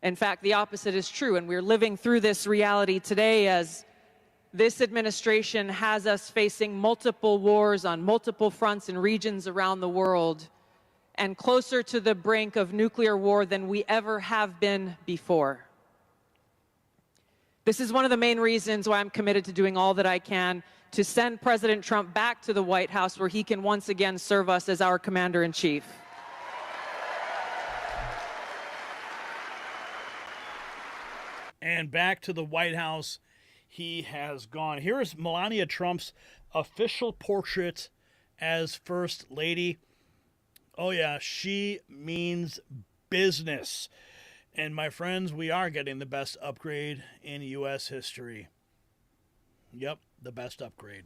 In fact, the opposite is true, and we're living through this reality today as this administration has us facing multiple wars on multiple fronts and regions around the world, and closer to the brink of nuclear war than we ever have been before. This is one of the main reasons why I'm committed to doing all that I can to send President Trump back to the White House, where he can once again serve us as our commander-in-chief. And back to the White House he has gone. Here is Melania Trump's official portrait as First Lady. Oh yeah, she means business. And my friends, we are getting the best upgrade in U.S. history. Yep, the best upgrade.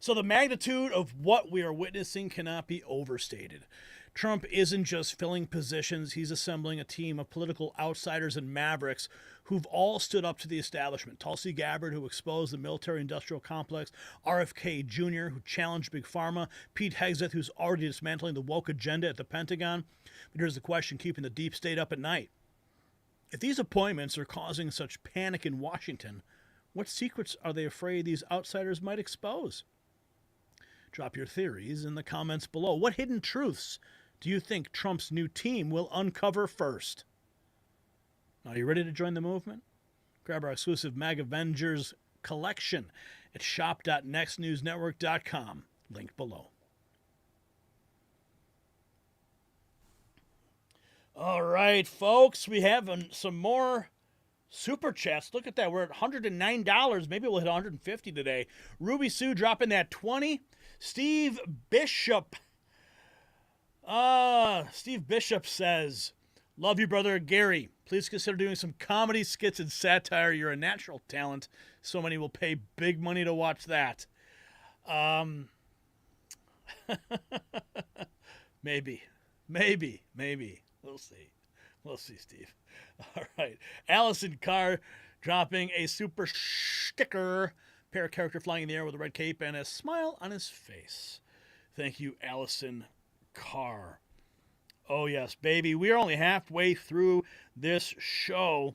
So the magnitude of what we are witnessing cannot be overstated. Trump isn't just filling positions, he's assembling a team of political outsiders and mavericks who've all stood up to the establishment. Tulsi Gabbard, who exposed the military-industrial complex, RFK Jr., who challenged Big Pharma, Pete Hegseth, who's already dismantling the woke agenda at the Pentagon. But here's the question keeping the deep state up at night. If these appointments are causing such panic in Washington, what secrets are they afraid these outsiders might expose? Drop your theories in the comments below. What hidden truths do you think Trump's new team will uncover first? Are you ready to join the movement? Grab our exclusive Mag Avengers collection at shop.nextnewsnetwork.com. Link below. All right, folks, we have some more super chats. Look at that. We're at $109. Maybe we'll hit $150 today. Ruby Sue dropping that 20. Steve Bishop. Steve Bishop says, love you, brother Gary. Please consider doing some comedy skits and satire. You're a natural talent. So many will pay big money to watch that. Maybe. We'll see. We'll see, Steve. All right. Allison Carr dropping a super sticker. Pair character flying in the air with a red cape and a smile on his face. Thank you, Allison Carr. Oh, yes, baby. We are only halfway through this show.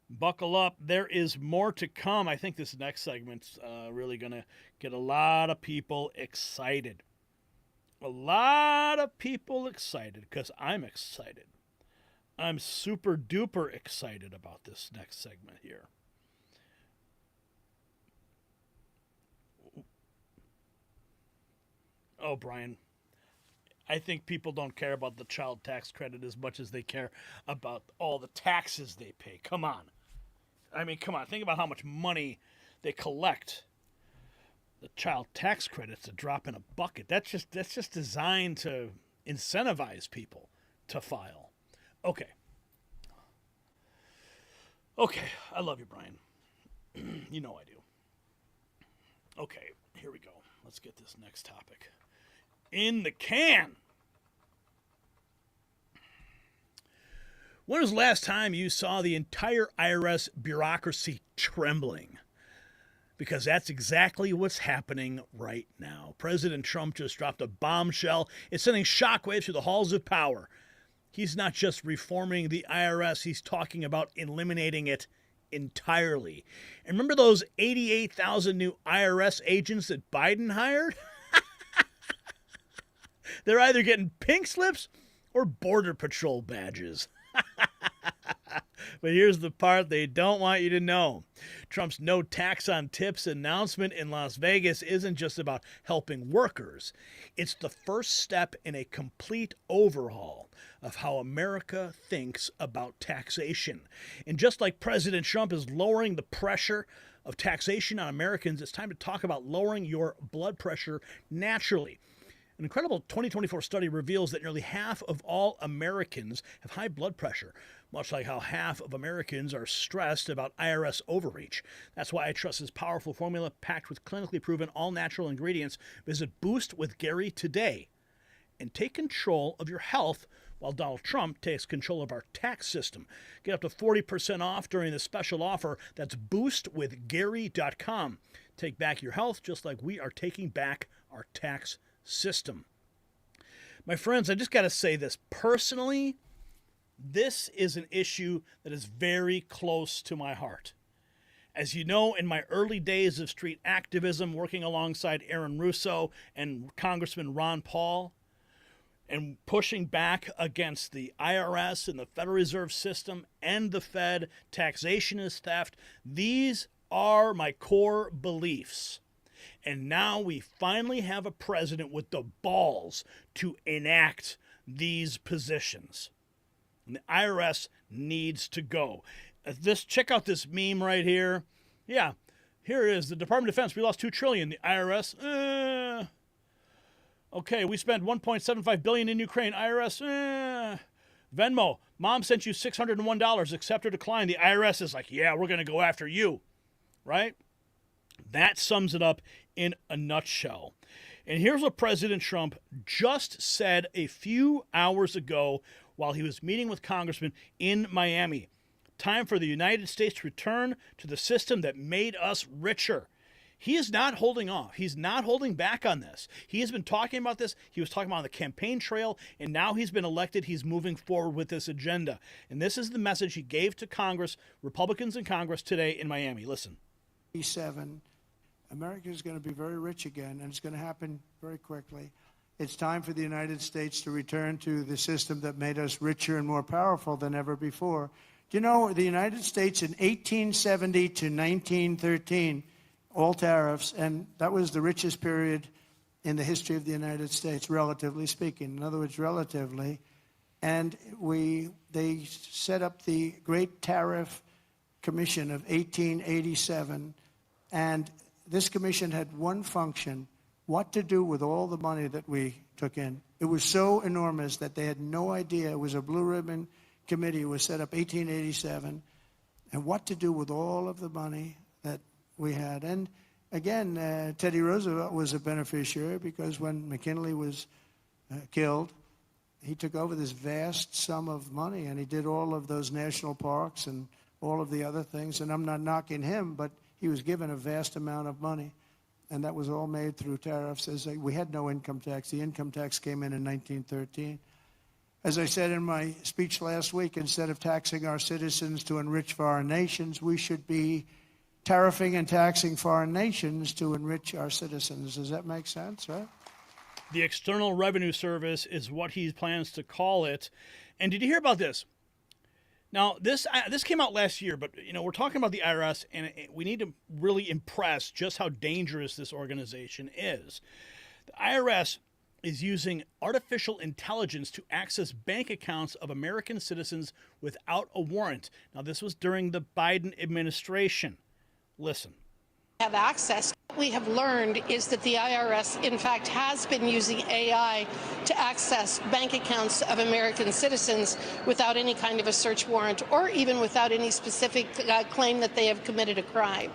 Buckle up. There is more to come. I think this next segment's really going to get a lot of people excited. A lot of people excited because I'm excited. I'm super duper excited about this next segment here. Oh, Brian, I think people don't care about the child tax credit as much as they care about all the taxes they pay. Come on. I mean, come on. Think about how much money they collect. The child tax credit's a drop in a bucket. That's just designed to incentivize people to file. Okay. I love you, Brian. You know I do. Okay, here we go. Let's get this next topic in the can. When was the last time you saw the entire IRS bureaucracy trembling? Because that's exactly what's happening right now. President Trump just dropped a bombshell. It's sending shockwaves through the halls of power. He's not just reforming the IRS, he's talking about eliminating it entirely. And remember those 88,000 new IRS agents that Biden hired? They're either getting pink slips or Border Patrol badges. But here's the part they don't want you to know. Trump's no tax on tips announcement in Las Vegas isn't just about helping workers. It's the first step in a complete overhaul of how America thinks about taxation. And just like President Trump is lowering the pressure of taxation on Americans, it's time to talk about lowering your blood pressure naturally. An incredible 2024 study reveals that nearly half of all Americans have high blood pressure, much like how half of Americans are stressed about IRS overreach. That's why I trust this powerful formula packed with clinically proven all-natural ingredients. Visit Boost with Gary today and take control of your health while Donald Trump takes control of our tax system. Get up to 40% off during the special offer. That's boostwithgary.com. Take back your health just like we are taking back our tax system. My friends, I just got to say this. Personally, this is an issue that is very close to my heart. As you know, in my early days of street activism, working alongside Aaron Russo and Congressman Ron Paul, and pushing back against the IRS and the Federal Reserve System and the Fed, taxation is theft. These are my core beliefs. And now we finally have a president with the balls to enact these positions. And the IRS needs to go. Check out this meme right here. Yeah, here it is. The Department of Defense, we lost $2 trillion. The IRS, okay, we spent $1.75 billion in Ukraine. IRS, Venmo, mom sent you $601. Accept or decline. The IRS is like, yeah, we're going to go after you, right? That sums it up in a nutshell. And here's what President Trump just said a few hours ago while he was meeting with congressmen in Miami. Time for the United States to return to the system that made us richer. He is not holding off. He's not holding back on this. He has been talking about this. He was talking about on the campaign trail, and now he's been elected. He's moving forward with this agenda. And this is the message he gave to Congress, Republicans in Congress today in Miami. Listen. America is going to be very rich again, and it's going to happen very quickly. It's time for the United States to return to the system that made us richer and more powerful than ever before. Do you know the United States in 1870 to 1913, all tariffs, and that was the richest period in the history of the United States, relatively speaking. In other words, relatively. And they set up the Great Tariff Commission of 1887, and this commission had one function: what to do with all the money that we took in. It was so enormous that they had no idea. It was a blue ribbon committee. It was set up 1887, and what to do with all of the money that we had. And again, Teddy Roosevelt was a beneficiary, because when McKinley was killed, he took over this vast sum of money, and he did all of those national parks and all of the other things. And I'm not knocking him, but he was given a vast amount of money, and that was all made through tariffs. We had no income tax. The income tax came in 1913. As I said in my speech last week, instead of taxing our citizens to enrich foreign nations, we should be tariffing and taxing foreign nations to enrich our citizens. Does that make sense, right? The External Revenue Service is what he plans to call it. And did you hear about this? Now, this came out last year, but we're talking about the IRS, and we need to really impress just how dangerous this organization is. The IRS is using artificial intelligence to access bank accounts of American citizens without a warrant. Now, this was during the Biden administration. Listen. Have access. What we have learned is that the IRS, in fact, has been using AI to access bank accounts of American citizens without any kind of a search warrant, or even without any specific claim that they have committed a crime.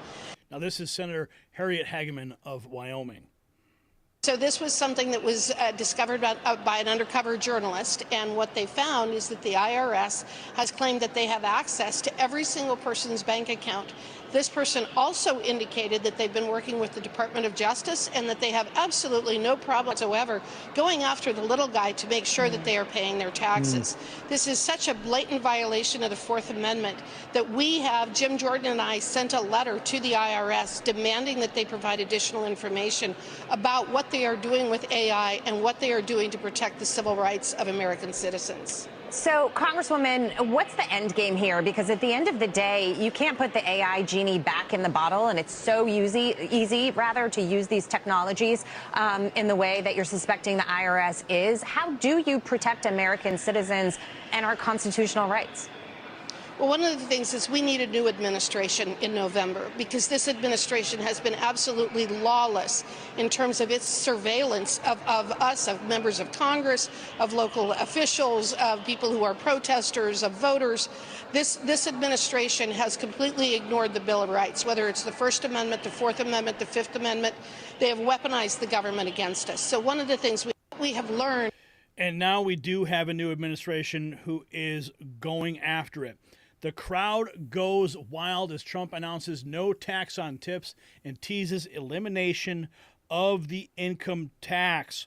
Now, this is Senator Harriet Hageman of Wyoming. So this was something that was discovered by an undercover journalist, and what they found is that the IRS has claimed that they have access to every single person's bank account This person also indicated that they've been working with the Department of Justice and that they have absolutely no problem whatsoever going after the little guy to make sure that they are paying their taxes. This is such a blatant violation of the Fourth Amendment that Jim Jordan and I sent a letter to the IRS demanding that they provide additional information about what they are doing with AI and what they are doing to protect the civil rights of American citizens. So, Congresswoman, what's the end game here? Because at the end of the day, you can't put the AI genie back in the bottle, and it's so easy to use these technologies in the way that you're suspecting the IRS is. How do you protect American citizens and our constitutional rights? Well, one of the things is we need a new administration in November because this administration has been absolutely lawless in terms of its surveillance of us, of members of Congress, of local officials, of people who are protesters, of voters. This administration has completely ignored the Bill of Rights, whether it's the First Amendment, the Fourth Amendment, the Fifth Amendment. They have weaponized the government against us. So one of the things we have learned. And now we do have a new administration who is going after it. The crowd goes wild as Trump announces no tax on tips and teases elimination of the income tax.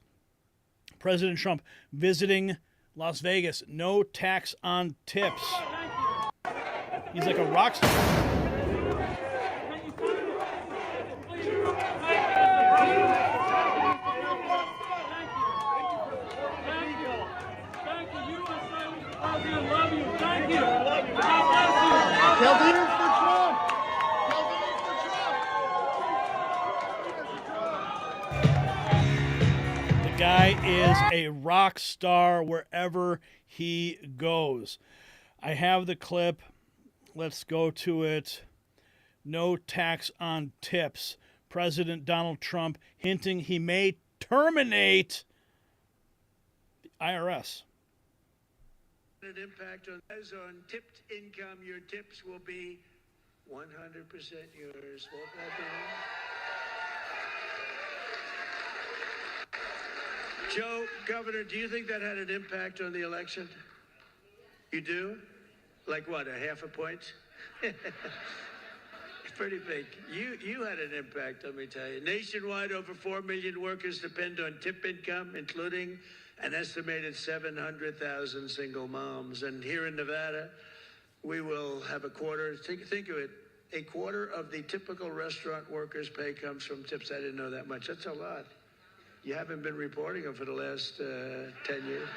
President Trump visiting Las Vegas, no tax on tips. He's like a rock star. The guy is a rock star wherever he goes. I have the clip. Let's go to it. No tax on tips. President Donald Trump hinting he may terminate the IRS. An impact on tipped income. Your tips will be 100% yours. Won't that be? Joe, Governor, do you think that had an impact on the election? You do? Like what, a half a point? Pretty big. You had an impact, let me tell you. Nationwide, over 4 million workers depend on tip income, including an estimated 700,000 single moms. And here in Nevada, we will have a quarter. Think of it. A quarter of the typical restaurant workers' pay comes from tips. I didn't know that much. That's a lot. You haven't been reporting them for the last 10 years.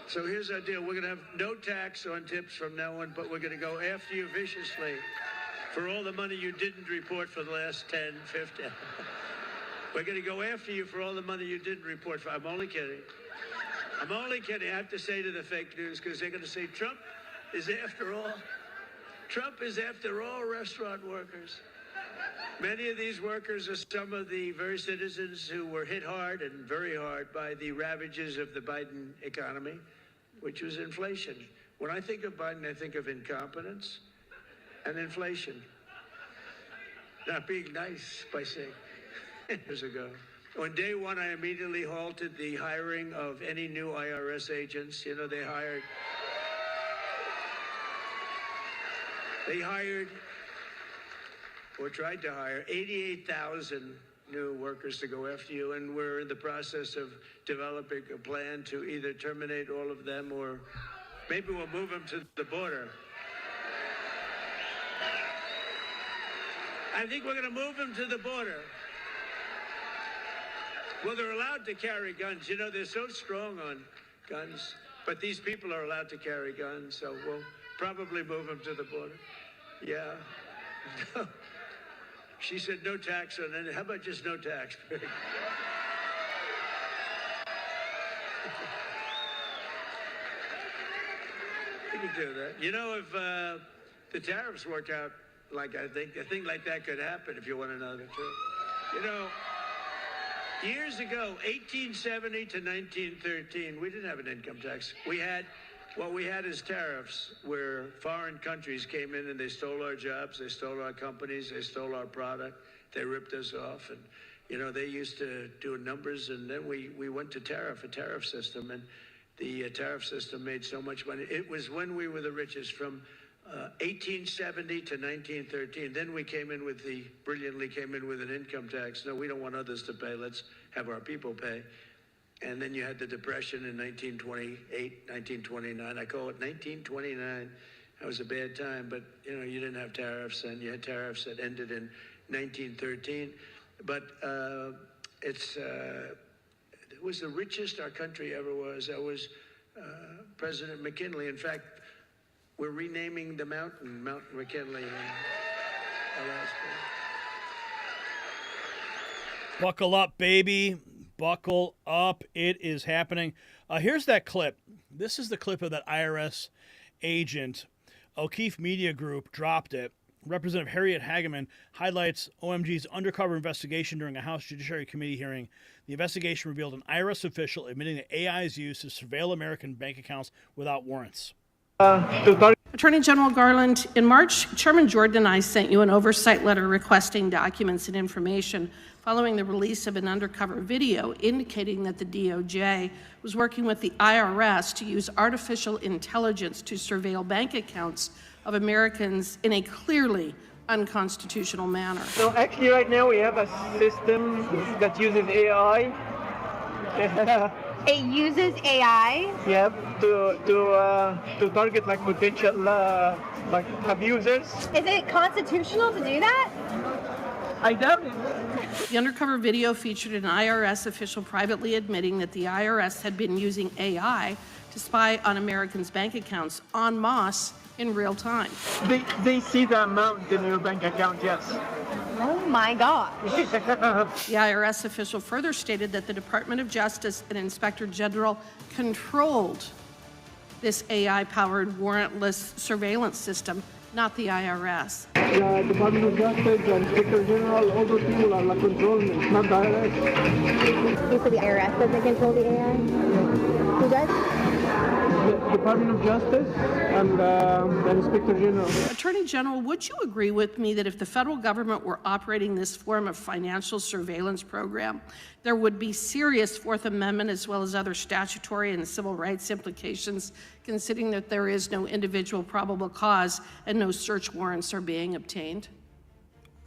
So here's our deal. We're going to have no tax on tips from now on, but we're going to go after you viciously for all the money you didn't report for the last 10, 15. We're going to go after you for all the money you didn't report for. I'm only kidding. I'm only kidding. I have to say to the fake news because they're going to say Trump is after all restaurant workers. Many of these workers are some of the very citizens who were hit hard and very hard by the ravages of the Biden economy, which was inflation. When I think of Biden, I think of incompetence and inflation. Not being nice by saying years ago. On day one, I immediately halted the hiring of any new IRS agents. You know, they hired or tried to hire 88,000 new workers to go after you, and we're in the process of developing a plan to either terminate all of them or maybe we'll move them to the border. I think we're going to move them to the border. Well, they're allowed to carry guns. You know, they're so strong on guns, but these people are allowed to carry guns, so we'll probably move them to the border. Yeah. She said no tax on it. How about just no tax? We can do that. You know, if the tariffs work out like I think, a thing like that could happen if you want to know the truth. You know, years ago, 1870 to 1913, we didn't have an income tax. What we had is tariffs where foreign countries came in and they stole our jobs, they stole our companies, they stole our product, they ripped us off. And, you know, they used to do numbers, and then we went to a tariff system, and the tariff system made so much money. It was when we were the richest, from 1870 to 1913. Then we brilliantly came in with an income tax. No, we don't want others to pay. Let's have our people pay. And then you had the Depression in 1928, 1929. I call it 1929. That was a bad time, but you didn't have tariffs, and you had tariffs that ended in 1913. But it was the richest our country ever was. That was President McKinley. In fact, we're renaming the mountain, Mount McKinley in Alaska. Buckle up, baby. Buckle up. It is happening. Here's that clip. This is the clip of that IRS agent. O'Keefe Media Group dropped it. Representative Harriet Hageman highlights OMG's undercover investigation during a House Judiciary Committee hearing. The investigation revealed an IRS official admitting that AI is used to surveil American bank accounts without warrants. Attorney General Garland, in March, Chairman Jordan and I sent you an oversight letter requesting documents and information following the release of an undercover video indicating that the DOJ was working with the IRS to use artificial intelligence to surveil bank accounts of Americans in a clearly unconstitutional manner. So actually right now we have a system that uses AI. It uses AI? Yep, to target like potential like abusers. Is it constitutional to do that? I doubt it. The undercover video featured an IRS official privately admitting that the IRS had been using AI to spy on Americans' bank accounts en masse in real time. They see the amount in your bank account, yes. Oh my God. The IRS official further stated that the Department of Justice and Inspector General controlled this AI-powered warrantless surveillance system, not the IRS. The Department of Justice and Inspector General, all those people are like controlling, not the IRS. You said the IRS doesn't control the AI? Who does? The Department of Justice and the Inspector General. Attorney General, would you agree with me that if the federal government were operating this form of financial surveillance program, there would be serious Fourth Amendment as well as other statutory and civil rights implications, considering that there is no individual probable cause and no search warrants are being obtained?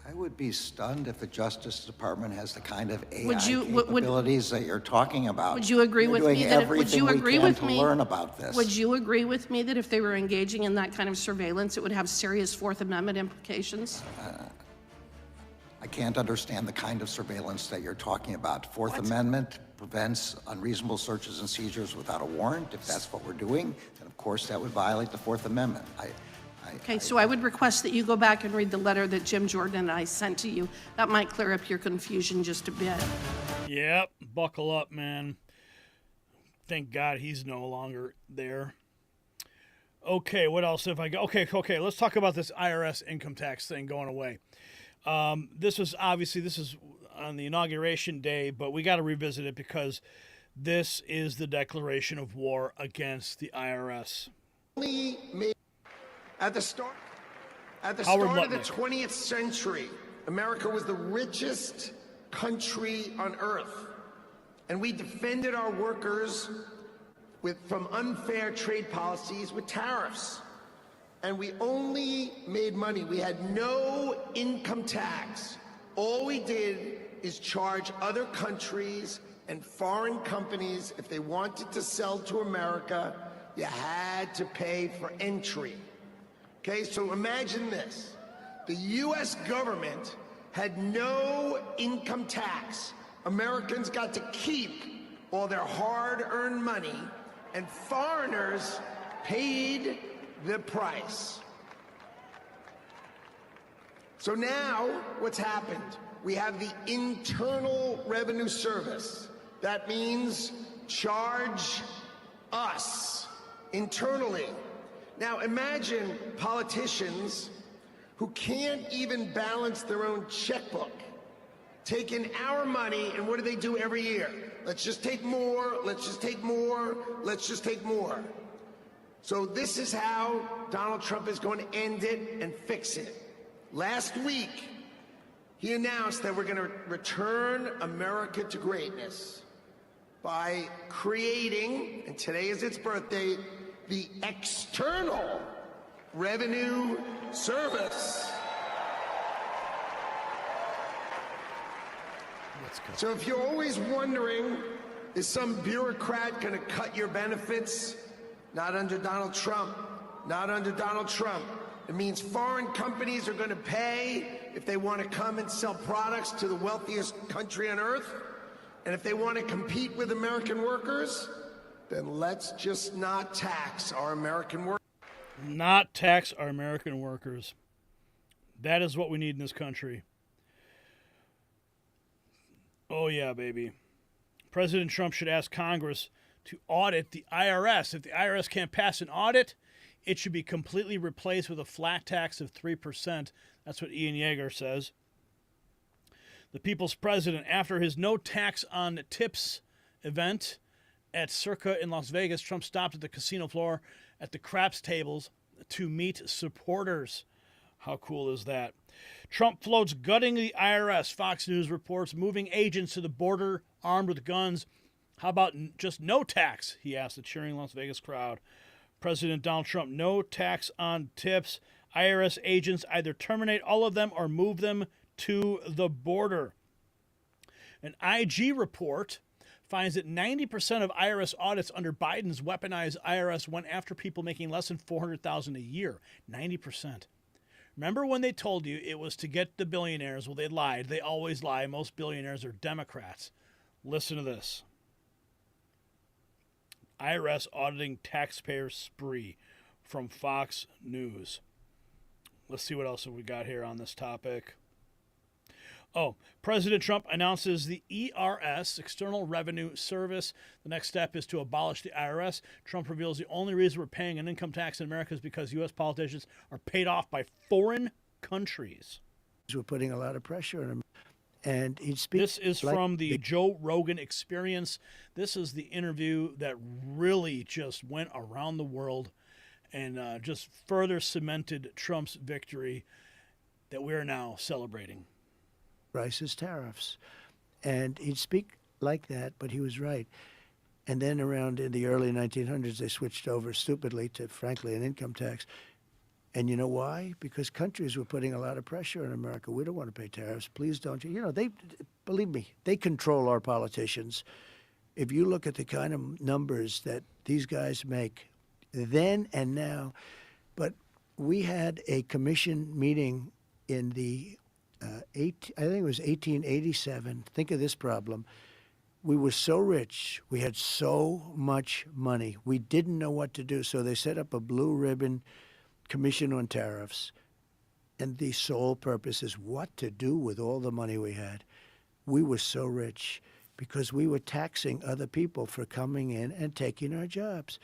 I would be stunned if the Justice Department has the kind of AI capabilities that you're talking about. Would you agree with me that would you agree with me? Learn about this. Would you agree with me that if they were engaging in that kind of surveillance, it would have serious Fourth Amendment implications? I can't understand the kind of surveillance that you're talking about. Fourth Amendment prevents unreasonable searches and seizures without a warrant. If that's what we're doing, then of course that would violate the Fourth Amendment. Okay, so I would request that you go back and read the letter that Jim Jordan and I sent to you. That might clear up your confusion just a bit. Yep, buckle up, man. Thank God he's no longer there. Okay, what else have I got? Okay, let's talk about this IRS income tax thing going away. This is on the inauguration day, but we got to revisit it because this is the declaration of war against the IRS. At the start of the 20th century, America was the richest country on earth, and we defended our workers from unfair trade policies with tariffs. And we only made money. We had no income tax. All we did is charge other countries and foreign companies, if they wanted to sell to America, you had to pay for entry. Okay, so imagine this. The U.S. government had no income tax. Americans got to keep all their hard-earned money, and foreigners paid the price. So now, what's happened? We have the Internal Revenue Service. That means charge us internally. Now imagine politicians who can't even balance their own checkbook, taking our money, and what do they do every year? Let's just take more, let's just take more, let's just take more. So this is how Donald Trump is going to end it and fix it. Last week, he announced that we're going to return America to greatness by creating, and today is its birthday, the External revenue service. So if you're always wondering, is some bureaucrat going to cut your benefits? Not under Donald Trump. Not under Donald Trump. It means foreign companies are going to pay if they want to come and sell products to the wealthiest country on earth. And if they want to compete with American workers, then let's just not tax our American workers. Not tax our American workers. That is what we need in this country. Oh, yeah, baby. President Trump should ask Congress to audit the IRS. If the IRS can't pass an audit, it should be completely replaced with a flat tax of 3%. That's what Ian Yeager says. The people's president, after his no tax on tips event at Circa in Las Vegas, Trump stopped at the casino floor at the craps tables to meet supporters. How cool is that? Trump floats gutting the IRS. Fox News reports moving agents to the border armed with guns. How about just no tax? He asked the cheering Las Vegas crowd. President Donald Trump, no tax on tips. IRS agents either terminate all of them or move them to the border. An IG report finds that 90% of IRS audits under Biden's weaponized IRS went after people making less than $400,000 a year. 90%. Remember when they told you it was to get the billionaires? Well, they lied. They always lie. Most billionaires are Democrats. Listen to this. IRS auditing taxpayer spree from Fox News. Let's see what else we got here on this topic. Oh, President Trump announces the ERS, External Revenue Service. The next step is to abolish the IRS. Trump reveals the only reason we're paying an income tax in America is because U.S. politicians are paid off by foreign countries. We're putting a lot of pressure on him. And he speaks. This is from the Joe Rogan Experience. This is the interview that really just went around the world and just further cemented Trump's victory that we're now celebrating. Prices, tariffs. And he'd speak like that, but he was right. And then around in the early 1900s, they switched over stupidly to, frankly, an income tax. And you know why? Because countries were putting a lot of pressure on America. We don't want to pay tariffs. Please don't. You know, they, believe me, they control our politicians. If you look at the kind of numbers that these guys make then and now, but we had a commission meeting in the, I think it was 1887. Think of this problem. We were so rich. We had so much money. We didn't know what to do. So they set up a blue ribbon commission on tariffs, and the sole purpose is what to do with all the money we had. We were so rich because we were taxing other people for coming in and taking our jobs.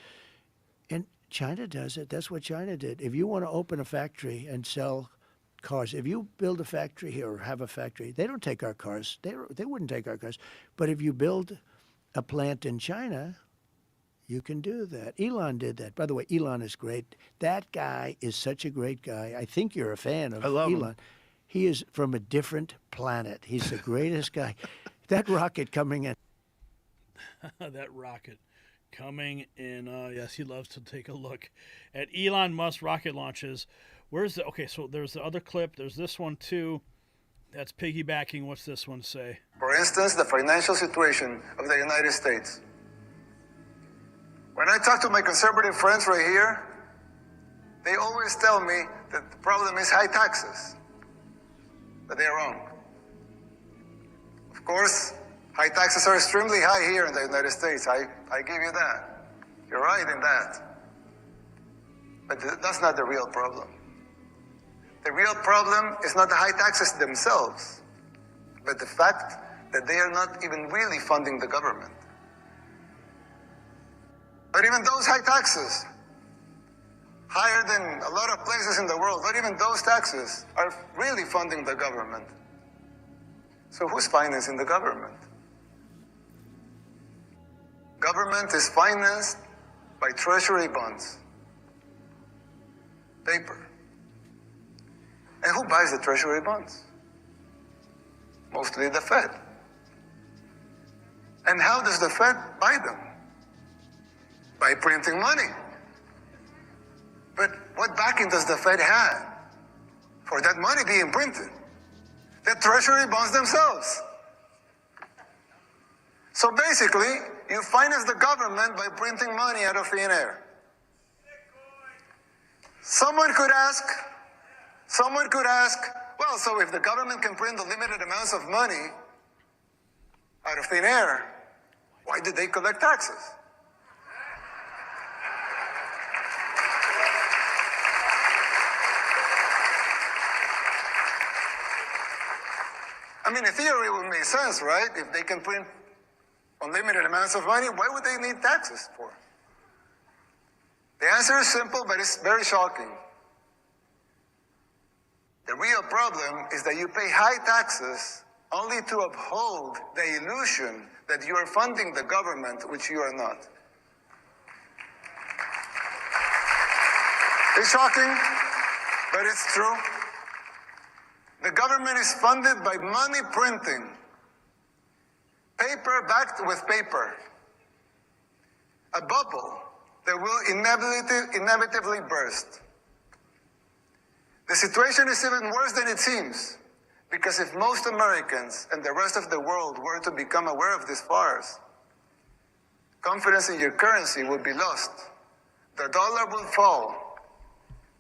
And China does it. That's what China did. If you want to open a factory and sell cars, if you build a factory here or have a factory, they don't take our cars. They wouldn't take our cars. But if you build a plant in China, you can do that. Elon did that. By the way, Elon is great. That guy is such a great guy. I think you're a fan of Elon. Him. He is from a different planet. He's the greatest guy. That rocket coming in. That rocket coming in. Yes, he loves to take a look at Elon Musk rocket launches. Where's the... Okay, so there's the other clip. There's this one, too. That's piggybacking. What's this one say? For instance, the financial situation of the United States. When I talk to my conservative friends right here, they always tell me that the problem is high taxes, but they're wrong. Of course, high taxes are extremely high here in the United States. I give you that. You're right in that. But that's not the real problem. The real problem is not the high taxes themselves, but the fact that they are not even really funding the government. But even those high taxes, higher than a lot of places in the world, but even those taxes are really funding the government. So who's financing the government? Government is financed by treasury bonds, paper. And who buys the treasury bonds? Mostly the Fed. And how does the Fed buy them? By printing money. But what backing does the Fed have for that money being printed? The Treasury bonds themselves. So basically, you finance the government by printing money out of thin air. Someone could ask, well, so if the government can print unlimited amounts of money out of thin air, why did they collect taxes? I mean, in theory, it would make sense, right? If they can print unlimited amounts of money, why would they need taxes for? The answer is simple, but it's very shocking. The real problem is that you pay high taxes only to uphold the illusion that you are funding the government, which you are not. It's shocking, but it's true. The government is funded by money printing, paper backed with paper, a bubble that will inevitably burst. The situation is even worse than it seems, because if most Americans and the rest of the world were to become aware of this farce, confidence in your currency would be lost, the dollar will fall,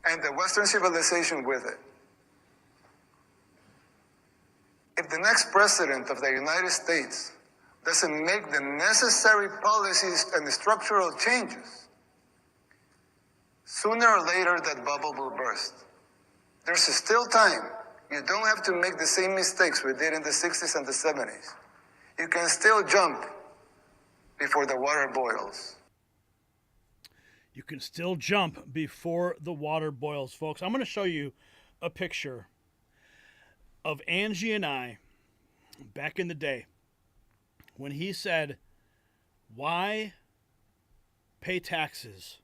and the Western civilization with it. If the next president of the United States doesn't make the necessary policies and structural changes, sooner or later that bubble will burst. There's still time. You don't have to make the same mistakes we did in the 60s and the 70s. You can still jump before the water boils. You can still jump before the water boils, folks. I'm going to show you a picture of Angie and I back in the day when he said, why pay taxes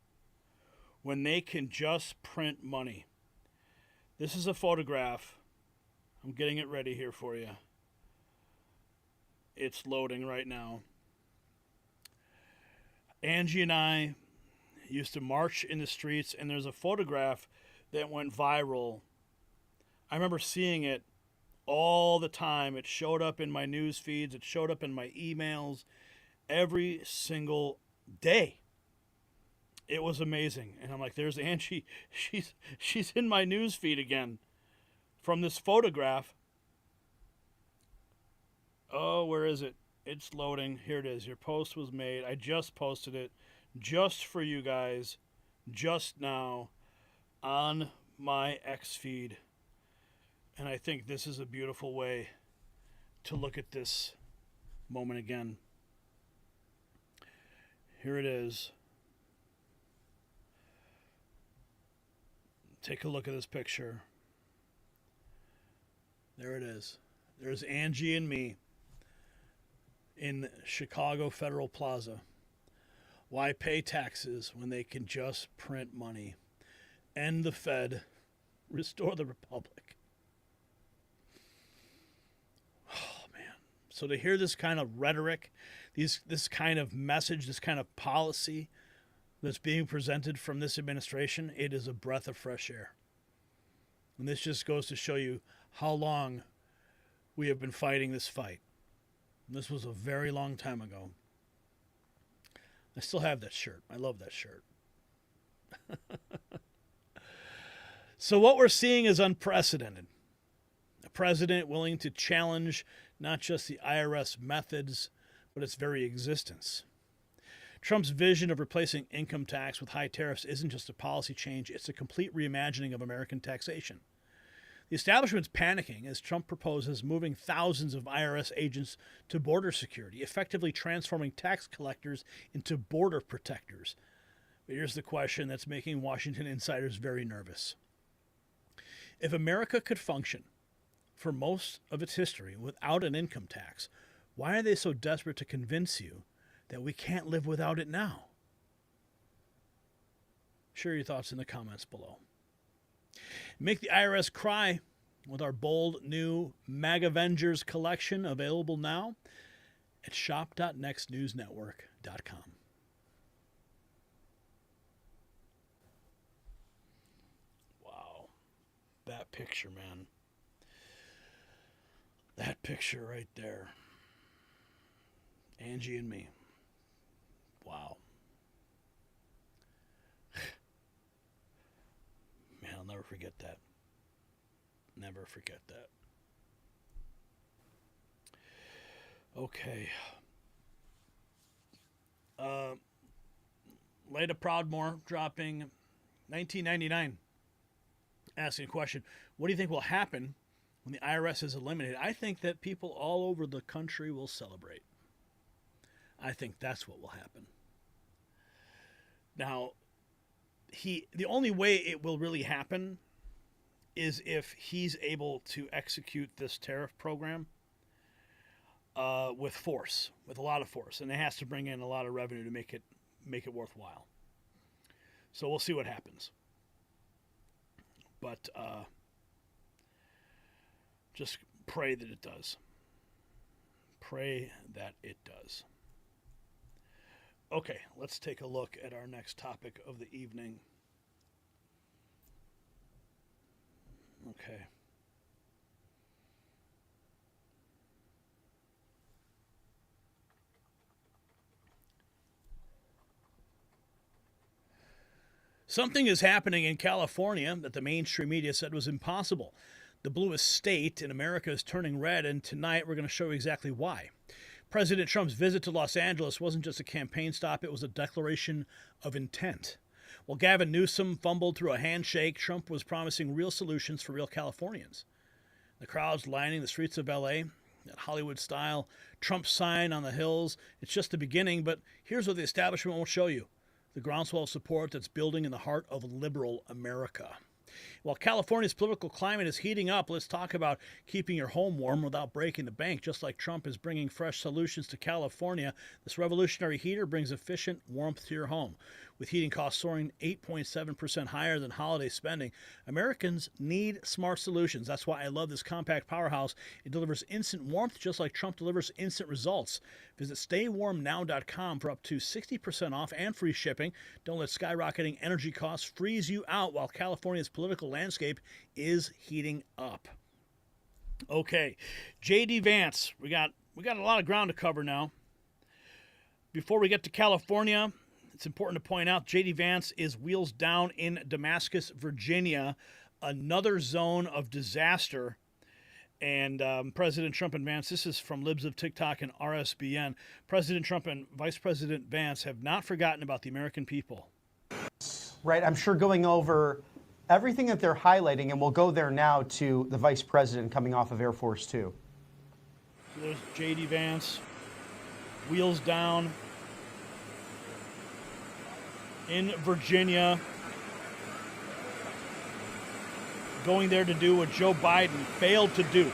when they can just print money? This is a photograph. I'm getting it ready here for you. It's loading right now. Angie and I used to march in the streets, and there's a photograph that went viral. I remember seeing it all the time. It showed up in my news feeds. It showed up in my emails every single day. It was amazing. And I'm like, there's Angie. She's in my news feed again from this photograph. Oh, where is it? It's loading. Here it is. Your post was made. I just posted it just for you guys just now on my X feed. And I think this is a beautiful way to look at this moment again. Here it is. Take a look at this picture. There it is. There's Angie and me in Chicago Federal Plaza. Why pay taxes when they can just print money? End the Fed. Restore the Republic. Oh, man. So to hear this kind of rhetoric, this kind of message, this kind of policy that's being presented from this administration, it is a breath of fresh air. And this just goes to show you how long we have been fighting this fight. And this was a very long time ago. I still have that shirt. I love that shirt. So what we're seeing is unprecedented. A president willing to challenge not just the IRS methods, but its very existence. Trump's vision of replacing income tax with high tariffs isn't just a policy change, it's a complete reimagining of American taxation. The establishment's panicking as Trump proposes moving thousands of IRS agents to border security, effectively transforming tax collectors into border protectors. But here's the question that's making Washington insiders very nervous. If America could function for most of its history without an income tax, why are they so desperate to convince you that we can't live without it now? Share your thoughts in the comments below. Make the IRS cry with our bold new MAGAvengers collection, available now at shop.nextnewsnetwork.com. that picture, man. That picture right there. Angie and me. Wow. Man, I'll never forget that. Never forget that. Okay. Leda Proudmore dropping 1999. Asking a question. What do you think will happen when the IRS is eliminated? I think that people all over the country will celebrate. I think that's what will happen. Now, the only way it will really happen is if he's able to execute this tariff program with force, with a lot of force, and it has to bring in a lot of revenue to make it worthwhile. So we'll see what happens. But just pray that it does. Pray that it does. Okay, let's take a look at our next topic of the evening. Okay. Something is happening in California that the mainstream media said was impossible. The bluest state in America is turning red, and tonight we're going to show you exactly why. President Trump's visit to Los Angeles wasn't just a campaign stop, it was a declaration of intent. While Gavin Newsom fumbled through a handshake, Trump was promising real solutions for real Californians. The crowds lining the streets of L.A., that Hollywood-style Trump sign on the hills, it's just the beginning, but here's what the establishment won't show you. The groundswell of support that's building in the heart of liberal America. While California's political climate is heating up, let's talk about keeping your home warm without breaking the bank. Just like Trump is bringing fresh solutions to California, this revolutionary heater brings efficient warmth to your home. With heating costs soaring 8.7% higher than holiday spending, Americans need smart solutions. That's why I love this compact powerhouse. It delivers instant warmth just like Trump delivers instant results. Visit staywarmnow.com for up to 60% off and free shipping. Don't let skyrocketing energy costs freeze you out while California's political landscape is heating up. Okay, J.D. Vance, we got a lot of ground to cover now. Before we get to California, it's important to point out J.D. Vance is wheels down in Damascus, Virginia, another zone of disaster. And President Trump and Vance, this is from Libs of TikTok and RSBN. President Trump and Vice President Vance have not forgotten about the American people. Right, I'm sure going over everything that they're highlighting, and we'll go there now to the Vice President coming off of Air Force Two. So there's J.D. Vance, wheels down in Virginia, going there to do what Joe Biden failed to do.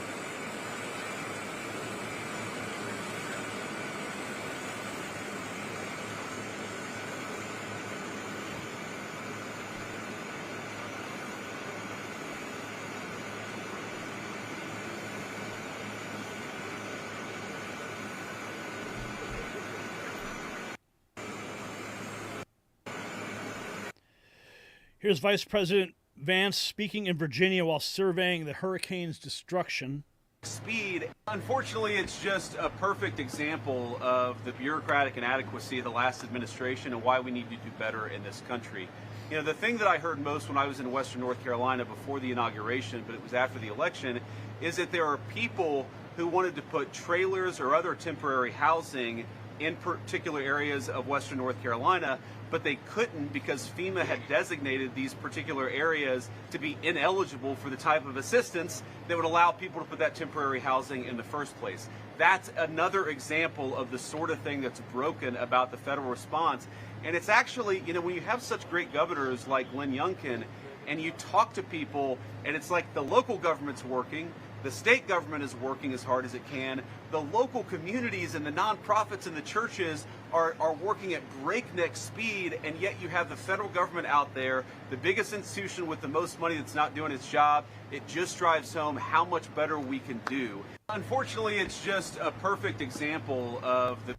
Here's Vice President Vance speaking in Virginia while surveying the hurricane's destruction. Speed, unfortunately, it's just a perfect example of the bureaucratic inadequacy of the last administration and why we need to do better in this country. You know, the thing that I heard most when I was in Western North Carolina before the inauguration, but it was after the election, is that there are people who wanted to put trailers or other temporary housing in particular areas of Western North Carolina, but they couldn't because FEMA had designated these particular areas to be ineligible for the type of assistance that would allow people to put that temporary housing in the first place. That's another example of the sort of thing that's broken about the federal response. And it's actually, you know, when you have such great governors like Lynn Youngkin and you talk to people and it's like the local government's working, the state government is working as hard as it can. The local communities and the nonprofits and the churches are working at breakneck speed, and yet you have the federal government out there, the biggest institution with the most money that's not doing its job. It just drives home how much better we can do. Unfortunately, it's just a perfect example of the...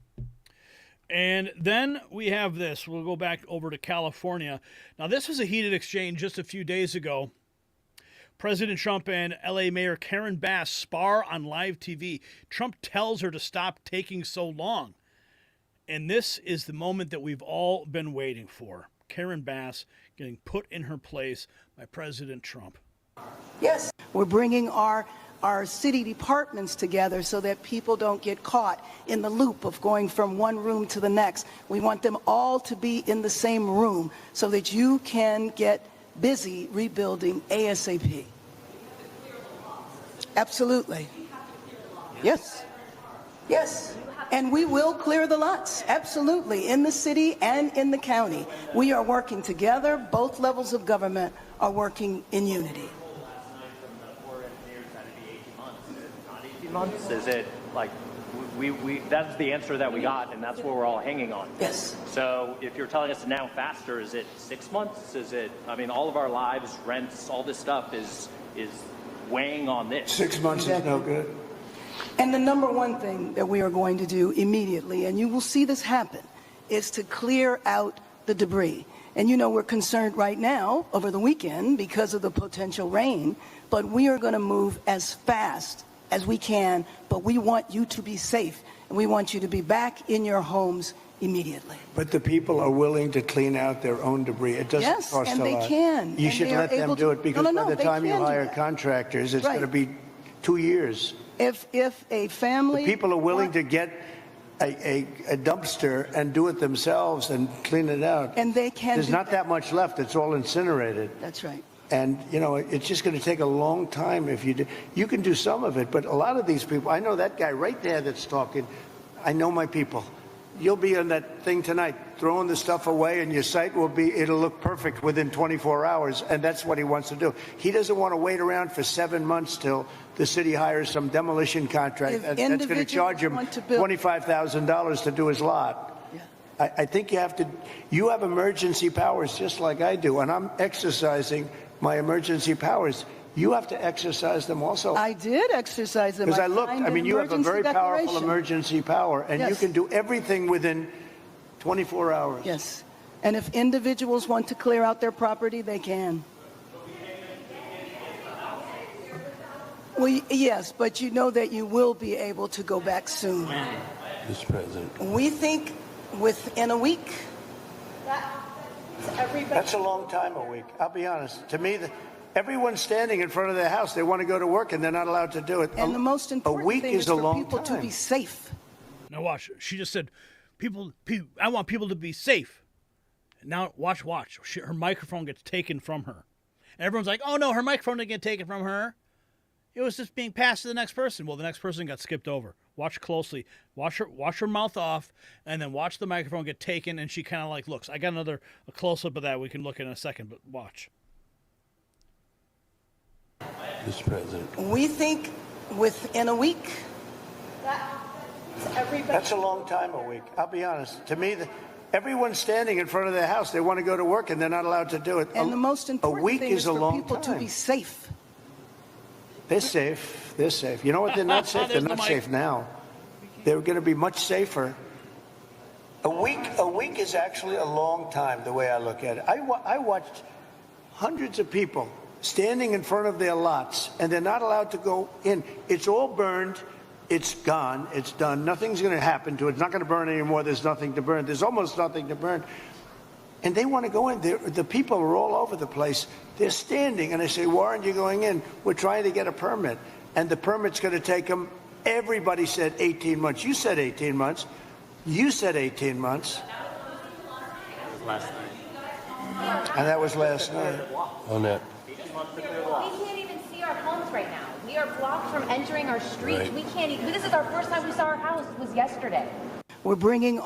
And then we have this. We'll go back over to California. Now, this was a heated exchange just a few days ago. President Trump and LA Mayor Karen Bass spar on live TV. Trump tells her to stop taking so long. And this is the moment that we've all been waiting for. Karen Bass getting put in her place by President Trump. Yes, we're bringing our city departments together so that people don't get caught in the loop of going from one room to the next. We want them all to be in the same room so that you can get busy rebuilding ASAP. Absolutely. Yes. Yes. And we will clear the lots, absolutely, in the city and in the county. We are working together. Both levels of government are working in unity. Months? Is it like we that's the answer that we got, and that's what we're all hanging on? Yes. So if you're telling us now faster, is it 6 months? Is it, I mean, all of our lives, rents, all this stuff is weighing on this. 6 months is no good. And the number one thing that we are going to do immediately, and you will see this happen, is to clear out the debris. And you know, we're concerned right now over the weekend because of the potential rain, but we are going to move as fast as we can, but we want you to be safe, and we want you to be back in your homes immediately. But the people are willing to clean out their own debris. It doesn't Yes, cost and a they lot. can, You and should they are let them able do to- it, because No, by the they time you can do hire that. contractors, it's Right. going to be 2 years. If a family... The people are willing to get a dumpster and do it themselves and clean it out. And they can There's do not that much left. It's all incinerated. That's right. And, you know, it's just going to take a long time if you do. You can do some of it, but a lot of these people, I know that guy right there that's talking. I know my people. You'll be on that thing tonight, throwing the stuff away, and your site it'll look perfect within 24 hours, and that's what he wants to do. He doesn't want to wait around for 7 months till the city hires some demolition contract that's going to charge him $25,000 to do his lot. I think you have emergency powers just like I do, and I'm exercising my emergency powers. You have to exercise them also. I did exercise them. Because I looked, I mean, you have a very powerful declaration. emergency power, and you Yes. can do everything within 24 hours. Yes. And if individuals want to clear out their property, they can. Well, yes, but you know that you will be able to go back soon. Mr. President. We think within a week. That's a long time, a week. I'll be honest. To me, everyone's standing in front of their house. They want to go to work, and they're not allowed to do it. And the most important week thing is is a for long people time. to be safe. Now watch. She just said, I want people to be safe. Now watch. Her microphone gets taken from her. And everyone's like, oh no, her microphone didn't get taken from her. It was just being passed to the next person. Well, the next person got skipped over. Watch closely. Watch her mouth off, and then watch the microphone get taken, and she kind of like looks. I got a close-up of that we can look in a second, but watch. Mr. President. We think within a week. That's a long time, a week. I'll be honest. To me, everyone's standing in front of their house. They want to go to work, and they're not allowed to do it. And the most important week thing is a for long people time. to be safe. They're safe. They're safe. You know what? They're not safe. They're not safe now. They're going to be much safer. A week is actually a long time, the way I look at it. I watched hundreds of people standing in front of their lots, and they're not allowed to go in. It's all burned. It's gone. It's done. Nothing's going to happen to it. It's not going to burn anymore. There's nothing to burn. There's almost nothing to burn. And they want to go in. The people are all over the place. They're standing, and I say, why aren't you going in? We're trying to get a permit, and the permit's going to take them. Everybody said 18 months. You said 18 months. You said 18 months. Last night. And that was last night. On that. We can't even see our homes right now. We are blocked from entering our streets. Right. We can't even. This is our first time we saw our house. It was yesterday. We're bringing.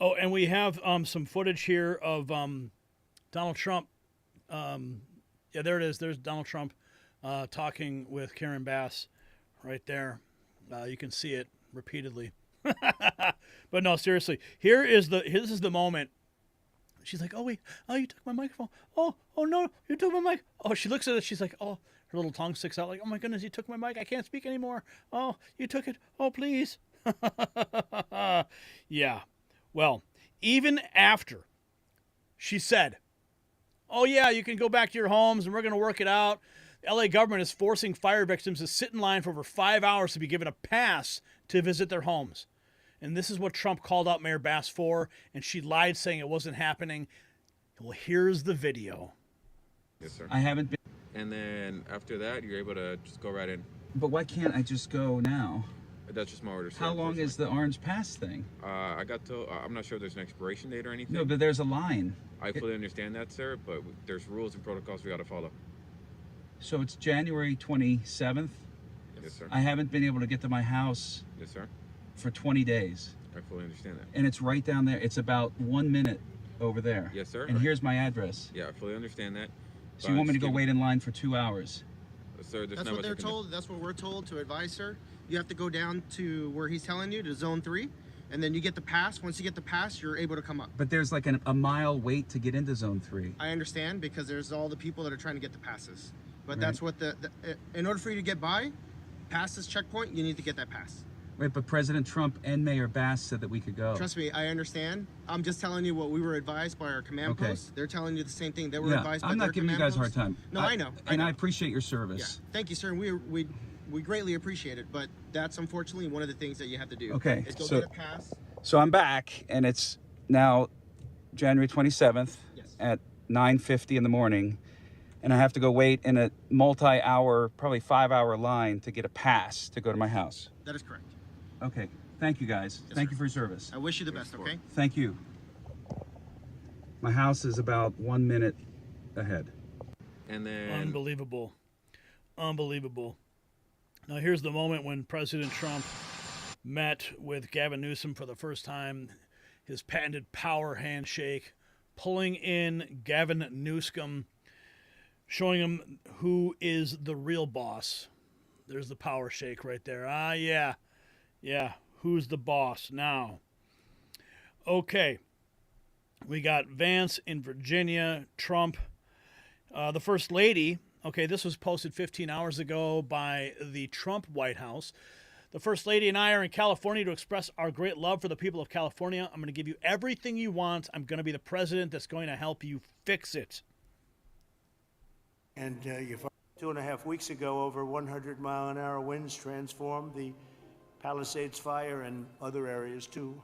Oh, and we have some footage here of Donald Trump. Yeah, there it is. There's Donald Trump talking with Karen Bass right there. You can see it repeatedly. But no, seriously, this is the moment. She's like, oh wait, oh you took my microphone. Oh no, you took my mic. Oh, she looks at it. She's like, oh, her little tongue sticks out like, oh my goodness, you took my mic. I can't speak anymore. Oh, you took it. Oh, please. Yeah. Well, even after she said, oh yeah, you can go back to your homes and we're going to work it out, LA government is forcing fire victims to sit in line for over 5 hours to be given a pass to visit their homes. And this is what Trump called out Mayor Bass for, and she lied saying it wasn't happening. Well, here's the video. Yes, sir. I haven't been. And then after that, you're able to just go right in. But why can't I just go now? That's just my order, sir. How long is the orange pass thing? I got to. I'm not sure if there's an expiration date or anything. No, but there's a line. I fully understand that, sir, but there's rules and protocols we got to follow. So it's January 27th. Yes, sir. I haven't been able to get to my house. Yes, sir. For 20 days. I fully understand that. And it's right down there. It's about 1 minute over there. Yes, sir. And here's my address. Yeah, I fully understand that. So you want me to go wait in line for 2 hours? Sir, that's what they're told. That's what we're told to advise, sir. You have to go down to where he's telling you, to zone 3, and then you get the pass. Once you get the pass, you're able to come up. But there's like a mile wait to get into zone 3. I understand, because there's all the people that are trying to get the passes. But Right. that's what in order for you to get by, past this checkpoint, you need to get that pass. Right, but President Trump and Mayor Bass said that we could go. Trust me, I understand. I'm just telling you what we were advised by our command Okay. posts. They're telling you the same thing. They were Yeah, advised by I'm their not giving you command guys a hard posts. time. No, I know. And I appreciate your service. Yeah. Thank you, sir. And we greatly appreciate it. But that's unfortunately one of the things that you have to do. Okay, Is go so- get a pass. So I'm back, and it's now January 27th at 9:50 in the morning, and I have to go wait in a multi-hour, probably 5-hour line to get a pass to go to my house. That is correct. Okay, thank you guys. Yes, Thank sir. you for your service. I wish you the best, okay? Thank you. My house is about 1 minute ahead. And then Unbelievable. Unbelievable. Now, here's the moment when President Trump met with Gavin Newsom for the first time, his patented power handshake, pulling in Gavin Newsom, showing him who is the real boss. There's the power shake right there. Ah, yeah. Yeah. Who's the boss now? Okay. We got Vance in Virginia, Trump. The First Lady, okay, this was posted 15 hours ago by the Trump White House. The First Lady and I are in California to express our great love for the people of California. I'm going to give you everything you want. I'm going to be the president that's going to help you fix it. And 2.5 weeks ago, over 100-mile-an-hour winds transformed the Palisades fire and other areas too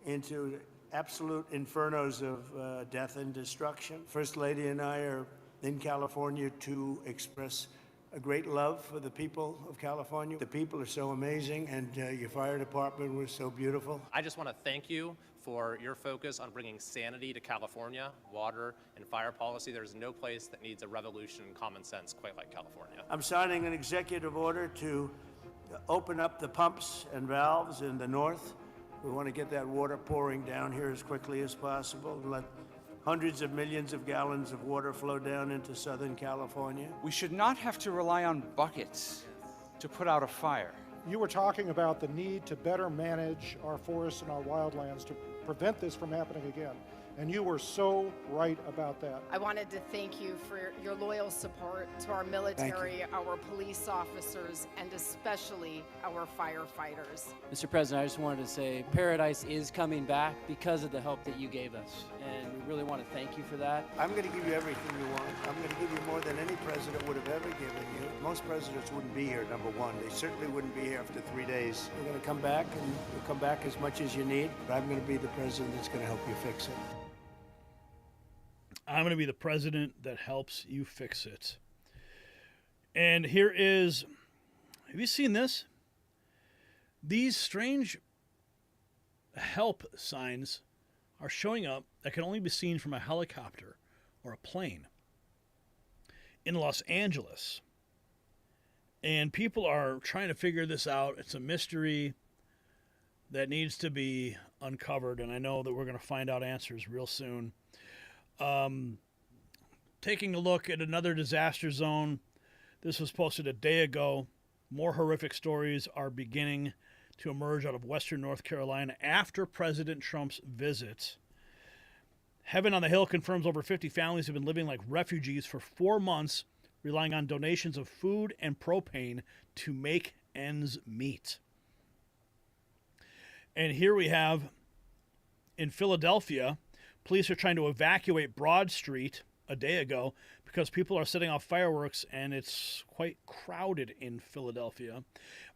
into absolute infernos of death and destruction. First Lady and I are in California to express a great love for the people of California. The people are so amazing, and your fire department was so beautiful. I just want to thank you for your focus on bringing sanity to California, water and fire policy. There's no place that needs a revolution in common sense quite like California. I'm signing an executive order to open up the pumps and valves in the north. We want to get that water pouring down here as quickly as possible and let hundreds of millions of gallons of water flow down into Southern California. We should not have to rely on buckets to put out a fire. You were talking about the need to better manage our forests and our wildlands to prevent this from happening again. And you were so right about that. I wanted to thank you for your loyal support to our military, our police officers, and especially our firefighters. Mr. President, I just wanted to say paradise is coming back because of the help that you gave us. And we really want to thank you for that. I'm going to give you everything you want. I'm going to give you more than any president would have ever given you. Most presidents wouldn't be here, number one. They certainly wouldn't be here after 3 days. We're going to come back, and you'll come back as much as you need. But I'm going to be the president that's going to help you fix it. I'm going to be the president that helps you fix it. And here is, have you seen this? These strange help signs are showing up that can only be seen from a helicopter or a plane in Los Angeles. And people are trying to figure this out. It's a mystery that needs to be uncovered, and I know that we're going to find out answers real soon. Taking a look at another disaster zone. This was posted a day ago. More horrific stories are beginning to emerge out of western North Carolina after President Trump's visit. Heaven on the Hill confirms over 50 families have been living like refugees for 4 months, relying on donations of food and propane to make ends meet. And here we have, in Philadelphia, police are trying to evacuate Broad Street, a day ago because people are setting off fireworks and it's quite crowded in Philadelphia.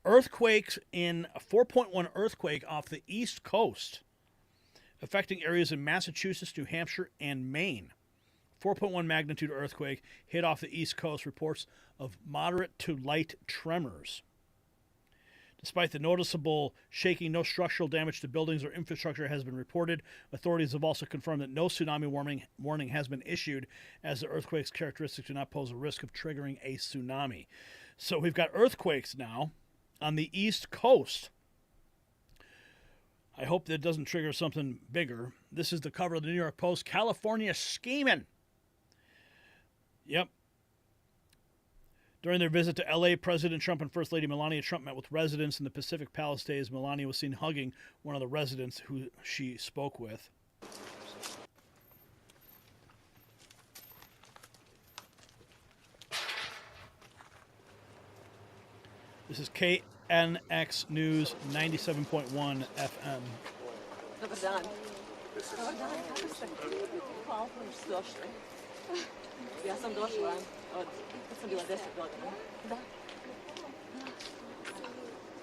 Earthquakes in a 4.1 earthquake off the East Coast, affecting areas in Massachusetts, New Hampshire, and Maine. 4.1 magnitude earthquake hit off the East Coast. Reports of moderate to light tremors. Despite the noticeable shaking, no structural damage to buildings or infrastructure has been reported. Authorities have also confirmed that no tsunami warning has been issued, as the earthquake's characteristics do not pose a risk of triggering a tsunami. So we've got earthquakes now on the East Coast. I hope that doesn't trigger something bigger. This is the cover of the New York Post. California scheming. Yep. During their visit to L.A., President Trump and First Lady Melania Trump met with residents in the Pacific Palisades. Melania was seen hugging one of the residents who she spoke with. This is KNX News 97.1 FM. Ja sam došla od, kad sam bila 10 godina. Da.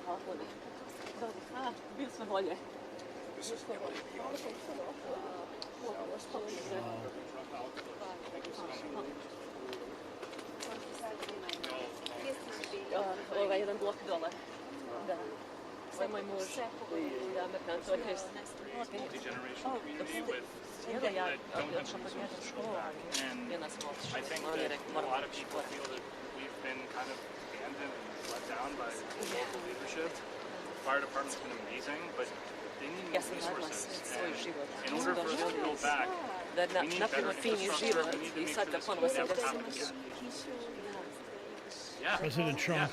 Hvala puno. Dobro, bili smo bolje. Jedan blok dole. Da. Sa moj muž. Da, Amerikanco, okay. Multi-generational community with that don't mention social school. And I think that a lot of people feel that we've been kind of abandoned and let down by local leadership. The fire department's been amazing, but they need more resources. And in order for us to go back, we need better infrastructure. We need to make sure this will never happen again. Yeah. President Trump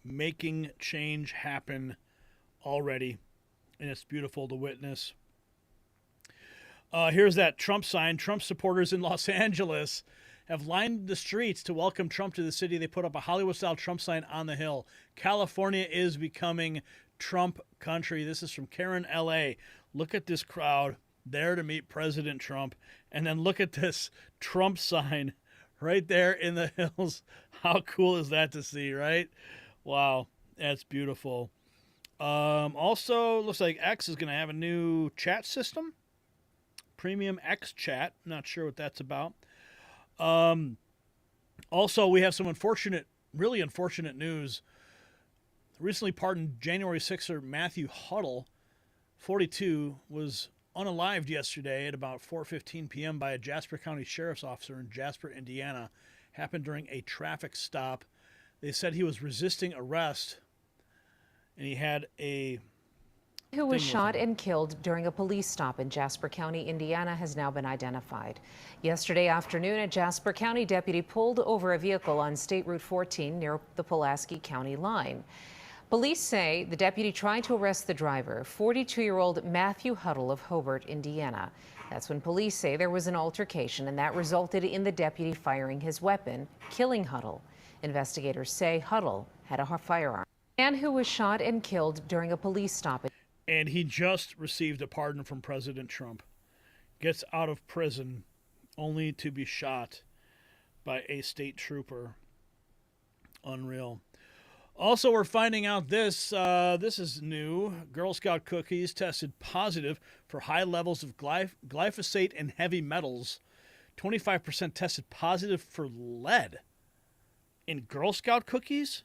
making change happen already, and it's beautiful to witness. Here's that Trump sign. Trump supporters in Los Angeles have lined the streets to welcome Trump to the city. They put up a Hollywood-style Trump sign on the Hill. California is becoming Trump country. This is from Karen, L.A. Look at this crowd there to meet President Trump. And then look at this Trump sign right there in the hills. How cool is that to see, right? Wow, that's beautiful. Also, looks like X is going to have a new chat system. Premium X chat. Not sure what that's about. Also, we have some really unfortunate news. Recently pardoned January 6er Matthew Huddle, 42, was unalived yesterday at about 4:15 p.m. by a Jasper County Sheriff's officer in Jasper, Indiana. Happened during a traffic stop. They said he was resisting arrest, and he had a... Who was shot and killed during a police stop in Jasper County, Indiana, has now been identified. Yesterday afternoon, a Jasper County deputy pulled over a vehicle on State Route 14 near the Pulaski County line. Police say the deputy tried to arrest the driver, 42-year-old Matthew Huddle of Hobart, Indiana. That's when police say there was an altercation, and that resulted in the deputy firing his weapon, killing Huddle. Investigators say Huddle had a firearm. A man who was shot and killed during a police stop. And he just received a pardon from President Trump. Gets out of prison only to be shot by a state trooper. Unreal. Also, we're finding out this. This is new. Girl Scout cookies tested positive for high levels of glyphosate and heavy metals. 25% tested positive for lead in Girl Scout cookies?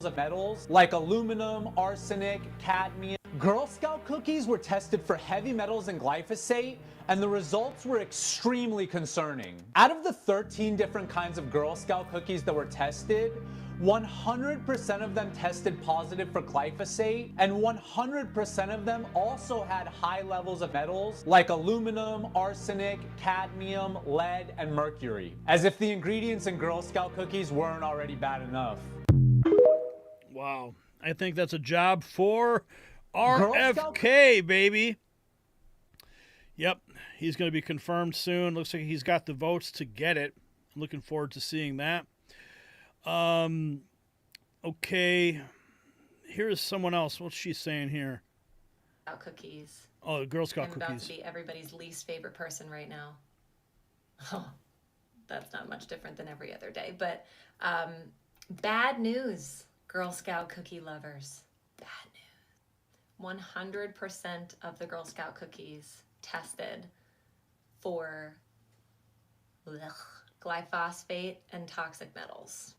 Of metals like aluminum, arsenic, cadmium. Girl Scout cookies were tested for heavy metals and glyphosate, and the results were extremely concerning. Out of the 13 different kinds of Girl Scout cookies that were tested, 100% of them tested positive for glyphosate, and 100% of them also had high levels of metals like aluminum, arsenic, cadmium, lead, and mercury. As if the ingredients in Girl Scout cookies weren't already bad enough. Wow. I think that's a job for RFK, baby. Yep. He's going to be confirmed soon. Looks like he's got the votes to get it. I'm looking forward to seeing that. Okay. Here's someone else. What's she saying here? Cookies. Oh, the Girl Scout I'm cookies. about to be everybody's least favorite person right now. Oh, that's not much different than every other day. But bad news, Girl Scout cookie lovers. Bad news. 100% of the Girl Scout cookies tested for glyphosate and toxic metals.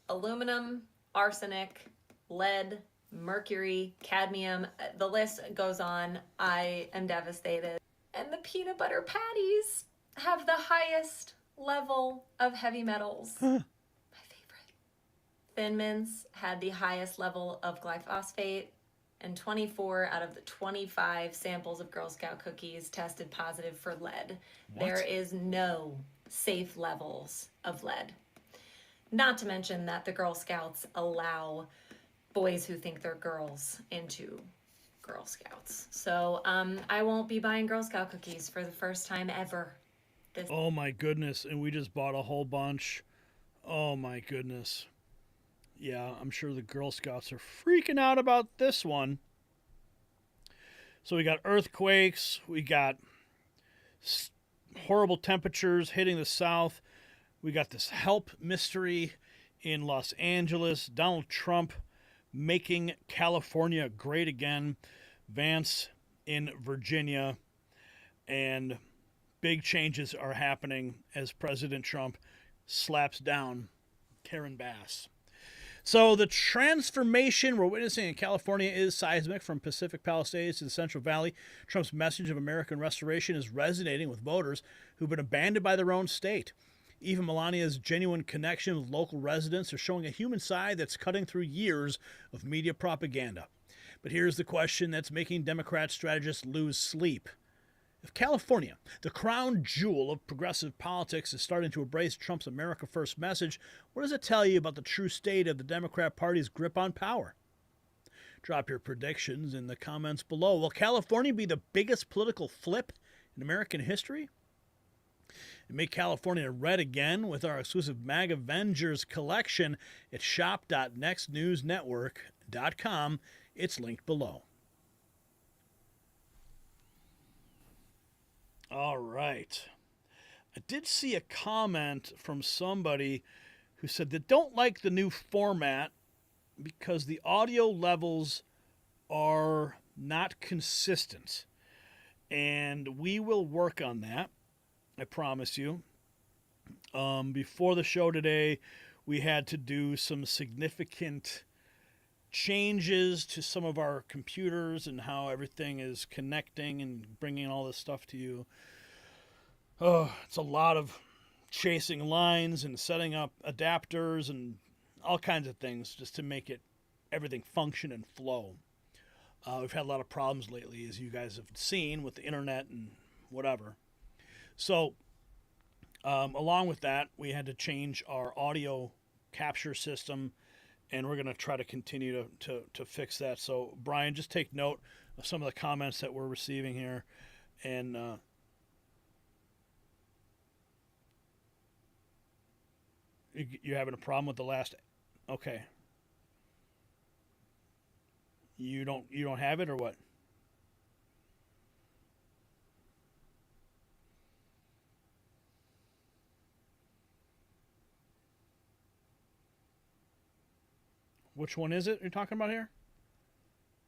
Aluminum, arsenic, lead, mercury, cadmium, the list goes on. I am devastated. And the peanut butter patties have the highest level of heavy metals. My favorite. Thin Mints had the highest level of glyphosate, and 24 out of the 25 samples of Girl Scout cookies tested positive for lead. What? There is no safe levels of lead. Not to mention that the Girl Scouts allow boys who think they're girls into Girl Scouts. So I won't be buying Girl Scout cookies for the first time ever. Oh my goodness, and we just bought a whole bunch. Oh my goodness. Yeah, I'm sure the Girl Scouts are freaking out about this one. So we got earthquakes, we got horrible temperatures hitting the South. We got this help mystery in Los Angeles. Donald Trump making California great again. Vance in Virginia. And big changes are happening as President Trump slaps down Karen Bass. So the transformation we're witnessing in California is seismic, from Pacific Palisades to the Central Valley. Trump's message of American restoration is resonating with voters who've been abandoned by their own state. Even Melania's genuine connection with local residents are showing a human side that's cutting through years of media propaganda. But here's the question that's making Democrat strategists lose sleep. If California, the crown jewel of progressive politics, is starting to embrace Trump's America First message, what does it tell you about the true state of the Democrat Party's grip on power? Drop your predictions in the comments below. Will California be the biggest political flip in American history? And make California red again with our exclusive MAG Avengers collection at shop.nextnewsnetwork.com. It's linked below. All right. I did see a comment from somebody who said they don't like the new format because the audio levels are not consistent. And we will work on that, I promise you. Before the show today, we had to do some significant changes to some of our computers and how everything is connecting and bringing all this stuff to you. Oh, it's a lot of chasing lines and setting up adapters and all kinds of things just to make everything function and flow. We've had a lot of problems lately, as you guys have seen, with the internet and whatever. So along with that, we had to change our audio capture system, and we're going to try to continue to fix that. So, Brian, just take note of some of the comments that we're receiving here. And you're having a problem with the last... Okay. You don't have it, or what? Which one is it you're talking about here?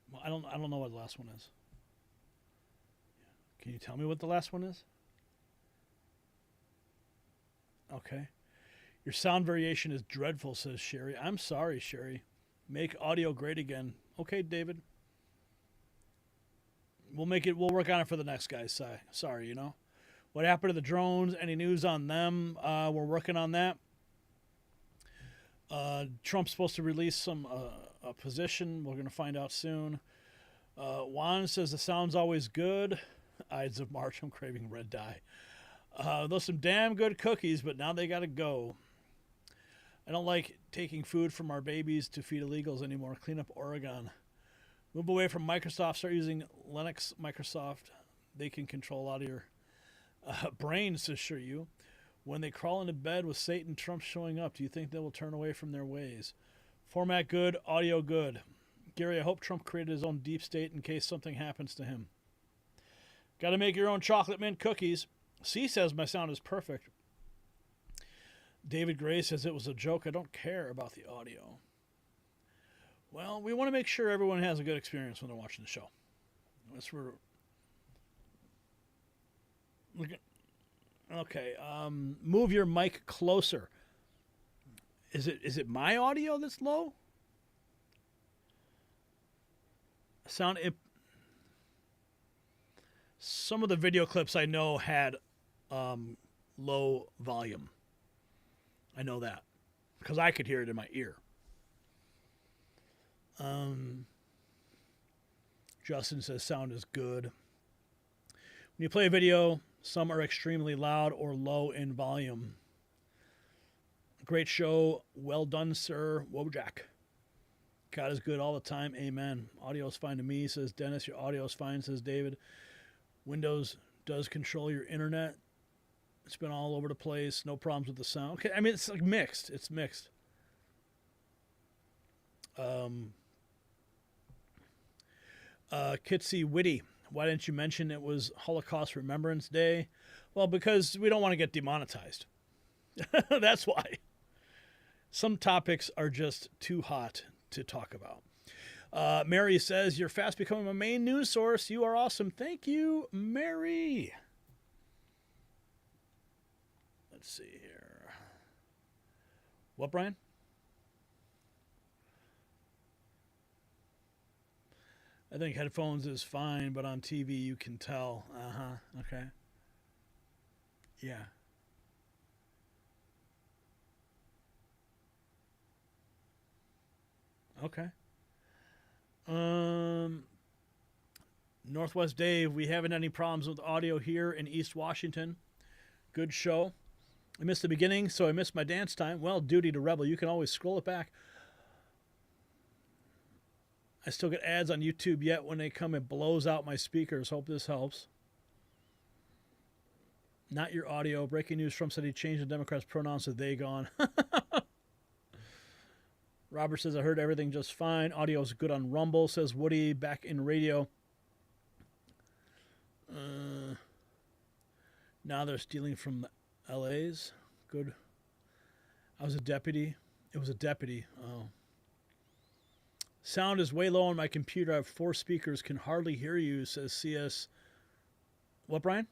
Well, I don't know what the last one is. Can you tell me what the last one is? Okay. Your sound variation is dreadful, says Sherry. I'm sorry, Sherry. Make audio great again. Okay, David. We'll work on it for the next guys. Sorry, you know. What happened to the drones? Any news on them? We're working on that. Trump's supposed to release a position. We're going to find out soon. Juan says the sound's always good. Ides of March, I'm craving red dye. Those some damn good cookies, but now they got to go. I don't like taking food from our babies to feed illegals anymore. Clean up Oregon. Move away from Microsoft. Start using Linux, Microsoft. They can control a lot of your brains, says sure you. When they crawl into bed with Satan, Trump showing up, do you think they will turn away from their ways? Format good, audio good. Gary, I hope Trump created his own deep state in case something happens to him. Got to make your own chocolate mint cookies. C says my sound is perfect. David Gray says it was a joke. I don't care about the audio. Well, we want to make sure everyone has a good experience when they're watching the show. That's where. Okay. Move your mic closer. Is it my audio that's low? Some of the video clips I know had low volume. I know that because I could hear it in my ear. Justin says sound is good. When you play a video, some are extremely loud or low in volume. Great show. Well done, sir. Wojak. God is good all the time. Amen. Audio is fine to me, says Dennis. Your audio is fine, says David. Windows does control your internet. It's been all over the place. No problems with the sound. Okay, I mean, it's like mixed. It's mixed. Kitsy Witty, why didn't you mention it was Holocaust Remembrance Day? Well, because we don't want to get demonetized. That's why. Some topics are just too hot to talk about. Mary says, you're fast becoming my main news source. You are awesome. Thank you, Mary. Let's see here. What, Brian? I think headphones is fine, but on TV you can tell. Uh-huh. Okay. Yeah. Okay. Northwest Dave, we haven't had any problems with audio here in East Washington. Good show. I missed the beginning, so I missed my dance time. Well, duty to rebel. You can always scroll it back. I still get ads on YouTube yet. When they come, it blows out my speakers. Hope this helps. Not your audio. Breaking news. Trump said he changed the Democrats' pronouns to they gone. Robert says, I heard everything just fine. Audio is good on Rumble, says Woody, back in radio. Now they're stealing from the LAs. Good. I was a deputy. It was a deputy. Oh. Sound is way low on my computer. I have 4 speakers. Can hardly hear you, says CS. What, Brian?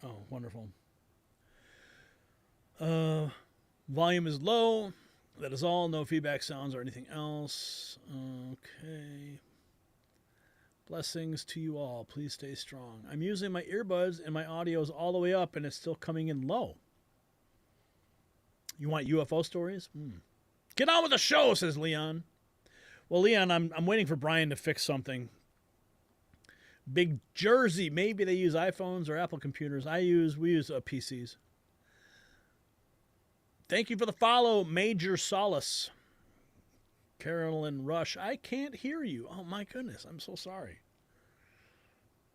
Oh, wonderful. Volume is low. That is all. No feedback sounds or anything else. Okay. Blessings to you all. Please stay strong. I'm using my earbuds and my audio is all the way up and it's still coming in low. You want UFO stories? Get on with the show, says Leon. Well, Leon, I'm waiting for Brian to fix something. Big Jersey. Maybe they use iPhones or Apple computers. We use PCs. Thank you for the follow, Major Solace. Carolyn Rush. I can't hear you. Oh, my goodness. I'm so sorry.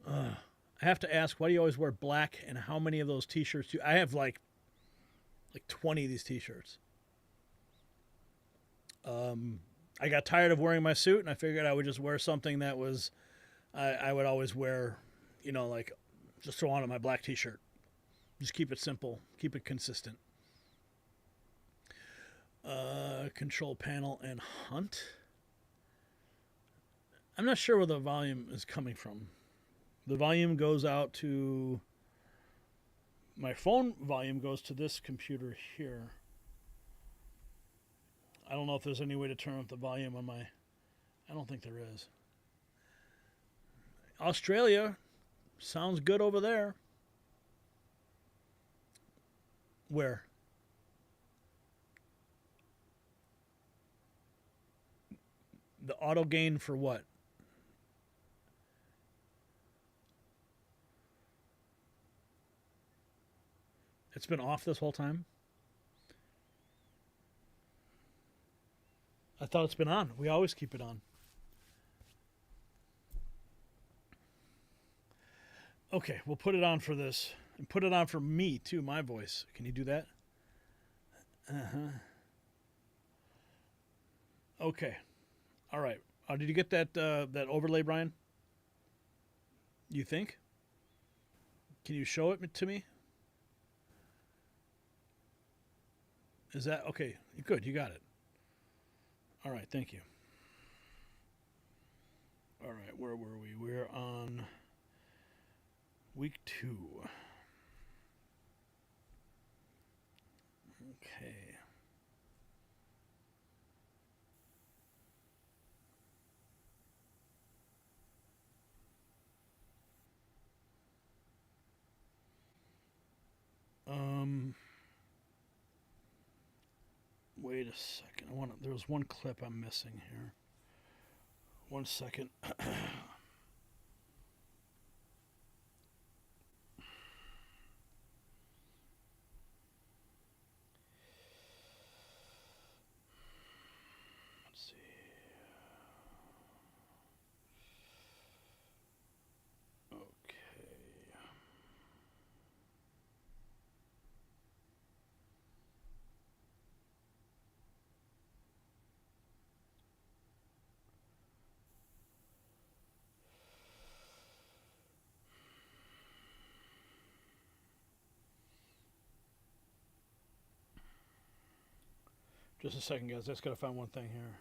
I have to ask, why do you always wear black and how many of those T-shirts do you... I have like 20 of these T-shirts. I got tired of wearing my suit, and I figured I would just wear something that was... I would always wear, like, just throw on my black T-shirt. Just keep it simple. Keep it consistent. Control panel and hunt. I'm not sure where the volume is coming from. The volume goes out to... My phone volume goes to this computer here. I don't know if there's any way to turn up the volume on my... I don't think there is. Australia. Sounds good over there. Where? The auto gain for what? It's been off this whole time? I thought it's been on. We always keep it on. Okay, we'll put it on for this. And put it on for me, too, my voice. Can you do that? Uh-huh. Okay. All right. Did you get that overlay, Brian? You think? Can you show it to me? Is that okay? Good, you got it. All right, thank you. All right, where were we? We're on week 2. Okay. Wait a second. There was one clip I'm missing here. 1 second. Let's see. Okay. Just a second, guys. I just got to find one thing here.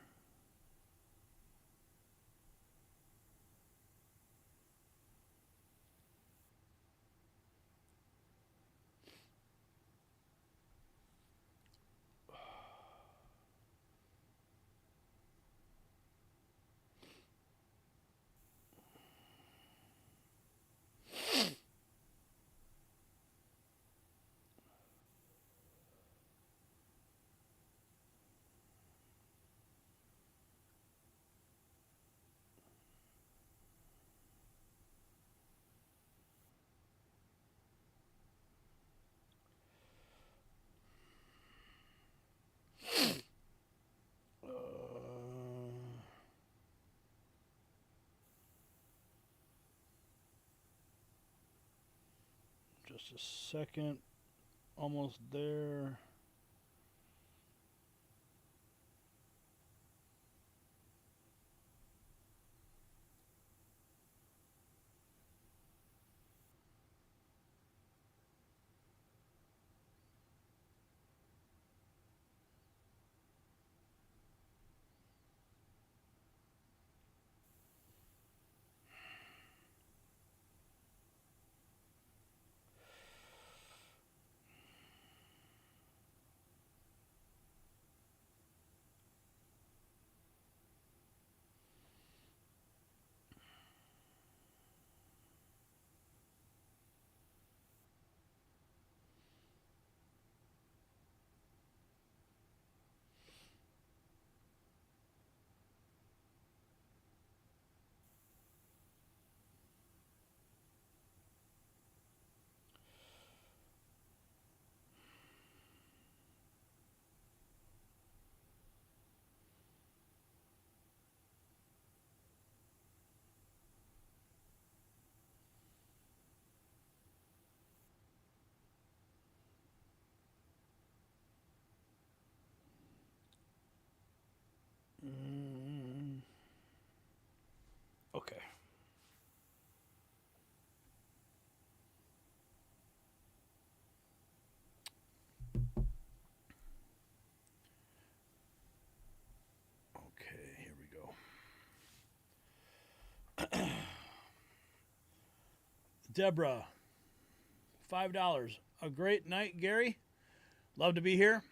Just a second. Almost there. Okay. Okay, here we go. Deborah, $5. A great night, Gary. Love to be here.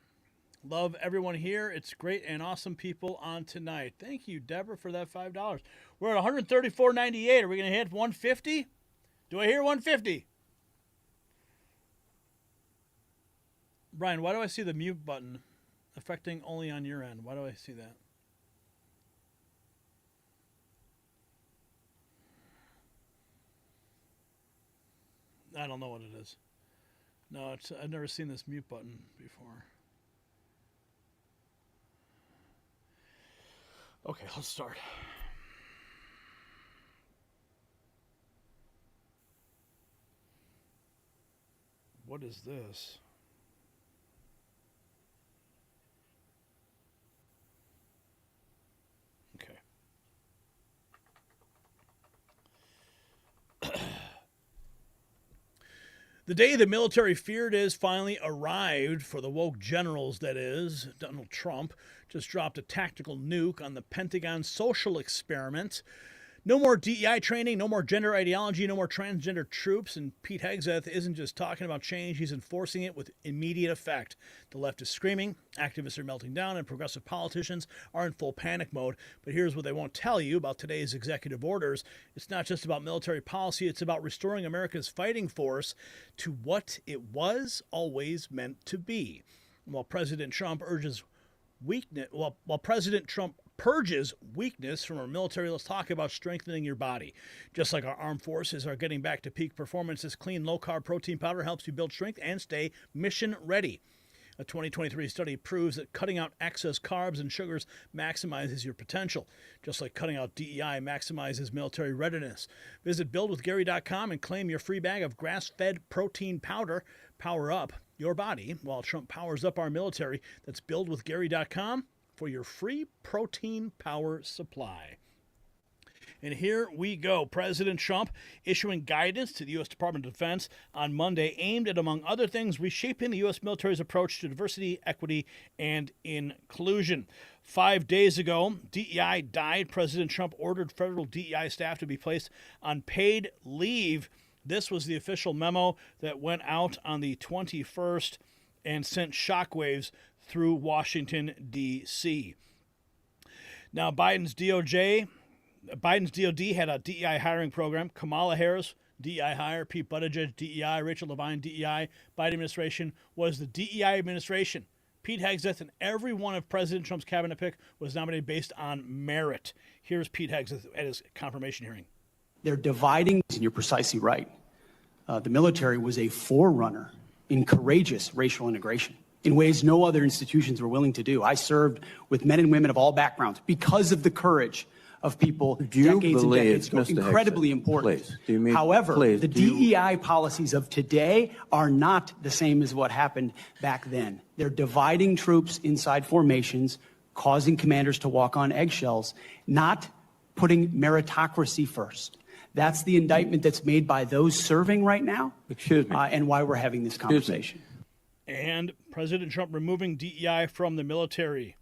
Love everyone here. It's great and awesome people on tonight. Thank you, Deborah, for that $5. We're at $134.98. Are we going to hit 150? Do I hear 150? Brian, why do I see the mute button affecting only on your end? Why do I see that? I don't know what it is. No, I've never seen this mute button before. Okay, let's start. What is this? Okay. The day the military feared is finally arrived for the woke generals, that is. Donald Trump just dropped a tactical nuke on the Pentagon social experiment. No more DEI training, no more gender ideology, no more transgender troops. And Pete Hegseth isn't just talking about change, he's enforcing it with immediate effect. The left is screaming, activists are melting down, and progressive politicians are in full panic mode. But here's what they won't tell you about today's executive orders. It's not just about military policy, it's about restoring America's fighting force to what it was always meant to be. While President Trump purges weakness from our military, let's talk about strengthening your body. Just like our armed forces are getting back to peak performance, this clean, low-carb protein powder helps you build strength and stay mission ready. A 2023 study proves that cutting out excess carbs and sugars maximizes your potential, just like cutting out DEI maximizes military readiness. Visit buildwithgary.com and claim your free bag of grass-fed protein powder. Power up your body while Trump powers up our military. That's buildwithgary.com for your free protein power supply. And here we go. President Trump issuing guidance to the U.S. Department of Defense on Monday aimed at, among other things, reshaping the U.S. military's approach to diversity, equity, and inclusion. 5 days ago, DEI died. President Trump ordered federal DEI staff to be placed on paid leave. This was the official memo that went out on the 21st and sent shockwaves through Washington, D.C. Now, Biden's DOD had a DEI hiring program. Kamala Harris, DEI hire. Pete Buttigieg, DEI. Rachel Levine, DEI. Biden administration was the DEI administration. Pete Hegseth and every one of President Trump's cabinet pick was nominated based on merit. Here's Pete Hegseth at his confirmation hearing. They're dividing, and you're precisely right. The military was a forerunner in courageous racial integration in ways no other institutions were willing to do. I served with men and women of all backgrounds because of the courage of people decades and decades ago. Incredibly important. However, the DEI policies of today are not the same as what happened back then. They're dividing troops inside formations, causing commanders to walk on eggshells, not putting meritocracy first. That's the indictment that's made by those serving right now. Excuse me. And why we're having this conversation. And President Trump removing DEI from the military.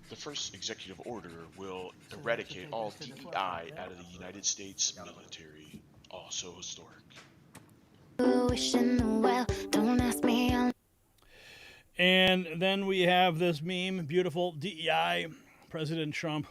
The first executive order will eradicate all DEI out of the United States military. Also historic. And then we have this meme, beautiful DEI, President Trump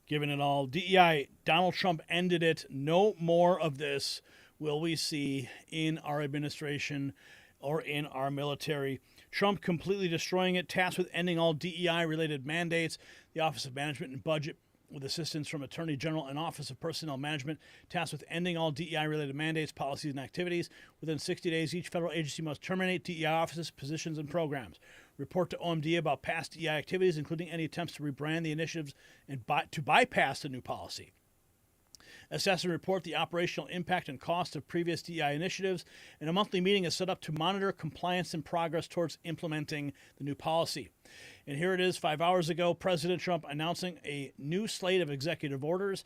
giving it all. DEI, Donald Trump ended it. No more of this will we see in our administration or in our military. Trump completely destroying it, tasked with ending all DEI-related mandates. The Office of Management and Budget, with assistance from Attorney General and Office of Personnel Management, tasked with ending all DEI-related mandates, policies, and activities. Within 60 days, each federal agency must terminate DEI offices, positions, and programs. Report to OMD about past DEI activities, including any attempts to rebrand the initiatives and to bypass the new policy. Assess and report the operational impact and cost of previous DEI initiatives, and a monthly meeting is set up to monitor compliance and progress towards implementing the new policy. And here it is, 5 hours ago, President Trump announcing a new slate of executive orders.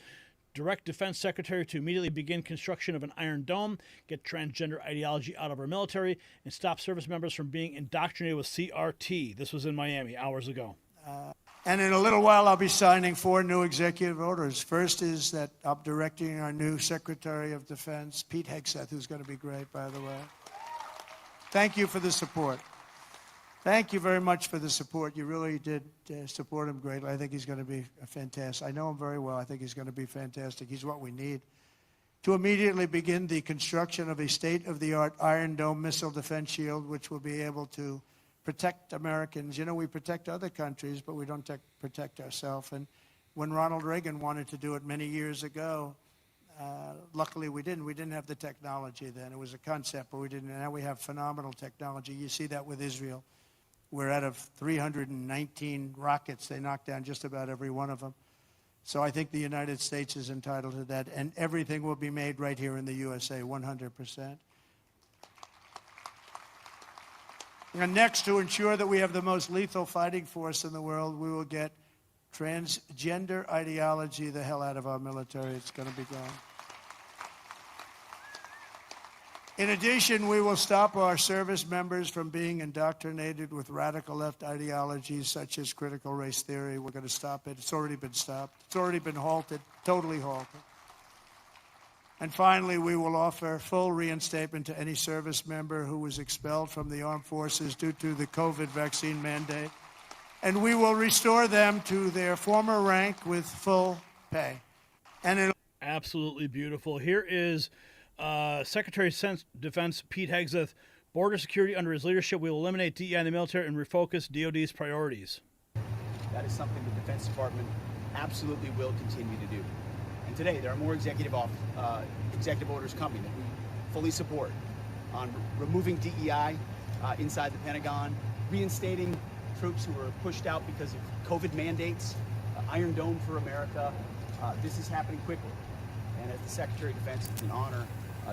Direct Defense Secretary to immediately begin construction of an Iron Dome, get transgender ideology out of our military, and stop service members from being indoctrinated with CRT. This was in Miami hours ago. And in a little while, I'll be signing 4 new executive orders. First is that I'm directing our new Secretary of Defense, Pete Hegseth, who's going to be great, by the way. Thank you for the support. Thank you very much for the support. You really did support him greatly. I think he's going to be fantastic. I know him very well. I think he's going to be fantastic. He's what we need. To immediately begin the construction of a state-of-the-art Iron Dome missile defense shield, which will be able to protect Americans. You know, we protect other countries, but we don't protect ourselves. And when Ronald Reagan wanted to do it many years ago, luckily we didn't. We didn't have the technology then. It was a concept, but we didn't. And now we have phenomenal technology. You see that with Israel, where out of 319 rockets, they knocked down just about every one of them. So I think the United States is entitled to that, and everything will be made right here in the USA, 100%. And next, to ensure that we have the most lethal fighting force in the world, we will get transgender ideology the hell out of our military. It's going to be gone. In addition, we will stop our service members from being indoctrinated with radical left ideologies such as critical race theory. We're going to stop it. It's already been stopped. It's already been halted, totally halted. And finally, we will offer full reinstatement to any service member who was expelled from the armed forces due to the COVID vaccine mandate. And we will restore them to their former rank with full pay. And absolutely beautiful. Here is Secretary of Defense Pete Hegseth. Border security under his leadership will eliminate DEI in the military and refocus DOD's priorities. That is something the Defense Department absolutely will continue to do. And today, there are more executive orders coming that we fully support on removing DEI inside the Pentagon, reinstating troops who were pushed out because of COVID mandates, Iron Dome for America. This is happening quickly. And as the Secretary of Defense, it's an honor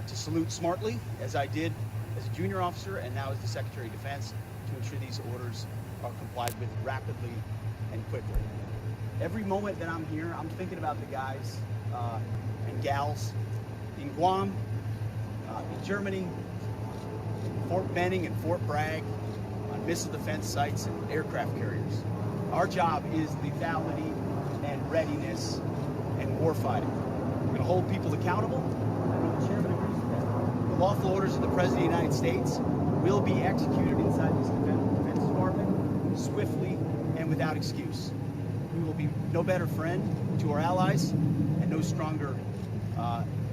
to salute smartly, as I did as a junior officer and now as the Secretary of Defense, to ensure these orders are complied with rapidly and quickly. Every moment that I'm here, I'm thinking about the guys and gals in Guam, in Germany, Fort Benning and Fort Bragg, on missile defense sites and aircraft carriers. Our job is lethality and readiness and warfighting. We're going to hold people accountable. I know the chairman agrees with that. The lawful orders of the President of the United States will be executed inside this Defense Department swiftly and without excuse. We will be no better friend to our allies and no stronger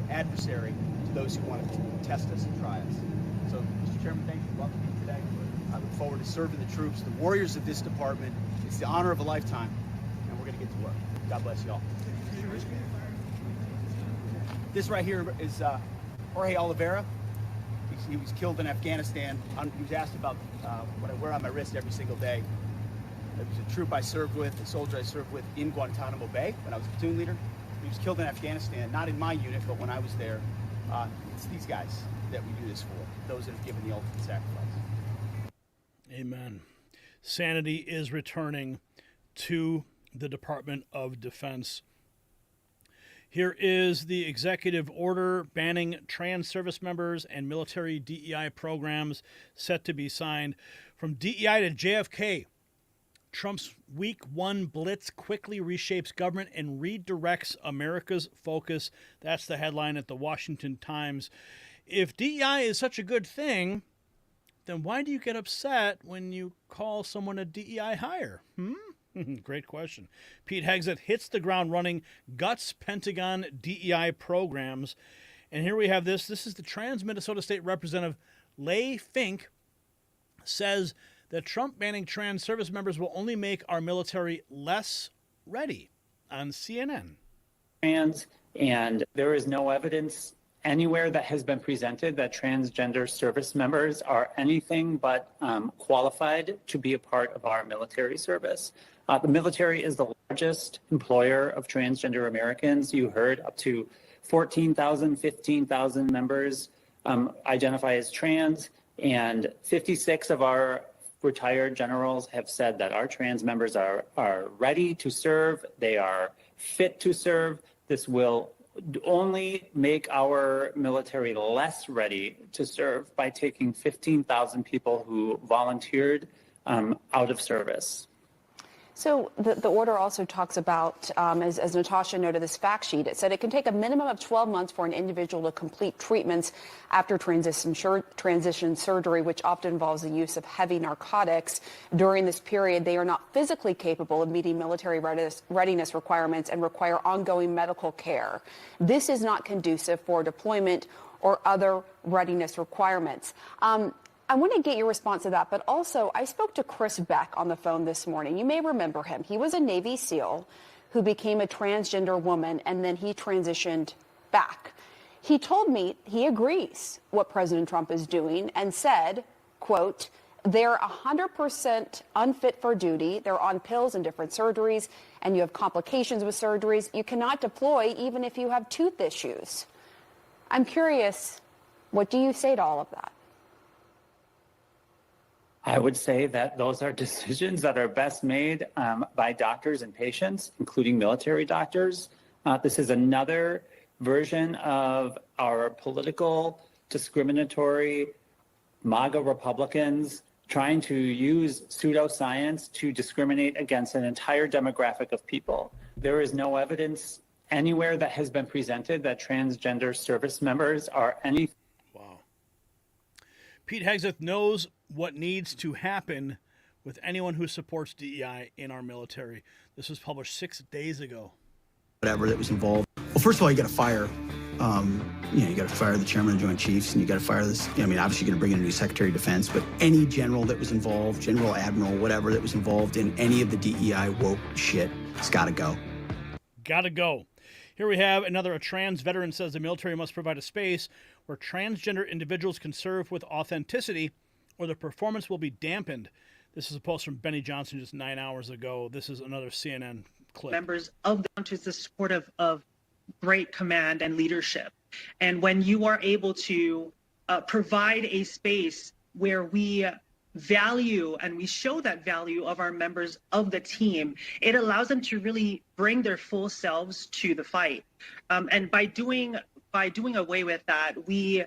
adversary to those who want to test us and try us. So, Mr. Chairman, thank you. Welcome to me today. I look forward to serving the troops, the warriors of this department. It's the honor of a lifetime, and we're going to get to work. God bless you all. This right here is Jorge Oliveira. He was killed in Afghanistan. He was asked about what I wear on my wrist every single day. It was a troop I served with, a soldier I served with in Guantanamo Bay when I was platoon leader. He was killed in Afghanistan, not in my unit, but when I was there. It's these guys that we do this for, those that have given the ultimate sacrifice. Amen. Sanity is returning to the Department of Defense. Here is the executive order banning trans service members and military DEI programs set to be signed. From DEI to JFK, Trump's Week 1 Blitz quickly reshapes government and redirects America's focus. That's the headline at the Washington Times. If DEI is such a good thing, then why do you get upset when you call someone a DEI hire? Great question. Pete Hegseth hits the ground running, guts Pentagon DEI programs. And here we have this. This is the trans Minnesota State Representative Leigh Fink says that Trump banning trans service members will only make our military less ready on CNN. And there is no evidence anywhere that has been presented that transgender service members are anything but qualified to be a part of our military service. The military is the largest employer of transgender Americans. You heard up to 14,000, 15,000 members identify as trans, and 56 of our retired generals have said that our trans members are ready to serve. They are fit to serve. This will only make our military less ready to serve by taking 15,000 people who volunteered out of service. So the order also talks about, as Natasha noted, this fact sheet. It said it can take a minimum of 12 months for an individual to complete treatments after transition surgery, which often involves the use of heavy narcotics. During this period, they are not physically capable of meeting military readiness requirements and require ongoing medical care. This is not conducive for deployment or other readiness requirements. I want to get your response to that, but also I spoke to Chris Beck on the phone this morning. You may remember him. He was a Navy SEAL who became a transgender woman, and then he transitioned back. He told me he agrees what President Trump is doing and said, quote, they're 100% unfit for duty. They're on pills and different surgeries, and you have complications with surgeries. You cannot deploy even if you have tooth issues. I'm curious, what do you say to all of that? I would say that those are decisions that are best made by doctors and patients, including military doctors. This is another version of our political discriminatory MAGA Republicans trying to use pseudoscience to discriminate against an entire demographic of people. There is no evidence anywhere that has been presented that transgender service members are any. Wow. Pete Hegseth knows what needs to happen with anyone who supports DEI in our military. This was published 6 days ago. Whatever that was involved. Well, first of all, you got to fire. You got to fire the chairman of the Joint Chiefs, and you got to fire this. I mean, obviously, you're going to bring in a new Secretary of Defense, but any general that was involved, general, admiral, whatever that was involved in any of the DEI woke shit, it's got to go. Got to go. Here we have a trans veteran says the military must provide a space where transgender individuals can serve with authenticity, or their performance will be dampened. This is a post from Benny Johnson just 9 hours ago. This is another CNN clip. Members of the country is the support of great command and leadership. And when you are able to provide a space where we value and we show that value of our members of the team, it allows them to really bring their full selves to the fight. And by doing away with that, we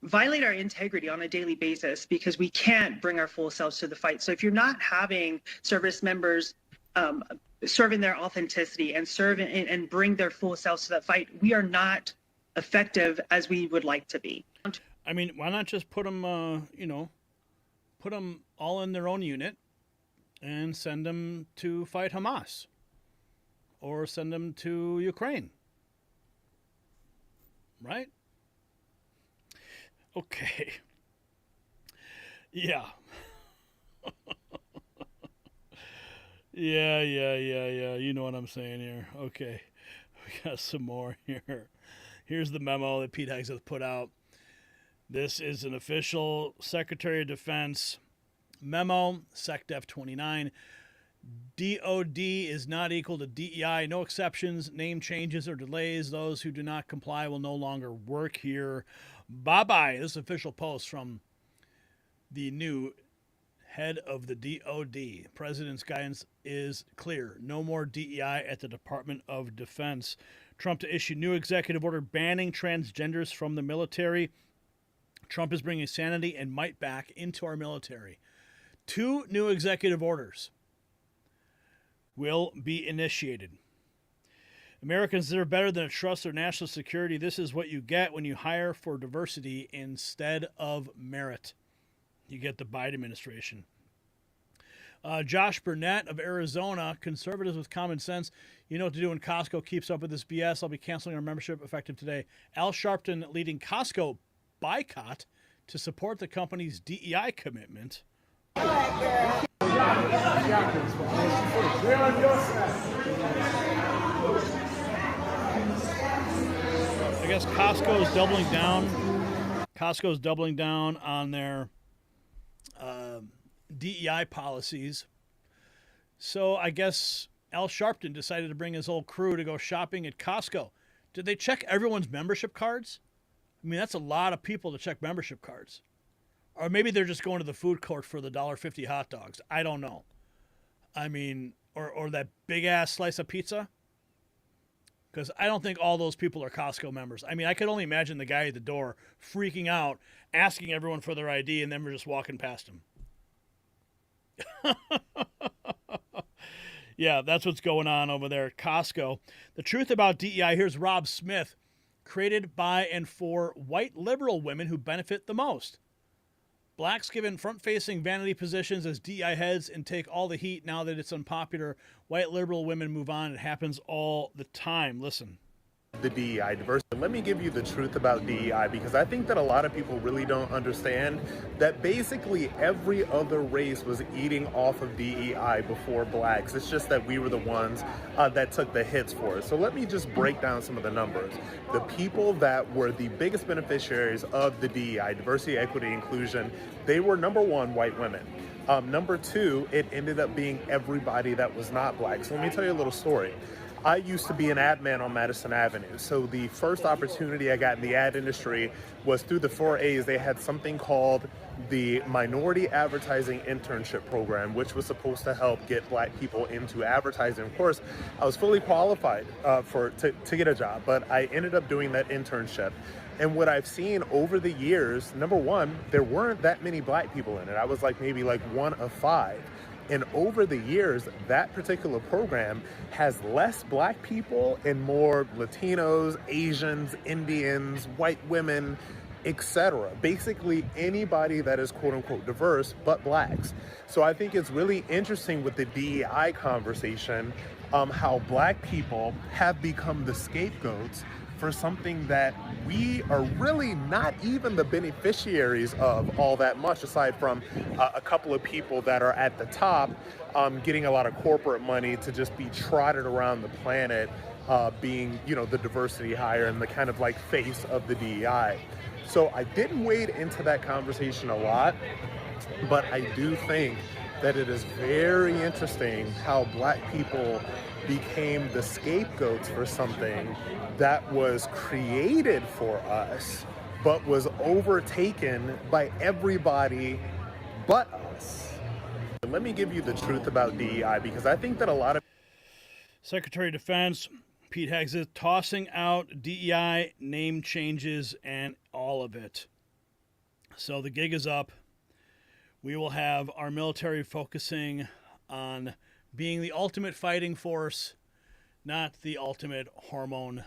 violate our integrity on a daily basis because we can't bring our full selves to the fight. So if you're not having service members serve in their authenticity and serve and bring their full selves to that fight, we are not effective as we would like to be. I mean, why not just put them, put them all in their own unit and send them to fight Hamas or send them to Ukraine, right? Okay. Yeah. Yeah. You know what I'm saying here. Okay. We got some more here. Here's the memo that Pete Hegseth put out. This is an official Secretary of Defense memo, SecDef 29. DOD is not equal to DEI. No exceptions, name changes, or delays. Those who do not comply will no longer work here. Bye-bye. This is an official post from the new head of the DOD. President's guidance is clear. No more DEI at the Department of Defense. Trump to issue new executive order banning transgenders from the military. Trump is bringing sanity and might back into our military. 2 new executive orders will be initiated. Americans deserve better than a trust their national security. This is what you get when you hire for diversity instead of merit. You get the Biden administration. Josh Burnett of Arizona, conservatives with common sense. You know what to do when Costco keeps up with this BS. I'll be canceling our membership effective today. Al Sharpton leading Costco boycott to support the company's DEI commitment. I guess Costco is doubling down on their DEI policies. So I guess Al Sharpton decided to bring his whole crew to go shopping at Costco. Did they check everyone's membership cards? I mean, that's a lot of people to check membership cards. Or maybe they're just going to the food court for the $1.50 hot dogs. I don't know. I mean, or that big-ass slice of pizza. Because I don't think all those people are Costco members. I mean, I could only imagine the guy at the door freaking out, asking everyone for their ID, and then we're just walking past him. Yeah, that's what's going on over there at Costco. The truth about DEI, here's Rob Smith, created by and for white liberal women who benefit the most. Blacks given front-facing vanity positions as DEI heads and take all the heat now that it's unpopular. White liberal women move on. It happens all the time. Listen. The DEI diversity. Let me give you the truth about DEI, because I think that a lot of people really don't understand that basically every other race was eating off of DEI before blacks. It's just that we were the ones that took the hits for it. So let me just break down some of the numbers. The people that were the biggest beneficiaries of the DEI, diversity, equity, inclusion, they were number one, white women. Number two, it ended up being everybody that was not black. So let me tell you a little story. I used to be an ad man on Madison Avenue. So the first opportunity I got in the ad industry was through the 4As. They had something called the Minority Advertising Internship Program, which was supposed to help get black people into advertising. Of course, I was fully qualified to get a job, but I ended up doing that internship. And what I've seen over the years, number one, there weren't that many black people in it. I was like maybe like 1 of 5. And over the years, that particular program has less black people and more Latinos, Asians, Indians, white women, etc. Basically anybody that is quote unquote diverse but blacks. So I think it's really interesting with the DEI conversation, how black people have become the scapegoats for something that we are really not even the beneficiaries of all that much, aside from a couple of people that are at the top getting a lot of corporate money to just be trotted around the planet, being, you know, the diversity hire and the kind of like face of the DEI. So I didn't wade into that conversation a lot, but I do think that it is very interesting how black people became the scapegoats for something that was created for us, but was overtaken by everybody but us. Let me give you the truth about DEI, because I think that a lot of... Secretary of Defense Pete Hegseth tossing out DEI name changes and all of it. So the gig is up. We will have our military focusing on being the ultimate fighting force, not the ultimate hormone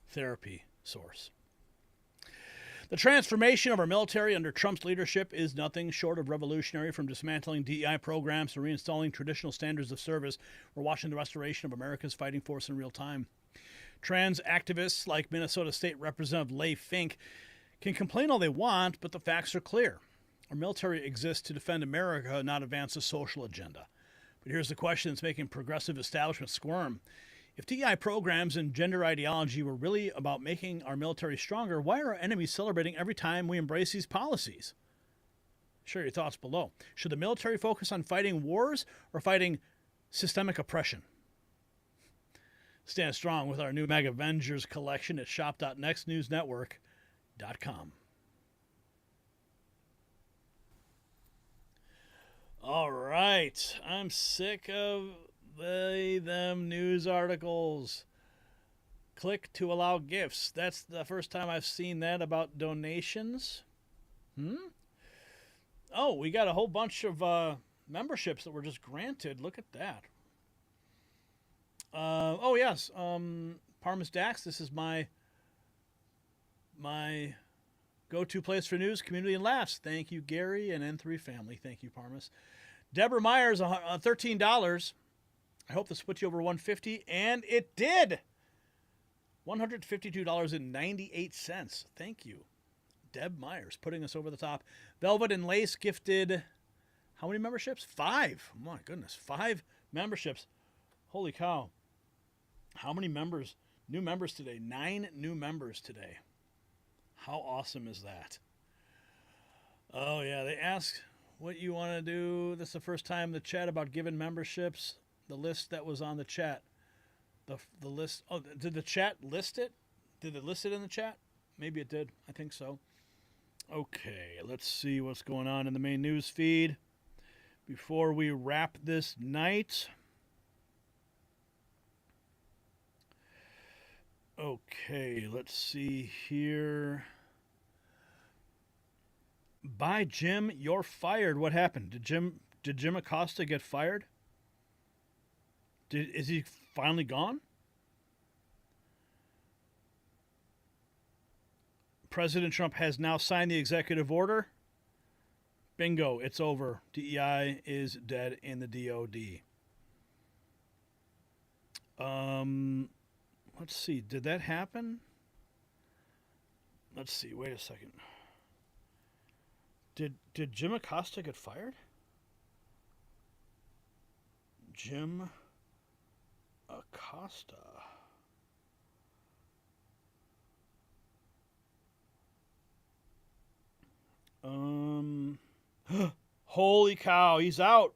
therapy source. The transformation of our military under Trump's leadership is nothing short of revolutionary. From dismantling DEI programs to reinstalling traditional standards of service, we're watching the restoration of America's fighting force in real time. Trans activists like Minnesota State Representative Leigh Fink can complain all they want, but the facts are clear. Our military exists to defend America, not advance a social agenda. But here's the question that's making progressive establishment squirm. If DEI programs and gender ideology were really about making our military stronger, why are our enemies celebrating every time we embrace these policies? Share your thoughts below. Should the military focus on fighting wars or fighting systemic oppression? Stand strong with our new Mega Avengers collection at shop.nextnewsnetwork.com. All right. I'm sick of them news articles. Click to allow gifts. That's the first time I've seen that about donations. Oh, we got a whole bunch of memberships that were just granted. Look at that. Oh, yes. Parmas Dax, this is my go-to place for news, community, and laughs. Thank you, Gary and N3 family. Thank you, Parmas. Deborah Myers, $13. I hope this put you over $150, and it did. $152.98. Thank you, Deb Myers, putting us over the top. Velvet and Lace gifted how many memberships? 5. Oh my goodness, 5 memberships. Holy cow. How many members? New members today. 9 new members today. How awesome is that? Oh, yeah, they asked what you want to do. This is the first time the chat about giving memberships. The list that was on the chat. The list. Oh, did the chat list it? Did it list it in the chat? Maybe it did. I think so. Okay, let's see what's going on in the main news feed before we wrap this night. Okay, let's see here. Bye, Jim. You're fired. What happened? Did Jim Acosta get fired? Is he finally gone? President Trump has now signed the executive order. Bingo, it's over. DEI is dead in the DOD. Let's see. Did that happen? Let's see. Wait a second. Did Jim Acosta get fired? Jim Acosta. Holy cow, he's out.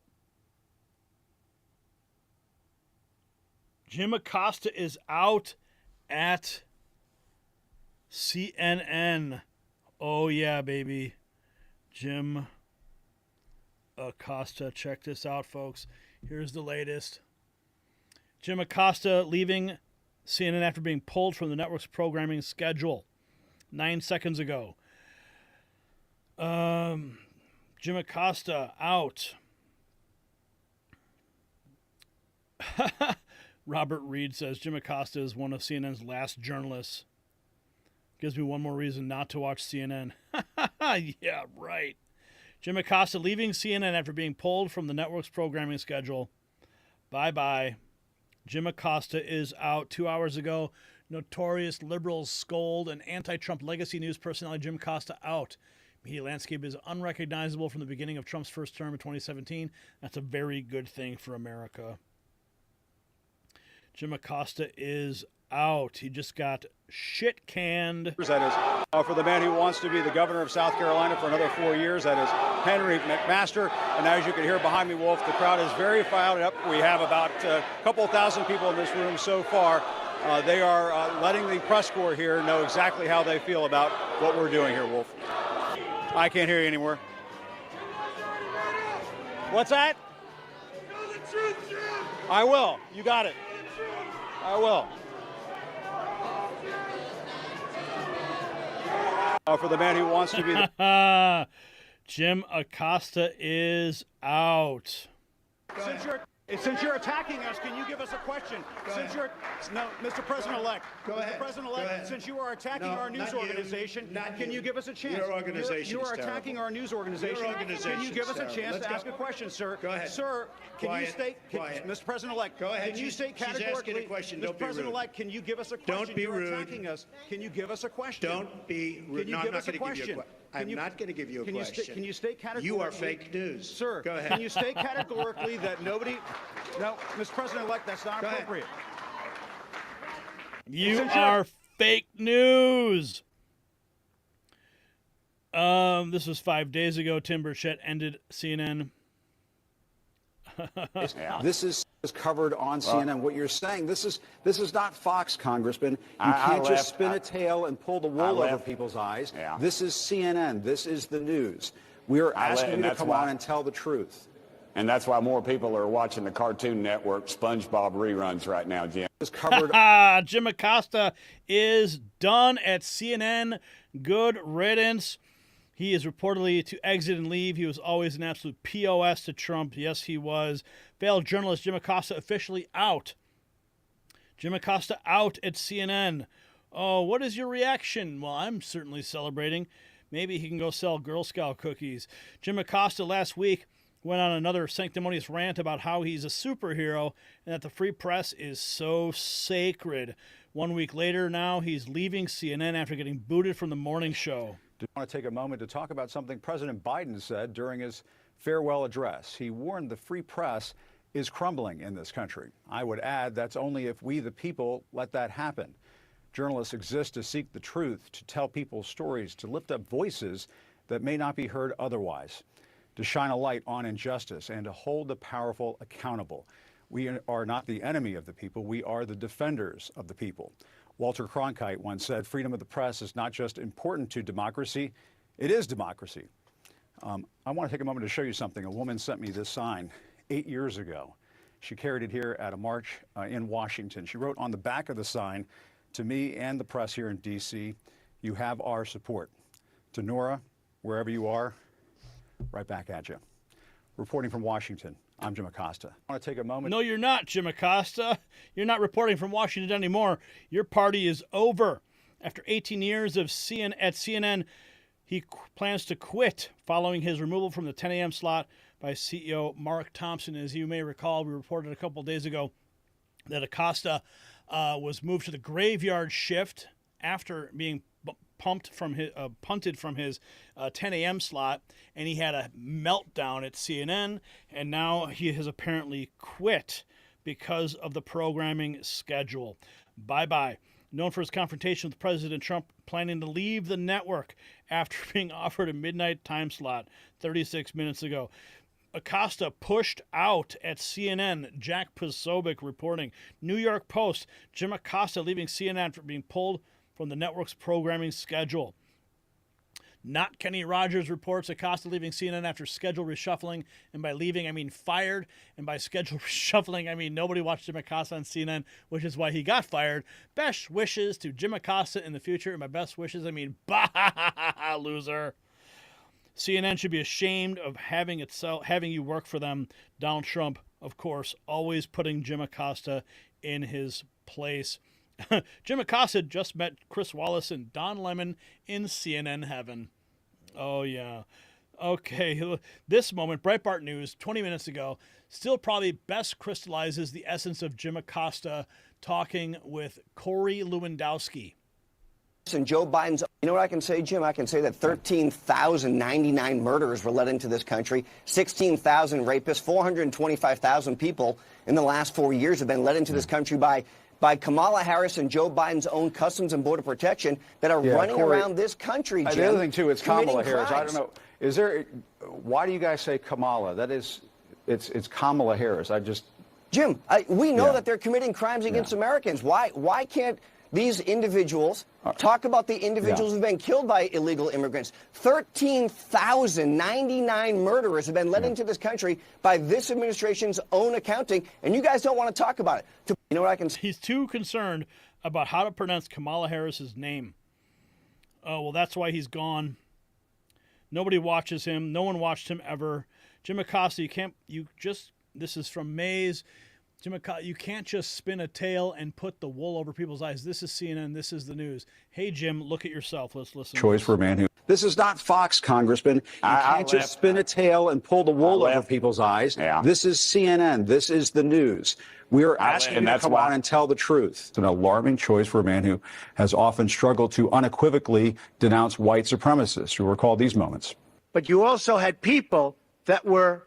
Jim Acosta is out at CNN. Oh yeah, baby. Jim Acosta. Check this out, folks. Here's the latest. Jim Acosta leaving CNN after being pulled from the network's programming schedule 9 seconds ago. Jim Acosta out. Robert Reed says Jim Acosta is one of CNN's last journalists. Gives me one more reason not to watch CNN. Yeah, right. Jim Acosta leaving CNN after being pulled from the network's programming schedule. Bye-bye. Jim Acosta is out 2 hours ago. Notorious liberals scold and anti-Trump legacy news personality Jim Acosta out. Media landscape is unrecognizable from the beginning of Trump's first term in 2017. That's a very good thing for America. Jim Acosta is out. He just got shit canned. That is for the man who wants to be the governor of South Carolina for another 4 years. That is Henry McMaster. And as you can hear behind me, Wolf, the crowd is very fired up. We have about a couple thousand people in this room so far. They are letting the press corps here know exactly how they feel about what we're doing here, Wolf. I can't hear you anymore. What's that? Tell the truth, Jim. I will. You got it. I will. For the man who wants to be the... Jim Acosta is out. Since you're attacking us, can you give us a question? Mr. President-elect. Go ahead. Mr. President-elect, since you are attacking our news organization, can you give us a chance? Your organization You are is attacking terrible. our news organization. Your organization Can you give us a is chance terrible. to Let's ask a go. question, sir? Go ahead. Sir, can Quiet. you state, Quiet. Mr. President-elect, Go ahead. can you state She's asking categorically, a question. Mr. Don't be rude. President-elect, can you give us a question? Don't be You're rude. attacking us. Can you give us a question? Don't be rude. Can you No, I'm give not us a going to give you a question? question. I'm not going to give you a Can question. Can you state categorically? You are fake news. Sir, Go ahead. Can you state categorically that nobody... No, Mr. President-elect, that's not Go ahead. appropriate. You are fake news. This was 5 days ago. Tim Burchett ended CNN. This is covered on CNN. What you're saying, this is not Fox, Congressman. You can't just spin a tail and pull the wool over people's eyes. This is CNN. This is the news. We are asking you to come on and tell the truth. And that's why more people are watching the Cartoon Network SpongeBob reruns right now, Jim. It's covered. Jim Acosta is done at CNN. Good riddance. He is reportedly to exit and leave. He was always an absolute POS to Trump. Yes, he was. Failed journalist Jim Acosta officially out. Jim Acosta out at CNN. Oh, what is your reaction? Well, I'm certainly celebrating. Maybe he can go sell Girl Scout cookies. Jim Acosta last week went on another sanctimonious rant about how he's a superhero and that the free press is so sacred. 1 week later now, he's leaving CNN after getting booted from the morning show. I want to take a moment to talk about something President Biden said during his farewell address. He warned the free press is crumbling in this country. I would add that's only if we, the people, let that happen. Journalists exist to seek the truth, to tell people's stories, to lift up voices that may not be heard otherwise, to shine a light on injustice, and to hold the powerful accountable. We are not the enemy of the people. We are the defenders of the people. Walter Cronkite once said, freedom of the press is not just important to democracy, it is democracy. I want to take a moment to show you something. A woman sent me this sign 8 years ago. She carried it here at a march in Washington. She wrote on the back of the sign, to me and the press here in D.C., you have our support. To Nora, wherever you are, right back at you. Reporting from Washington, I'm Jim Acosta. I want to take a moment. No, you're not, Jim Acosta. You're not reporting from Washington anymore. Your party is over. After 18 years of at CNN, he plans to quit following his removal from the 10 a.m. slot by CEO Mark Thompson. As you may recall, we reported a couple of days ago that Acosta was moved to the graveyard shift after being punted from his 10 a.m. slot, and he had a meltdown at CNN, and now he has apparently quit because of the programming schedule. Bye-bye. Known for his confrontation with President Trump, planning to leave the network after being offered a midnight time slot 36 minutes ago. Acosta pushed out at CNN. Jack Posobiec reporting. New York Post, Jim Acosta leaving CNN after being pulled from the network's programming schedule. Not Kenny Rogers reports Acosta leaving CNN after schedule reshuffling. And by leaving, I mean fired. And by schedule reshuffling, I mean nobody watched Jim Acosta on CNN, which is why he got fired. Best wishes to Jim Acosta in the future. And by best wishes, I mean, bah, loser. CNN should be ashamed of having you work for them. Donald Trump, of course, always putting Jim Acosta in his place. Jim Acosta just met Chris Wallace and Don Lemon in CNN heaven. Oh, yeah. Okay, this moment, Breitbart News, 20 minutes ago, still probably best crystallizes the essence of Jim Acosta talking with Corey Lewandowski. And Joe Biden's, you know what I can say, Jim? I can say that 13,099 murderers were let into this country, 16,000 rapists, 425,000 people in the last 4 years have been let into this country by Kamala Harris and Joe Biden's own Customs and Border Protection that are running Corey, around this country, Jim. The other thing, too, it's Kamala Harris. Crimes. I don't know. Why do you guys say Kamala? That is, it's Kamala Harris. Jim, we know that they're committing crimes against Americans. Why can't these individuals talk about the individuals who've been killed by illegal immigrants? 13,099 murderers have been let into this country by this administration's own accounting, and you guys don't want to talk about it. You know what I can say? He's too concerned about how to pronounce Kamala Harris's name. Oh, well, that's why he's gone. Nobody watches him. No one watched him ever. Jim Acosta, this is from Mays. Jim Acosta, you can't just spin a tale and put the wool over people's eyes. This is CNN. This is the news. Hey, Jim, look at yourself. Let's listen. Choice for a man who... This is not Fox, Congressman. You can't just spin a tale and pull the wool over people's eyes. Yeah. This is CNN. This is the news. We're asking you to come on and tell the truth. It's an alarming choice for a man who has often struggled to unequivocally denounce white supremacists. You recall these moments. But you also had people that were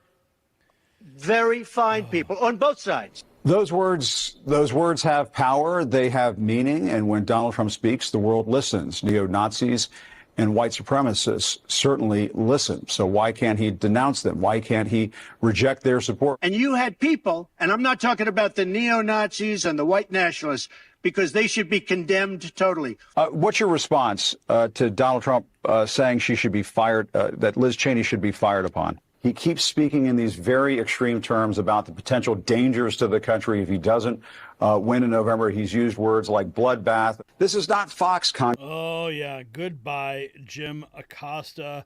very fine people on both sides. Those words have power. They have meaning. And when Donald Trump speaks, the world listens. Neo-Nazis and white supremacists certainly listen. So why can't he denounce them? Why can't he reject their support? And you had people, and I'm not talking about the neo-Nazis and the white nationalists, because they should be condemned totally. What's your response to Donald Trump saying she should be fired, that Liz Cheney should be fired upon? He keeps speaking in these very extreme terms about the potential dangers to the country if he doesn't win in November. He's used words like bloodbath. This is not Fox. Oh, yeah. Goodbye, Jim Acosta.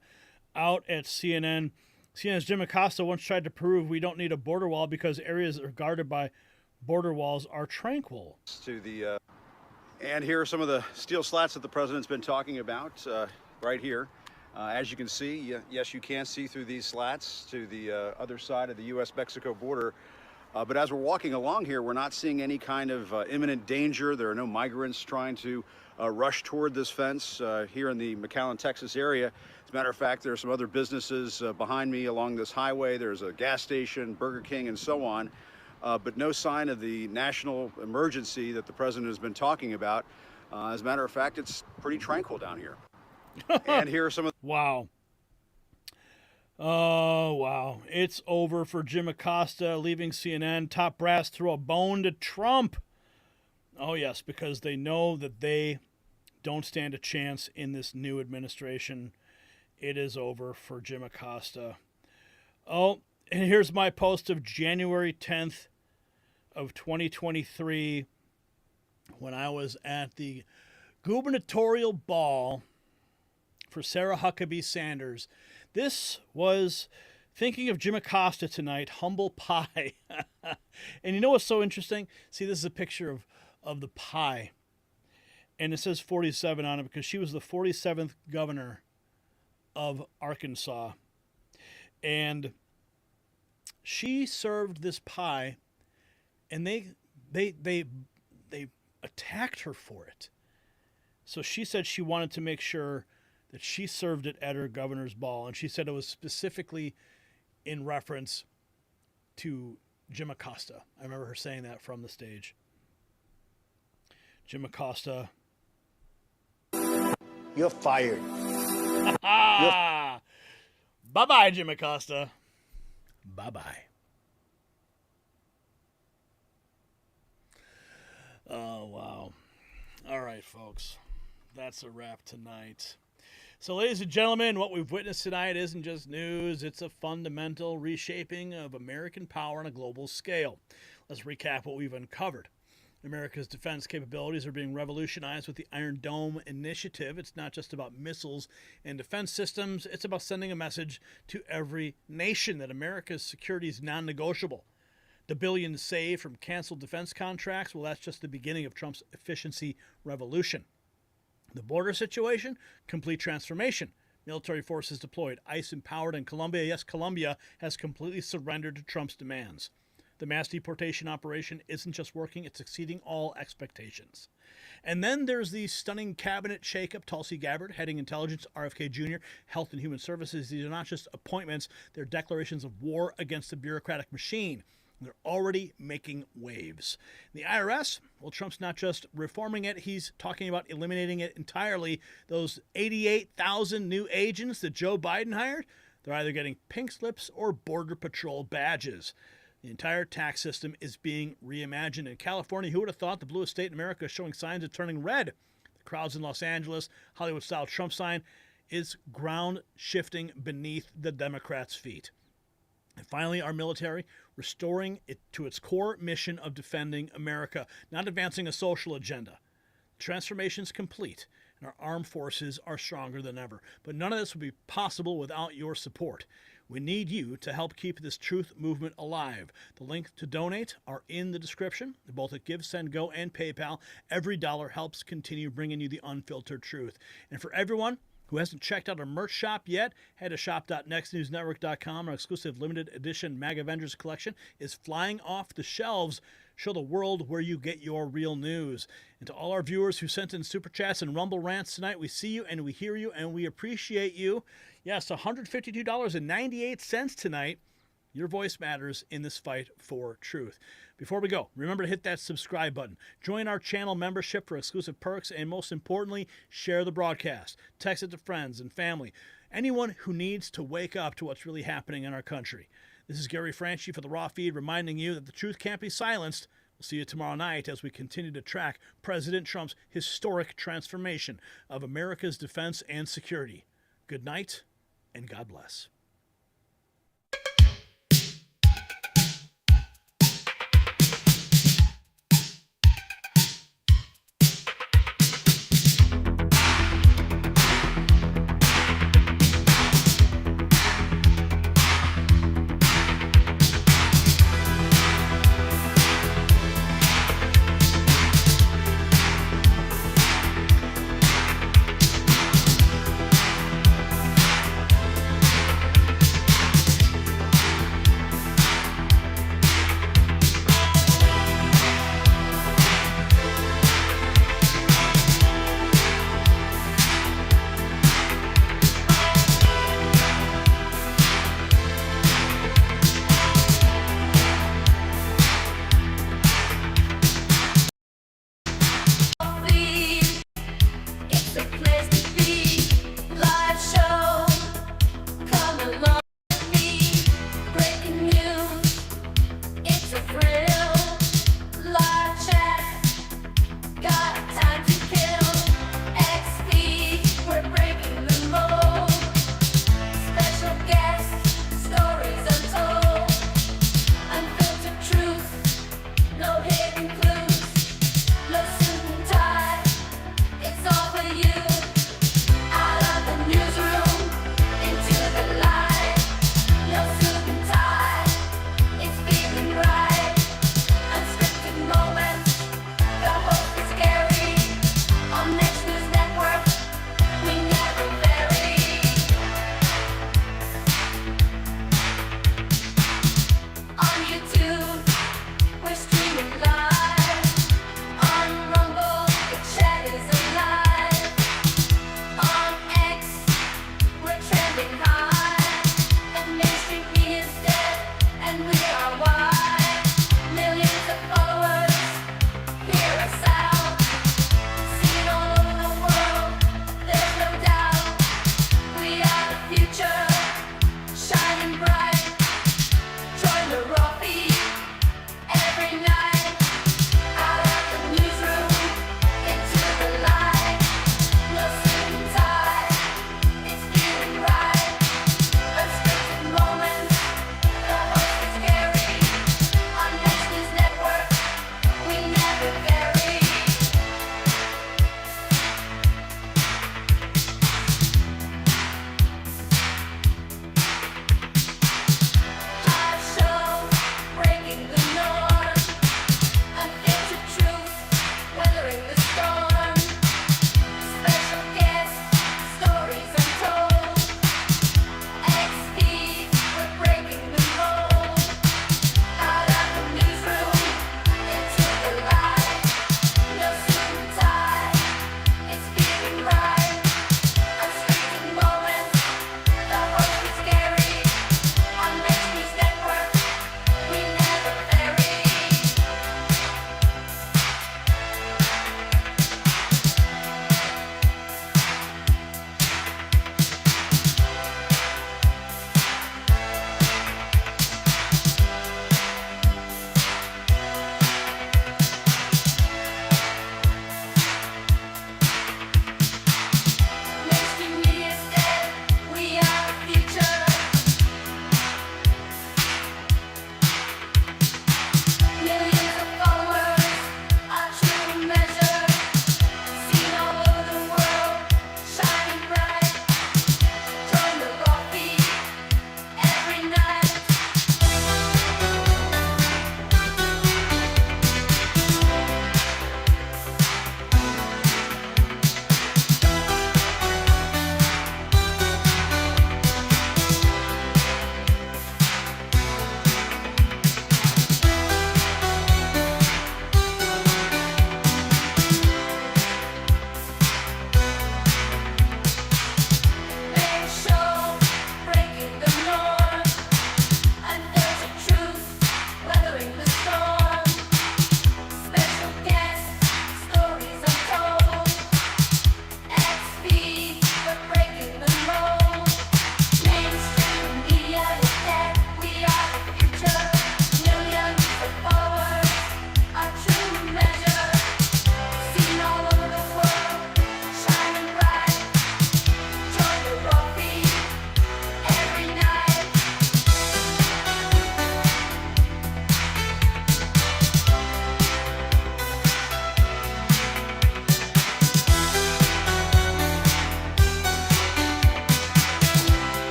Out at CNN. CNN's Jim Acosta once tried to prove we don't need a border wall because areas that are guarded by border walls are tranquil. And here are some of the steel slats that the president's been talking about right here. As you can see, yes, you can see through these slats to the other side of the U.S.-Mexico border. But as we're walking along here, we're not seeing any kind of imminent danger. There are no migrants trying to rush toward this fence here in the McAllen, Texas area. As a matter of fact, there are some other businesses behind me along this highway. There's a gas station, Burger King, and so on. But no sign of the national emergency that the president has been talking about. As a matter of fact, it's pretty tranquil down here. And here are some of wow. Oh, wow. It's over for Jim Acosta leaving CNN. Top brass threw a bone to Trump. Oh, yes, because they know that they don't stand a chance in this new administration. It is over for Jim Acosta. Oh, and here's my post of January 10th of 2023 when I was at the gubernatorial ball for Sarah Huckabee Sanders. This was thinking of Jim Acosta tonight, humble pie. And you know what's so interesting? See, this is a picture of the pie. And it says 47 on it because she was the 47th governor of Arkansas. And she served this pie, and they attacked her for it. So she said she wanted to make sure that she served it at her governor's ball, and she said it was specifically in reference to Jim Acosta. I remember her saying that from the stage. Jim Acosta. You're fired. Bye-bye, Jim Acosta. Bye-bye. Oh, wow. All right, folks. That's a wrap tonight. So, ladies and gentlemen, what we've witnessed tonight isn't just news. It's a fundamental reshaping of American power on a global scale. Let's recap what we've uncovered. America's defense capabilities are being revolutionized with the Iron Dome initiative. It's not just about missiles and defense systems. It's about sending a message to every nation that America's security is non-negotiable. The billions saved from canceled defense contracts, well, that's just the beginning of Trump's efficiency revolution. The border situation, complete transformation. Military forces deployed, ICE empowered in Colombia. Yes, Colombia has completely surrendered to Trump's demands. The mass deportation operation isn't just working, it's exceeding all expectations. And then there's the stunning cabinet shakeup. Tulsi Gabbard, heading intelligence, RFK Jr., Health and Human Services. These are not just appointments, they're declarations of war against the bureaucratic machine. They're already making waves. The IRS, well, Trump's not just reforming it, he's talking about eliminating it entirely. Those 88,000 new agents that Joe Biden hired, they're either getting pink slips or Border Patrol badges. The entire tax system is being reimagined. In California, who would have thought the bluest state in America is showing signs of turning red? The crowds in Los Angeles, Hollywood-style Trump sign, is ground shifting beneath the Democrats' feet. And finally, our military, restoring it to its core mission of defending America, not advancing a social agenda. The transformation's complete, and our armed forces are stronger than ever. But none of this would be possible without your support. We need you to help keep this truth movement alive. The link to donate are in the description, both at Give, Send, Go, and PayPal. Every dollar helps continue bringing you the unfiltered truth. And for everyone who hasn't checked out our merch shop yet, head to shop.nextnewsnetwork.com. Our exclusive limited edition MAG Avengers collection is flying off the shelves. Show the world where you get your real news. And to all our viewers who sent in Super Chats and Rumble Rants tonight, we see you and we hear you and we appreciate you. Yes, $152.98 tonight. Your voice matters in this fight for truth. Before we go, remember to hit that subscribe button. Join our channel membership for exclusive perks, and most importantly, share the broadcast. Text it to friends and family. Anyone who needs to wake up to what's really happening in our country. This is Gary Franchi for the Raw Feed, reminding you that the truth can't be silenced. We'll see you tomorrow night as we continue to track President Trump's historic transformation of America's defense and security. Good night, and God bless.